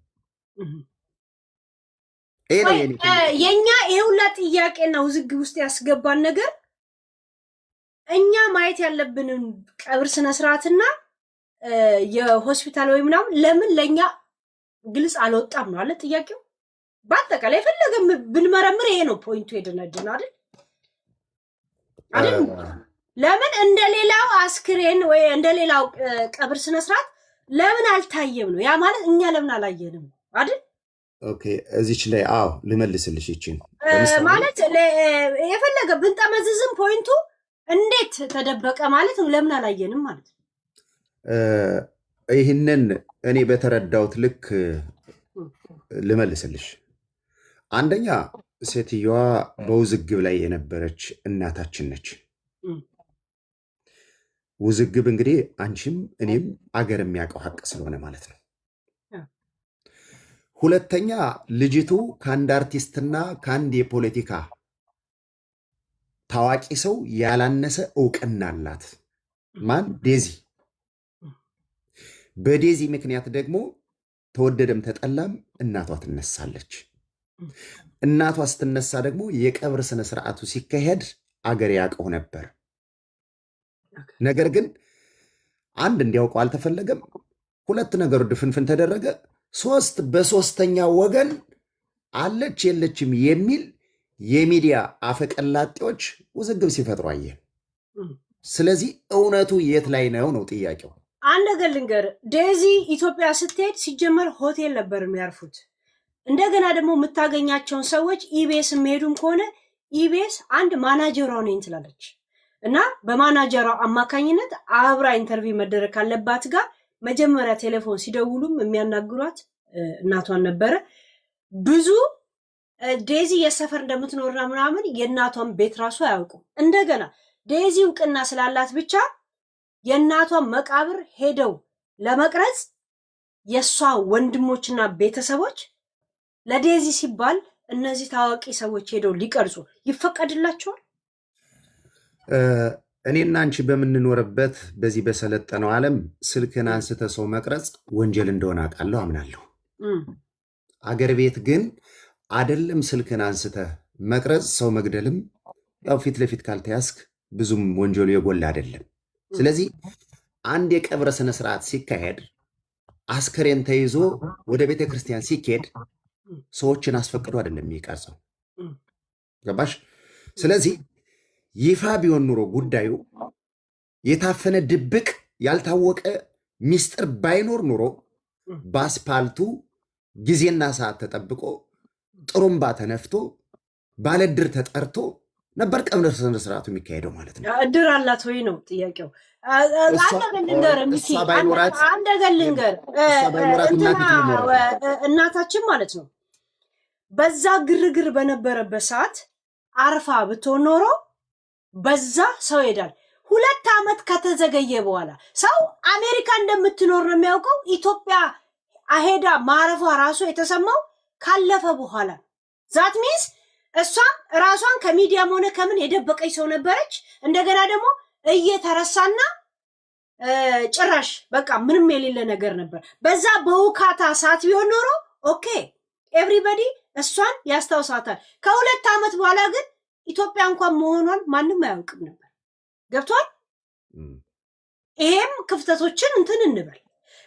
የኛ ይሁላ ጥያቄና ውዝግብ ውስጥ ያስገባን ነገር እኛ ማየት ያለብንን ቀብር ስነስርዓትና የሆስፒታል ወይ ምናምን ለምን ለኛ ግልጽ አልወጣም ነው አለ ጥያቄው። በአጠቃላይ የፈለገ ብንመረምር ይሄ ነው ፖይንቱ። ሄደናድን አይደል? ለምን እንደሌላው አስክሬን ወይ እንደሌላው ቀብር ስነስርዓት ለምን አልታየም ነው? ያ ማለት እኛ ለምን አላየንም አይደል? ኦኬ እዚች ላይ ልመልስልሽ ይችን ማለት የፈለገ ብንጠመዝዝም ፖይንቱ እንዴት ተደበቀ ማለት ነው። ለምን አላየንም ማለት ነው። ይህንን እኔ በተረዳሁት ልክ ልመልስልሽ። አንደኛ ሴትዮዋ በውዝግብ ላይ የነበረች እናታችን ነች። ውዝግብ እንግዲህ አንቺም እኔም አገር የሚያውቀው ሀቅ ስለሆነ ማለት ነው። ሁለተኛ ልጅቱ ከአንድ አርቲስትና ከአንድ የፖለቲካ ታዋቂ ሰው ያላነሰ እውቅና አላት። ማን? ዴዚ። በዴዚ ምክንያት ደግሞ ተወደደም ተጠላም እናቷ ትነሳለች። እናቷ ስትነሳ ደግሞ የቀብር ስነ ስርዓቱ ሲካሄድ አገር ያውቀው ነበር። ነገር ግን አንድ እንዲያውቀው አልተፈለገም። ሁለት ነገሩ ድፍንፍን ተደረገ። ሶስት በሶስተኛ ወገን አለች የለችም የሚል የሚዲያ አፈቀላጤዎች ውዝግብ ሲፈጥሩ አየን። ስለዚህ እውነቱ የት ላይ ነው ጥያቄው። አንድ ነገር ልንገር፣ ዴዚ ኢትዮጵያ ስትሄድ ሲጀመር ሆቴል ነበር የሚያርፉት። እንደገና ደግሞ የምታገኛቸውን ሰዎች ኢቢኤስ የሚሄዱም ከሆነ ኢቢኤስ አንድ ማናጀሯ ነኝ ትላለች እና በማናጀሯ አማካኝነት አብራ ኢንተርቪው መደረግ ካለባት ጋር መጀመሪያ ቴሌፎን ሲደውሉም የሚያናግሯት እናቷን ነበረ። ብዙ ዴዚ የሰፈር እንደምትኖርና ምናምን የእናቷን ቤት ራሱ አያውቁም። እንደገና ዴዚ እውቅና ስላላት ብቻ የእናቷን መቃብር ሄደው ለመቅረጽ የሷ ወንድሞችና ቤተሰቦች ለዴዚ ሲባል እነዚህ ታዋቂ ሰዎች ሄደው ሊቀርጹ ይፈቀድላቸዋል? እኔና አንቺ በምንኖርበት በዚህ በሰለጠነው ዓለም ስልክን አንስተ ሰው መቅረጽ ወንጀል እንደሆነ አውቃለሁ፣ አምናለሁ። አገር ቤት ግን አይደለም ስልክን አንስተ መቅረጽ ሰው መግደልም ያው ፊት ለፊት ካልተያዝክ ብዙም ወንጀሉ የጎላ አይደለም። ስለዚህ አንድ የቀብረ ስነ ስርዓት ሲካሄድ አስከሬን ተይዞ ወደ ቤተ ክርስቲያን ሲኬድ ሰዎችን አስፈቅዶ አይደለም የሚቀርጸው። ገባሽ? ስለዚህ ይፋ ቢሆን ኑሮ ጉዳዩ የታፈነ ድብቅ ያልታወቀ ሚስጥር ባይኖር ኑሮ በአስፓልቱ ጊዜና ሰዓት ተጠብቆ ጥሩምባ ተነፍቶ ባለድር ተጠርቶ ነበር ቀብረ ስነ ስርዓቱ የሚካሄደው ማለት ነው። እድር አላት ወይ ነው ጥያቄው። እናታችን ማለት ነው በዛ ግርግር በነበረበት ሰዓት አርፋ ብትሆን ኖሮ በዛ ሰው ሄዳል። 2 ዓመት ከተዘገየ በኋላ ሰው አሜሪካ እንደምትኖር ነው የሚያውቀው። ኢትዮጵያ አሄዳ ማረፏ ራሱ የተሰማው ካለፈ በኋላ ዛት ሚንስ እሷም ራሷን ከሚዲያም ሆነ ከምን የደበቀች ሰው ነበረች። እንደገና ደግሞ እየተረሳና ጭራሽ በቃ ምንም የሌለ ነገር ነበር። በዛ በውካታ ሰዓት ቢሆን ኖሮ ኦኬ ኤቭሪባዲ እሷን ያስታውሳታል። ከ2 ዓመት በኋላ ግን ኢትዮጵያ እንኳን መሆኗን ማንም አያውቅም ነበር። ገብቷል? ይሄም ክፍተቶችን እንትን እንበል።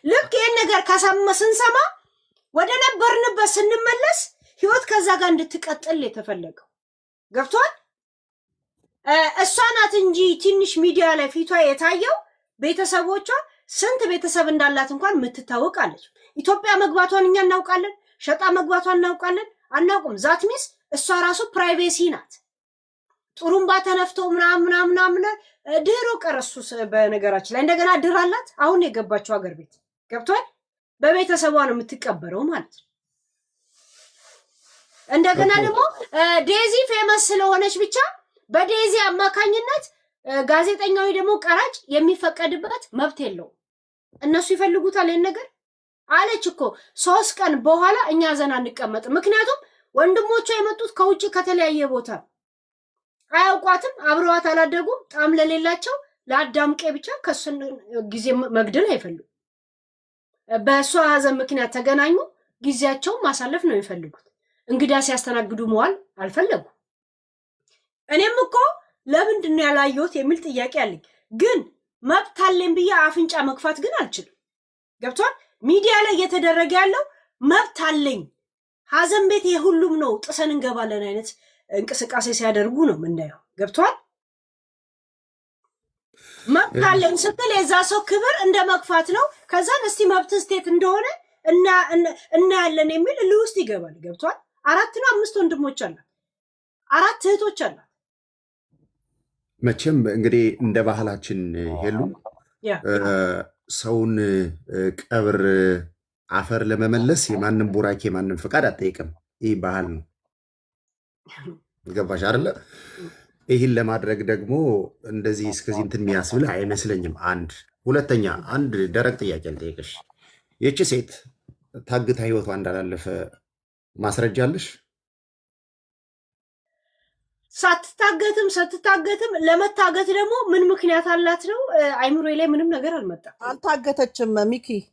ልክ ይሄን ነገር ስንሰማ ወደ ነበርንበት ስንመለስ ህይወት ከዛ ጋር እንድትቀጥል የተፈለገው ገብቷል? እሷ ናት እንጂ ትንሽ ሚዲያ ላይ ፊቷ የታየው ቤተሰቦቿ ስንት ቤተሰብ እንዳላት እንኳን የምትታወቃለች። ኢትዮጵያ መግባቷን እኛ እናውቃለን፣ ሸጣ መግባቷን እናውቃለን። አናውቅም። ዛት ሚንስ እሷ ራሱ ፕራይቬሲ ናት። ጥሩምባ ተነፍቶ ምናምን ድሮ ቀረሱ። በነገራችን ላይ እንደገና ድር አላት። አሁን የገባችው ሀገር ቤት ገብቷል? በቤተሰቧ ነው የምትቀበረው ማለት ነው። እንደገና ደግሞ ዴዚ ፌመስ ስለሆነች ብቻ በዴዚ አማካኝነት ጋዜጠኛዊ ደግሞ ቀራጭ የሚፈቀድበት መብት የለውም። እነሱ ይፈልጉታል ይሄን ነገር አለች እኮ 3 ቀን በኋላ እኛ ዘና እንቀመጥ። ምክንያቱም ወንድሞቿ የመጡት ከውጭ ከተለያየ ቦታ አያውቋትም፣ አብረዋት አላደጉም። ጣም ለሌላቸው ለአዳምቄ ብቻ ከሱን ጊዜ መግደል አይፈልጉም። በሷ ሀዘን ምክንያት ተገናኙ፣ ጊዜያቸውን ማሳለፍ ነው የሚፈልጉት። እንግዳ ሲያስተናግዱ መዋል አልፈለጉም። እኔም እኮ ለምንድን ነው ያላየሁት የሚል ጥያቄ አለኝ። ግን መብት አለኝ ብዬ አፍንጫ መግፋት ግን አልችልም። ገብቷል? ሚዲያ ላይ እየተደረገ ያለው መብት አለኝ ሀዘን ቤት የሁሉም ነው ጥሰን እንገባለን አይነት እንቅስቃሴ ሲያደርጉ ነው ምናየው። ገብቷል? መብት አለኝ ስትል የዛ ሰው ክብር እንደ መግፋት ነው። ከዛን እስቲ መብት ስቴት እንደሆነ እናያለን የሚል ልውስጥ ይገባል። ገብቷል? 4 ነው 5 ወንድሞች አላት፣ 4 እህቶች አላት። መቼም እንግዲህ እንደ ባህላችን ሄሉ ሰውን ቀብር አፈር ለመመለስ የማንም ቡራኬ ማንም ፍቃድ አትጠይቅም። ይህ ባህል ነው። ገባሽ አይደለ? ይህን ለማድረግ ደግሞ እንደዚህ እስከዚህ እንትን የሚያስብል አይመስለኝም። አንድ ሁለተኛ፣ አንድ ደረቅ ጥያቄ ልጠይቅሽ። ይቺ ሴት ታግታ ህይወቷ እንዳላለፈ ማስረጃ አለሽ? ስትታገትም ለመታገት ደግሞ ምን ምክንያት አላት ነው? አይምሮ ላይ ምንም ነገር አልመጣም። አልታገተችም።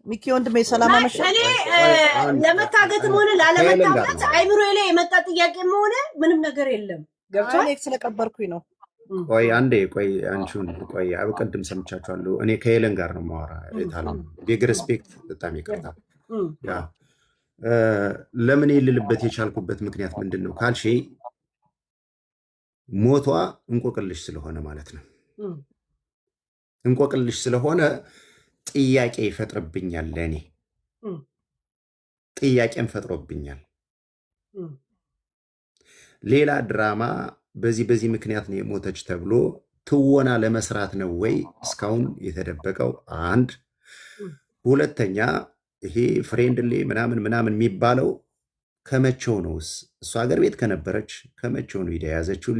ሚኪ ወንድሜ ሰላም አመሸ። እኔ ለመታገትም ሆነ ላለመታገት አይምሮ ላይ የመጣ ጥያቄም ሆነ ምንም ነገር የለም። ገብቷል? ስለቀበርኩኝ ነው። ቆይ አንዴ ቆይ፣ አንቺውን ቆይ፣ ቅድም ሰምቻችኋለሁ። እኔ ከሄለን ጋር ነው ማወራ። ቢግ ሪስፔክት፣ በጣም ይቅርታ። ያ ለምን ልልበት የቻልኩበት ምክንያት ምንድን ነው ካልሽ ሞቷ እንቆቅልሽ ስለሆነ ማለት ነው። እንቆቅልሽ ስለሆነ ጥያቄ ይፈጥርብኛል። ለእኔ ጥያቄም ፈጥሮብኛል። ሌላ ድራማ በዚህ ምክንያት ነው የሞተች ተብሎ ትወና ለመስራት ነው ወይ እስካሁን የተደበቀው? አንድ ሁለተኛ ይሄ ፍሬንድሊ ምናምን የሚባለው ከመቼው ነውስ? እሷ ሀገር ቤት ከነበረች ከመቼው ነው ሄዳ የያዘችው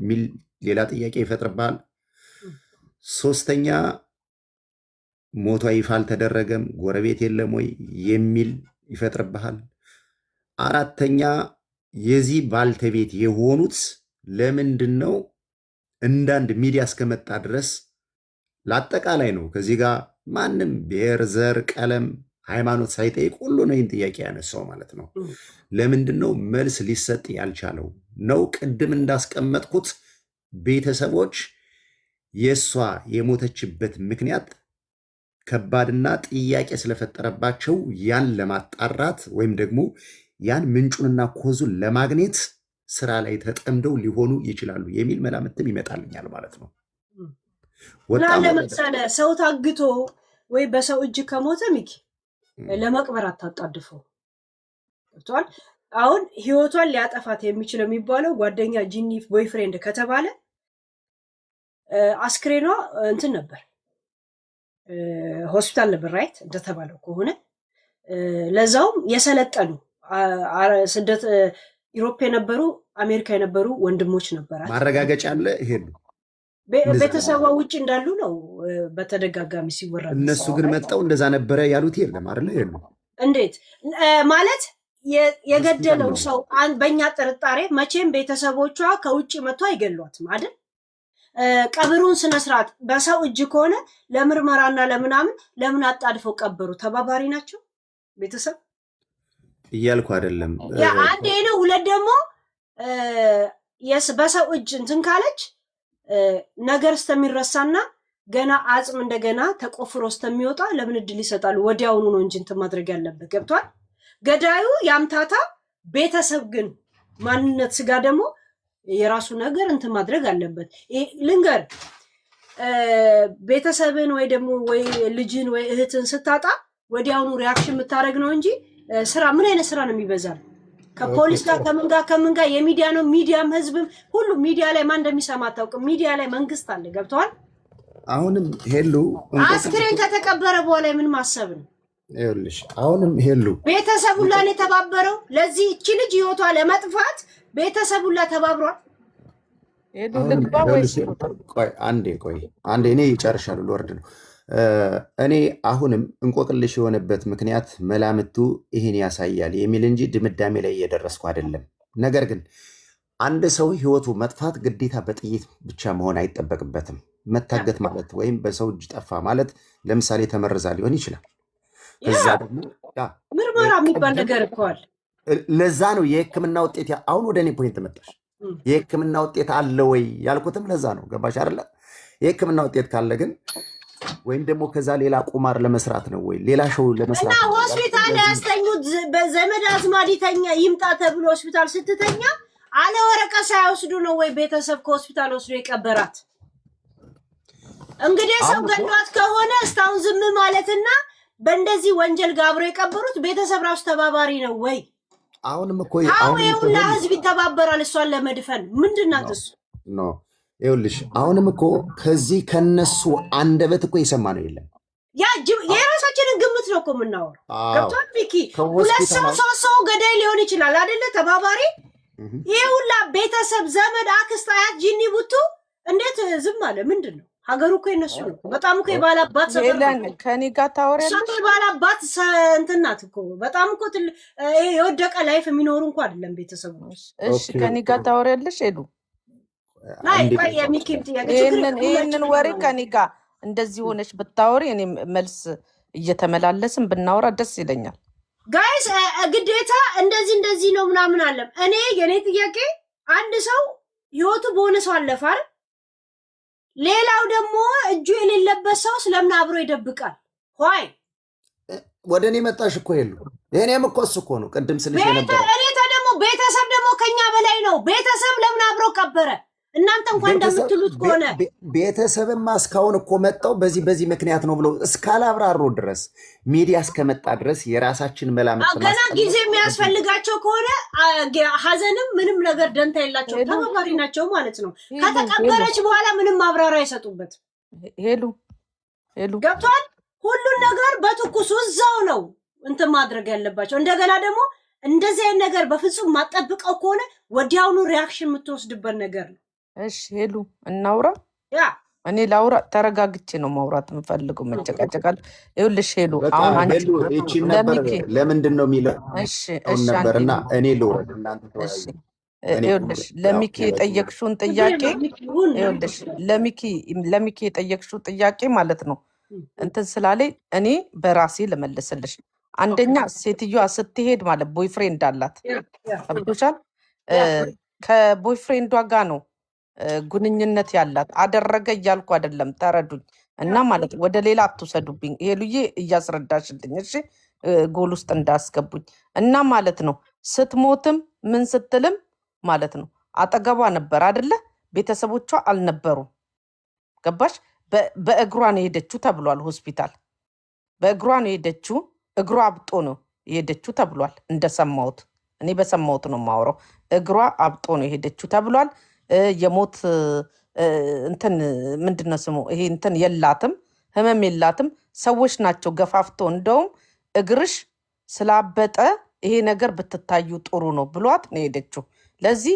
ሚል ሌላ ጥያቄ ይፈጥርብሃል። ሶስተኛ ሞቷ ይፋ አልተደረገም፣ ጎረቤት የለም ወይ የሚል ይፈጥርብሃል። አራተኛ የዚህ ባልተቤት የሆኑት ለምንድን ነው እንዳንድ ሚዲያ እስከመጣ ድረስ ለአጠቃላይ ነው ከዚህ ጋር ማንም ብሔር፣ ዘር፣ ቀለም፣ ሃይማኖት ሳይጠይቅ ሁሉ ነው ይህን ጥያቄ ያነሳው ማለት ነው። ለምንድን ነው መልስ ሊሰጥ ያልቻለው ነው? ቅድም እንዳስቀመጥኩት ቤተሰቦች የእሷ የሞተችበት ምክንያት ከባድና ጥያቄ ስለፈጠረባቸው ያን ለማጣራት ወይም ደግሞ ያን ምንጩንና ኮዙን ለማግኘት ስራ ላይ ተጠምደው ሊሆኑ ይችላሉ የሚል መላምትም ይመጣልኛል ማለት ነው። ለምሳሌ ሰው ታግቶ ወይ በሰው እጅ ከሞተ ሚኪ ለመቅበር አታጣድፈው። ገብቷል? አሁን ህይወቷን ሊያጠፋት የሚችለው የሚባለው ጓደኛ ጂኒ ቦይፍሬንድ ከተባለ አስክሬኗ እንትን ነበር ሆስፒታል ነበር ራይት እንደተባለው ከሆነ ለዛውም የሰለጠኑ ስደት ዩሮፕ የነበሩ አሜሪካ የነበሩ ወንድሞች ነበራት። ማረጋገጫ አለ ይሄን ቤተሰቧ ውጭ እንዳሉ ነው በተደጋጋሚ ሲወራ። እነሱ ግን መጣው እንደዛ ነበረ ያሉት የለም አይደል? ይሄን እንዴት ማለት የገደለው ሰው በእኛ ጥርጣሬ መቼም ቤተሰቦቿ ከውጭ መጥቶ አይገሏትም አይደል? ቀብሩን ስነስርዓት በሰው እጅ ከሆነ ለምርመራና ለምናምን ለምን አጣድፈው ቀበሩ? ተባባሪ ናቸው ቤተሰብ እያልኩ አይደለም። ያ አንዴ ነው። ሁለት ደግሞ በሰው እጅ እንትን ካለች ነገር እስከሚረሳና ገና አጽም እንደገና ተቆፍሮ እስከሚወጣ ለምን እድል ይሰጣሉ? ወዲያውኑ ነው እንጂ እንትን ማድረግ ያለበት። ገብቷል? ገዳዩ ያምታታ፣ ቤተሰብ ግን ማንነት ስጋ ደግሞ የራሱ ነገር እንትን ማድረግ አለበት። ልንገር ቤተሰብን ወይ ደግሞ ወይ ልጅን ወይ እህትን ስታጣ ወዲያውኑ ሪያክሽን የምታደርግ ነው እንጂ ስራ ምን አይነት ስራ ነው የሚበዛል? ከፖሊስ ጋር ከምን ጋር የሚዲያ ነው። ሚዲያም ህዝብም ሁሉ ሚዲያ ላይ ማን እንደሚሰማ አታውቅም። ሚዲያ ላይ መንግስት አለ። ገብተዋል? አሁንም ሄሉ አስክሬን ከተቀበረ በኋላ ምን ማሰብ ነው? ይኸውልሽ አሁንም ሄሉ ቤተሰብ ሁላ ነው የተባበረው ለዚህ እቺ ልጅ ህይወቷ ለመጥፋት ቤተሰብ ሁላ ተባብሯል። ሄዱ ልግባ ወይስ ቆይ አንዴ እኔ ይጨርሻለሁ ልወርድ ነው። እኔ አሁንም እንቆቅልሽ የሆነበት ምክንያት መላምቱ ይህን ያሳያል የሚል እንጂ ድምዳሜ ላይ እየደረስኩ አይደለም። ነገር ግን አንድ ሰው ህይወቱ መጥፋት ግዴታ በጥይት ብቻ መሆን አይጠበቅበትም። መታገት ማለት ወይም በሰው እጅ ጠፋ ማለት ለምሳሌ ተመርዛ ሊሆን ይችላል። ከዛ ደግሞ ምርመራ የሚባል ነገር እኮ አለ። ለዛ ነው የህክምና ውጤት አሁን ወደ እኔ ፖይንት መጣሽ። የህክምና ውጤት አለ ወይ ያልኩትም ለዛ ነው። ገባሽ አይደለ? የህክምና ውጤት ካለ ግን ወይም ደግሞ ከዛ ሌላ ቁማር ለመስራት ነው ወይ ሌላ ሾው ለመስራት እና ሆስፒታል ያስተኙት በዘመድ አዝማድ ይምጣ ተብሎ ሆስፒታል ስትተኛ አለ ወረቀት ሳይወስዱ ነው ወይ ቤተሰብ ከሆስፒታል ወስዶ የቀበራት? እንግዲህ ሰው ገሏት ከሆነ እስካሁን ዝም ማለትና በእንደዚህ ወንጀል ጋር አብሮ የቀበሩት ቤተሰብ ራሱ ተባባሪ ነው ወይ? አሁንም እኮ አሁን የሁላ ህዝብ ይተባበራል እሷን ለመድፈን። ምንድናት እሱ ነው? ይኸውልሽ አሁንም እኮ ከዚህ ከነሱ አንደበት እኮ የሰማ ነው የለም። ያ የራሳችንን ግምት ነው እኮ የምናወራው። ገብቶሃል ቢኪ? ሁለት ሰው ሶስት ሰው ገዳይ ሊሆን ይችላል አይደለ? ተባባሪ ይሄ ሁላ ቤተሰብ ዘመድ አክስት አያት ጂኒ ቡቱ እንዴት ዝም አለ? ምንድን ነው? ሀገሩ እኮ የነሱ ነው። በጣም እኮ የባላባት ከኔ ጋር ታወሪያለሽ። የባላባት እንትን ናት እኮ በጣም እኮ የወደቀ ላይፍ የሚኖሩ እንኳ አይደለም ቤተሰቡ። እሺ ከኔ ጋር ታወሪያለሽ ሄዱ? ይህንን ወሬ ከኔ ጋር እንደዚህ ሆነች ብታወሪ እኔ መልስ እየተመላለስን ብናወራ ደስ ይለኛል። ጋይስ ግዴታ እንደዚህ ነው ምናምን አለም። እኔ የኔ ጥያቄ አንድ ሰው ህይወቱ በሆነ ሰው አለፋል፣ ሌላው ደግሞ እጁ የሌለበት ሰው ስለምን አብሮ ይደብቃል? ሆይ ወደ እኔ መጣሽ እኮ የሉ የኔም እኮ እሱ እኮ ነው ቅድም ስልሽ ነበር። እኔ ደግሞ ቤተሰብ ደግሞ ከኛ በላይ ነው። ቤተሰብ ለምን አብሮ ቀበረ? እናንተ እንኳን እንደምትሉት ከሆነ ቤተሰብም እስካሁን እኮ መጣው በዚህ ምክንያት ነው ብለው እስካላብራሩ ድረስ ሚዲያ እስከመጣ ድረስ የራሳችን መላምት ገና ጊዜ የሚያስፈልጋቸው ከሆነ ሀዘንም ምንም ነገር ደንታ የላቸው ተባባሪ ናቸው ማለት ነው። ከተቀበረች በኋላ ምንም ማብራሪያ አይሰጡበት። ሄሉ ገብቷል። ሁሉን ነገር በትኩሱ እዛው ነው እንትን ማድረግ ያለባቸው። እንደገና ደግሞ እንደዚህ አይነት ነገር በፍጹም ማጠብቀው ከሆነ ወዲያውኑ ሪያክሽን የምትወስድበት ነገር ነው። እሺ ሄሉ እናውራ። እኔ ላውራ ተረጋግቼ ነው ማውራት የምፈልገው። መጨቃጨቃል ይኸውልሽ ሄሉ አሁን አንቺ ለምንድን ነው የሚለው ነበርና እኔ ልውረድ እናንተ እሺ ይኸውልሽ ለሚኪ የጠየቅሽውን ጥያቄ ይኸውልሽ ለሚኪ የጠየቅሽው ጥያቄ ማለት ነው እንትን ስላለኝ እኔ በራሴ ልመልስልሽ። አንደኛ ሴትዮዋ ስትሄድ ማለት ቦይፍሬንድ አላት አብቶሻል። ከቦይፍሬንዷ ጋር ነው ግንኙነት ያላት። አደረገ እያልኩ አይደለም ተረዱኝ። እና ማለት ወደ ሌላ አትውሰዱብኝ። ሄሉዬ እያስረዳሽልኝ እሺ፣ ጎል ውስጥ እንዳስገቡኝ እና ማለት ነው። ስትሞትም ምን ስትልም ማለት ነው አጠገቧ ነበር አይደለ? ቤተሰቦቿ አልነበሩም። ገባሽ? በእግሯ ነው የሄደችው ተብሏል። ሆስፒታል በእግሯ ነው የሄደችው። እግሯ አብጦ ነው የሄደችው ተብሏል። እንደሰማሁት እኔ በሰማሁት ነው የማወራው። እግሯ አብጦ ነው የሄደችው ተብሏል። የሞት እንትን ምንድነው ስሙ ይሄ እንትን የላትም፣ ህመም የላትም። ሰዎች ናቸው ገፋፍቶ እንደውም እግርሽ ስላበጠ ይሄ ነገር ብትታዩ ጥሩ ነው ብሏት ነው የሄደችው። ለዚህ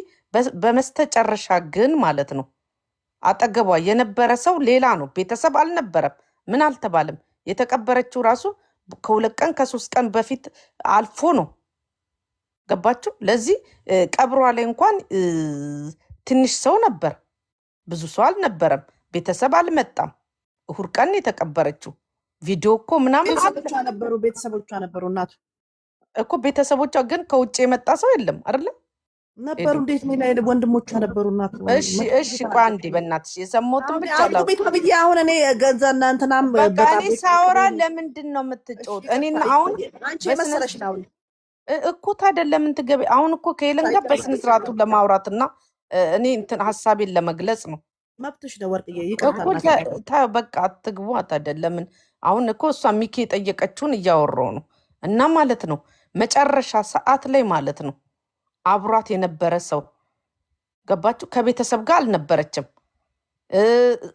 በመስተጨረሻ ግን ማለት ነው አጠገቧ የነበረ ሰው ሌላ ነው። ቤተሰብ አልነበረም። ምን አልተባለም። የተቀበረችው ራሱ ከ2 ቀን ከ3 ቀን በፊት አልፎ ነው። ገባችሁ? ለዚህ ቀብሯ ላይ እንኳን ትንሽ ሰው ነበር፣ ብዙ ሰው አልነበረም። ቤተሰብ አልመጣም። እሁድ ቀን የተቀበረችው ቪዲዮ እኮ ምናምን ቤተሰቦቿ ነበሩ። እናቱ እኮ ቤተሰቦቿ ግን ከውጭ የመጣ ሰው የለም አይደለም ነበሩ። እንዴት ምን አይነት ወንድሞቿ ነበሩ? እናቱ እሺ ቆይ አንዴ በእናትሽ የሰማሁትን ብቻ ነው ቤት ብዬ አሁን እኔ ገንዘና እንትናም በቃ ሳወራ ለምንድን ነው የምትጮት? እኔና አሁን አንቺ መሰለሽ ነው እኮ ታዲያ ለምን ትገቢ? አሁን እኮ ከሄለን ጋር በስነ ስርዓቱ ለማውራትና እኔ እንትን ሀሳቤን ለመግለጽ ነው። መብትሽ ነው ወርቅዬ፣ ይቅርታ በቃ አትግቡ። ታዲያ ለምን አሁን እኮ እሷ ሚኪ የጠየቀችውን እያወራሁ ነው። እና ማለት ነው መጨረሻ ሰዓት ላይ ማለት ነው አብሯት የነበረ ሰው ገባችሁ? ከቤተሰብ ጋር አልነበረችም።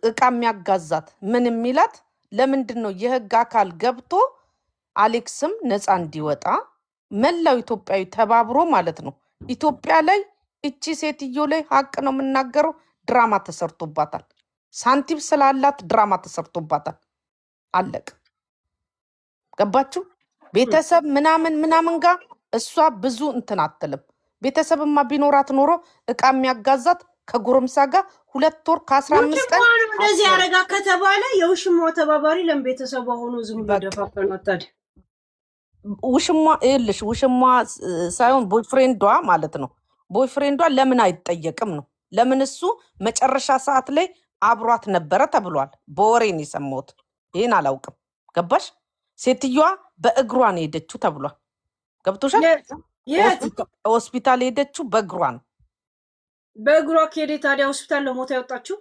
እቃ የሚያጋዛት ምን የሚላት ለምንድን ነው የህግ አካል ገብቶ አሌክስም ነፃ እንዲወጣ መላው ኢትዮጵያዊ ተባብሮ ማለት ነው። ኢትዮጵያ ላይ እቺ ሴትዮ ላይ ሀቅ ነው የምናገረው፣ ድራማ ተሰርቶባታል። ሳንቲም ስላላት ድራማ ተሰርቶባታል። አለቅ ገባችሁ? ቤተሰብ ምናምን ጋር እሷ ብዙ እንትን አትልም። ቤተሰብማ ቢኖራት ኖሮ እቃ የሚያጋዛት ከጎረምሳ ጋር 2 ወር ከ15 ቀን እንደዚህ ያረጋ ከተባለ የውሽማው ተባባሪ ለምን ቤተሰብ ሆኖ ዝም ብሎ ደፋፈናት? ታዲያ ውሽማ ይልሽ ውሽማ ሳይሆን ቦይፍሬንዷ ማለት ነው። ቦይፍሬንዷ ለምን አይጠየቅም ነው? ለምን እሱ መጨረሻ ሰዓት ላይ አብሯት ነበረ ተብሏል። በወሬን የሰማሁት ይሄን አላውቅም። ገባሽ? ሴትዮዋ በእግሯ ነው ሄደችው ተብሏል። ገብቶሻል? ሆስፒታል ሄደችው በእግሯ ነው። በእግሯ ከሄደ ታዲያ ሆስፒታል ለሞት ያወጣችው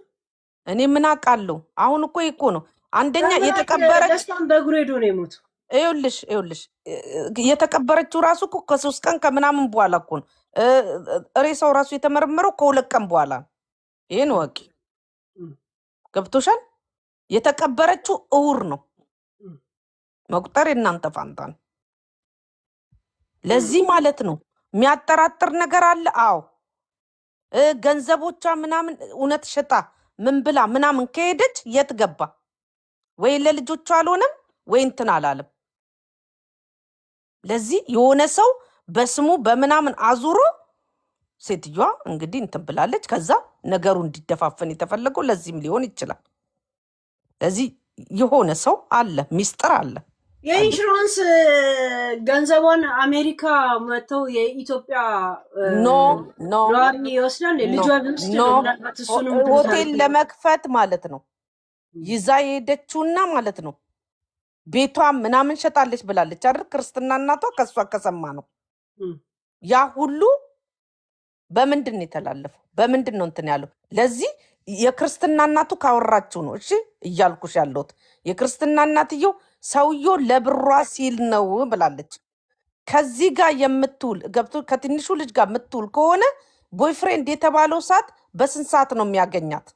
እኔ ምን አውቃለሁ? አሁን እኮ ነው አንደኛ የተቀበረች በእግሩ ሄዶ ነው የሞተው። ይኸውልሽ የተቀበረችው ራሱ እኮ ከ3 ቀን ከምናምን በኋላ እኮ ነው። ሬሳው ራሱ የተመረመረው ከ2 ቀን በኋላ ነው። ይሄን ወቂ ገብቶሻል? የተቀበረችው እውር ነው። መቁጠር የእናንተ ፋንታ ነው። ለዚህ ማለት ነው የሚያጠራጥር ነገር አለ። አዎ ገንዘቦቿ ምናምን እውነት ሸጣ ምን ብላ ምናምን ከሄደች የት ገባ? ወይ ለልጆቿ አልሆነም ወይ እንትን አላለም። ለዚህ የሆነ ሰው በስሙ በምናምን አዙሮ ሴትዮዋ እንግዲህ እንትን ብላለች። ከዛ ነገሩ እንዲደፋፈን የተፈለገው ለዚህም ሊሆን ይችላል። ለዚህ የሆነ ሰው አለ፣ ሚስጥር አለ። የኢንሹራንስ ገንዘቧን አሜሪካ መተው የኢትዮጵያ ኗሪ ይወስዳል። ልጇ ሆቴል ለመክፈት ማለት ነው ይዛ የሄደችውና ማለት ነው ቤቷ ምናምን ሸጣለች ብላለች አይደል? ክርስትና እናቷ ከሷ ከሰማ ነው ያ ሁሉ በምንድን ነው የተላለፈው? በምንድን ነው እንትን ያለው? ለዚህ የክርስትና እናቱ ካወራችሁ ነው እሺ እያልኩሽ ያለሁት። የክርስትና እናትየው ሰውየው ለብሯ ሲል ነው ብላለች። ከዚህ ጋር የምትውል ገብቶ ከትንሹ ልጅ ጋር የምትውል ከሆነ ቦይፍሬንድ የተባለው ሰዓት በስንት ሰዓት ነው የሚያገኛት?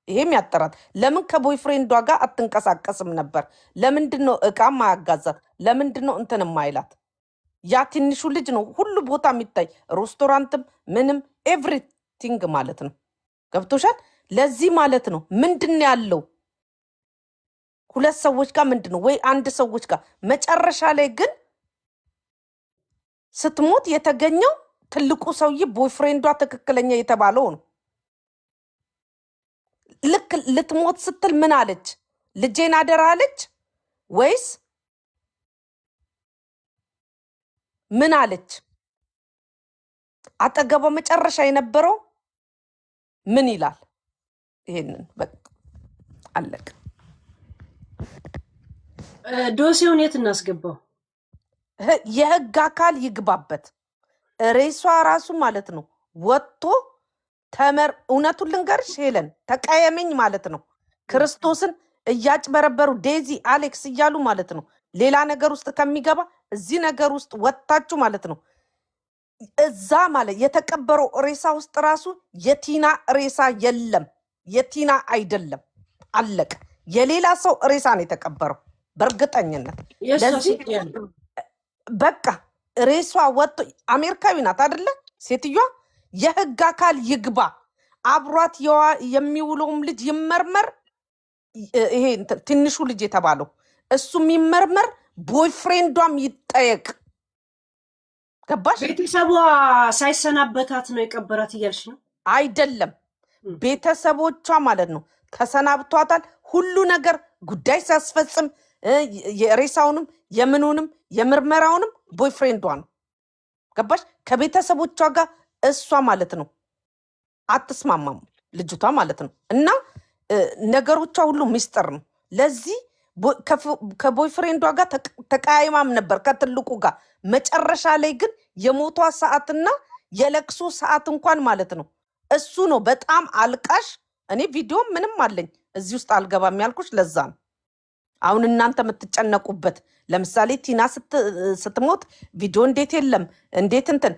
ይሄም ያጠራት። ለምን ከቦይፍሬንዷ ጋር አትንቀሳቀስም ነበር? ለምንድን ነው እቃ ማያጋዛት? ለምንድን ነው እንትን ማይላት? ያ ትንሹ ልጅ ነው ሁሉ ቦታ የሚታይ ሬስቶራንትም ምንም ኤቭሪቲንግ ማለት ነው። ገብቶሻል? ለዚህ ማለት ነው ምንድን ነው ያለው? ሁለት ሰዎች ጋር ምንድን ነው ወይ አንድ ሰዎች ጋር መጨረሻ ላይ ግን ስትሞት የተገኘው ትልቁ ሰውዬ ቦይፍሬንዷ ትክክለኛ የተባለው ነው። ልክ ልትሞት ስትል ምን አለች? ልጄን አደራ አለች ወይስ ምን አለች? አጠገቧ መጨረሻ የነበረው ምን ይላል? ይሄንን በቃ አለቀ። ዶሴውን የት እናስገባው? የህግ አካል ይግባበት። ሬሷ ራሱ ማለት ነው ወጥቶ እውነቱን ልንገርሽ ሄለን ተቀየመኝ ማለት ነው። ክርስቶስን እያጭበረበሩ ዴዚ አሌክስ እያሉ ማለት ነው ሌላ ነገር ውስጥ ከሚገባ እዚህ ነገር ውስጥ ወጥታችሁ ማለት ነው። እዛ ማለት የተቀበረው ሬሳ ውስጥ ራሱ የቲና ሬሳ የለም፣ የቲና አይደለም። አለቀ። የሌላ ሰው ሬሳ ነው የተቀበረው በእርግጠኝነት። ለዚህ በቃ ሬሷ ወጥቶ አሜሪካዊ ናት አይደለ ሴትዮዋ? የህግ አካል ይግባ። አብሯት የሚውለውም ልጅ ይመርመር። ይሄ ትንሹ ልጅ የተባለው እሱም ይመርመር፣ ቦይፍሬንዷም ይጠየቅ። ገባሽ? ቤተሰቧ ሳይሰናበታት ነው የቀበራት እያልሽ ነው? አይደለም፣ ቤተሰቦቿ ማለት ነው ተሰናብቷታል። ሁሉ ነገር ጉዳይ ሲያስፈጽም የሬሳውንም የምኑንም የምርመራውንም ቦይፍሬንዷ ነው። ገባሽ? ከቤተሰቦቿ ጋር እሷ ማለት ነው አትስማማም ልጅቷ ማለት ነው። እና ነገሮቿ ሁሉ ሚስጥር ነው። ለዚህ ከቦይፍሬንዷ ጋር ተቀያይማም ነበር ከትልቁ ጋር። መጨረሻ ላይ ግን የሞቷ ሰዓትና የለቅሶ ሰዓት እንኳን ማለት ነው እሱ ነው በጣም አልቃሽ። እኔ ቪዲዮ ምንም አለኝ እዚህ ውስጥ አልገባም ያልኩሽ ለዛ ነው። አሁን እናንተ የምትጨነቁበት ለምሳሌ ቲና ስትሞት ቪዲዮ እንዴት የለም እንዴት እንትን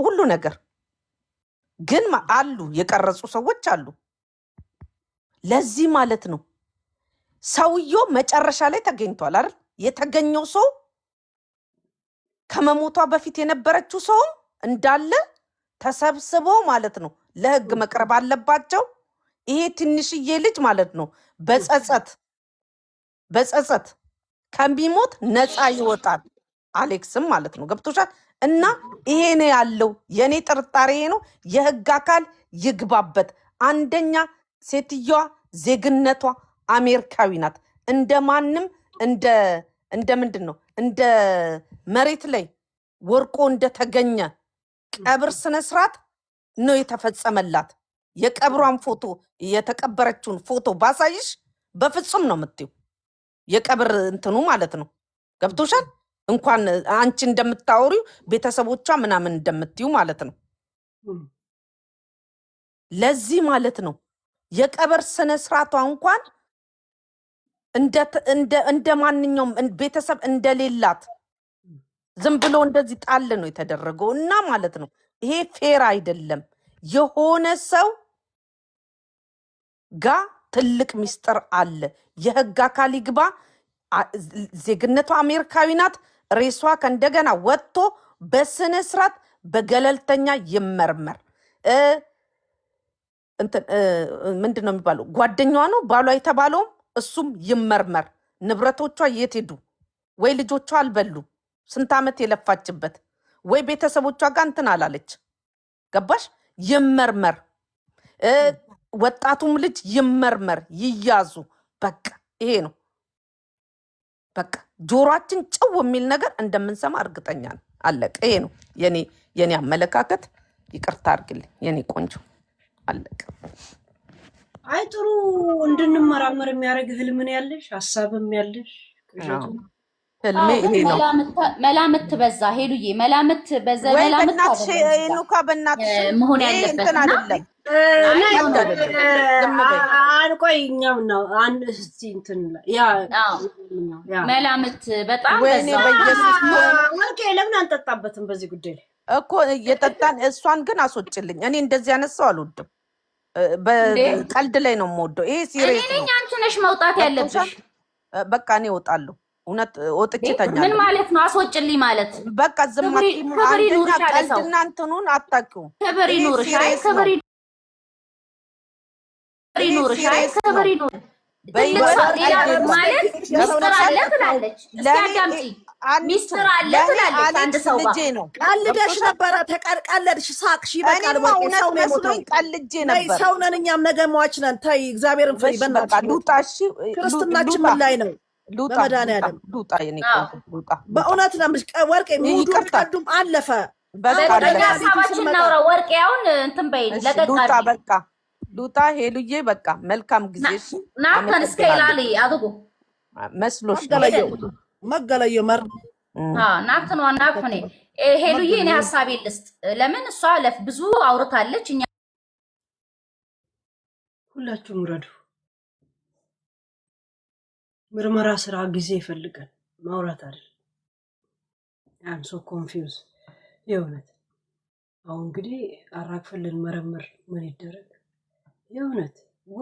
ሁሉ ነገር ግን አሉ የቀረጹ ሰዎች አሉ። ለዚህ ማለት ነው ሰውየው መጨረሻ ላይ ተገኝቷል አይደል? የተገኘው ሰው ከመሞቷ በፊት የነበረችው ሰው እንዳለ ተሰብስበው ማለት ነው ለህግ መቅረብ አለባቸው። ይሄ ትንሽዬ ልጅ ማለት ነው በጸጸት ከሚሞት ነፃ ይወጣል። አሌክስም ማለት ነው ገብቶሻል? እና ይሄ ነው ያለው። የኔ ጥርጣሬ ነው። የህግ አካል ይግባበት። አንደኛ ሴትዮዋ ዜግነቷ አሜሪካዊ ናት። እንደማንም እንደ ምንድን ነው እንደ መሬት ላይ ወርቆ እንደተገኘ ቀብር ስነስርዓት ነው የተፈጸመላት። የቀብሯን ፎቶ የተቀበረችውን ፎቶ ባሳይሽ በፍጹም ነው የምትይው። የቀብር እንትኑ ማለት ነው ገብቶሻል? እንኳን አንቺ እንደምታወሪው ቤተሰቦቿ ምናምን እንደምትዩ ማለት ነው። ለዚህ ማለት ነው የቀብር ስነስርዓቷ እንኳን እንደ ማንኛውም ቤተሰብ እንደሌላት ዝም ብሎ እንደዚህ ጣል ነው የተደረገው። እና ማለት ነው ይሄ ፌር አይደለም። የሆነ ሰው ጋ ትልቅ ሚስጥር አለ። የህግ አካል ይግባ። ዜግነቷ አሜሪካዊ ናት። ሬሷ ከእንደገና ወጥቶ በስነ ስርዓት በገለልተኛ ይመርመር። ምንድን ነው የሚባለው? ጓደኛዋ ነው ባሏ የተባለውም እሱም ይመርመር። ንብረቶቿ የት ሄዱ? ወይ ልጆቿ አልበሉ? ስንት ዓመት የለፋችበት ወይ ቤተሰቦቿ ጋር እንትን አላለች? ገባሽ? ይመርመር። ወጣቱም ልጅ ይመርመር፣ ይያዙ። በቃ ይሄ ነው። በቃ ጆሮአችን ጭው የሚል ነገር እንደምንሰማ እርግጠኛ ነው። አለቀ። ይሄ ነው የኔ አመለካከት። ይቅርታ አድርግልኝ የኔ ቆንጆ። አለቀ። አይ ጥሩ እንድንመራመር የሚያደርግ ህልም ነው ያለሽ፣ ሀሳብም ያለሽ ቅዠቱ ህልሜ ይሄ ነው። መላምት በዛ ሄሉዬ መላምት በዛ ወይ መላምት በእናትሽ ኑካ በእናትሽ መሆን ይሄ ያለበት እንትን አይደለም። ቆይ እኛም ነው አንድ እስቲ እንትን ያ መላምት በጣም ወይኔ በኢየሱስ ወርቄ ለምን አንጠጣበትም በዚህ ጉዳይ ላይ እኮ እየጠጣን እሷን ግን አስወጭልኝ። እኔ እንደዚህ ያነሳው አልወድም። በቀልድ ላይ ነው የምወደው። ይሄ ሲሪየስ ነው። እኔ አንቺ ነሽ መውጣት ያለብሽ። በቃ እኔ እወጣለሁ። እውነት ወጥቼ ተኛለሁ። ምን ማለት ነው አስወጭልኝ ማለት? በቃ ዝም አትይም። አንደኛ ቀልድና እንትኑን አታውቂውም። ክብር ይኑርሽ። አይ ክብር ይኑርሽ። አይ ክብር ይኑር። ሌላ ማለት ሚስጥር አለ ትላለች። እስኪ አዳምጪ። ሚስጥር አለ ትላለች አንድ ሰው ልጄ ነው። ቀልደሽ ነበረ፣ ተቀልቀለድሽ፣ ሳቅሽ። ይበቃል። እውነት መስሎኝ ቀልጄ ነበር። ሰው ነን እኛም፣ ነገ ሟች ነን። ተይ እግዚአብሔርን ፍሪ። በእናትሽ ሉጣ። እሺ ክርስትናችን ምን ላይ ነው? በመድኃኒዓለም ሉጣ። የኔ ሉጣ በእውነት ነው ወርቄ። ሙዱ ቀዱም አለፈ። በቃ ሀሳባችን እናውራ። ወርቄ አሁን እንትን በይል ለቀቃ በቃ ሉጣ ሄሉዬ በቃ መልካም ጊዜ። እሺ ናተን እስከይላሊ አድጉ መስሎሽ መገለየው መር ናተን ዋና ፈኔ ሄሉዬ እኔ ሀሳቤ ልስጥ። ለምን እሷ ብዙ አውርታለች። እኛ ሁላችሁም ረዱ። ምርመራ ስራ ጊዜ ይፈልጋል፣ ማውራት አይደል። አም ሶ ኮንፊውዝ የእውነት አሁን እንግዲህ አራግፈን ልንመረምር ምን ይደረግ የእውነት ዋ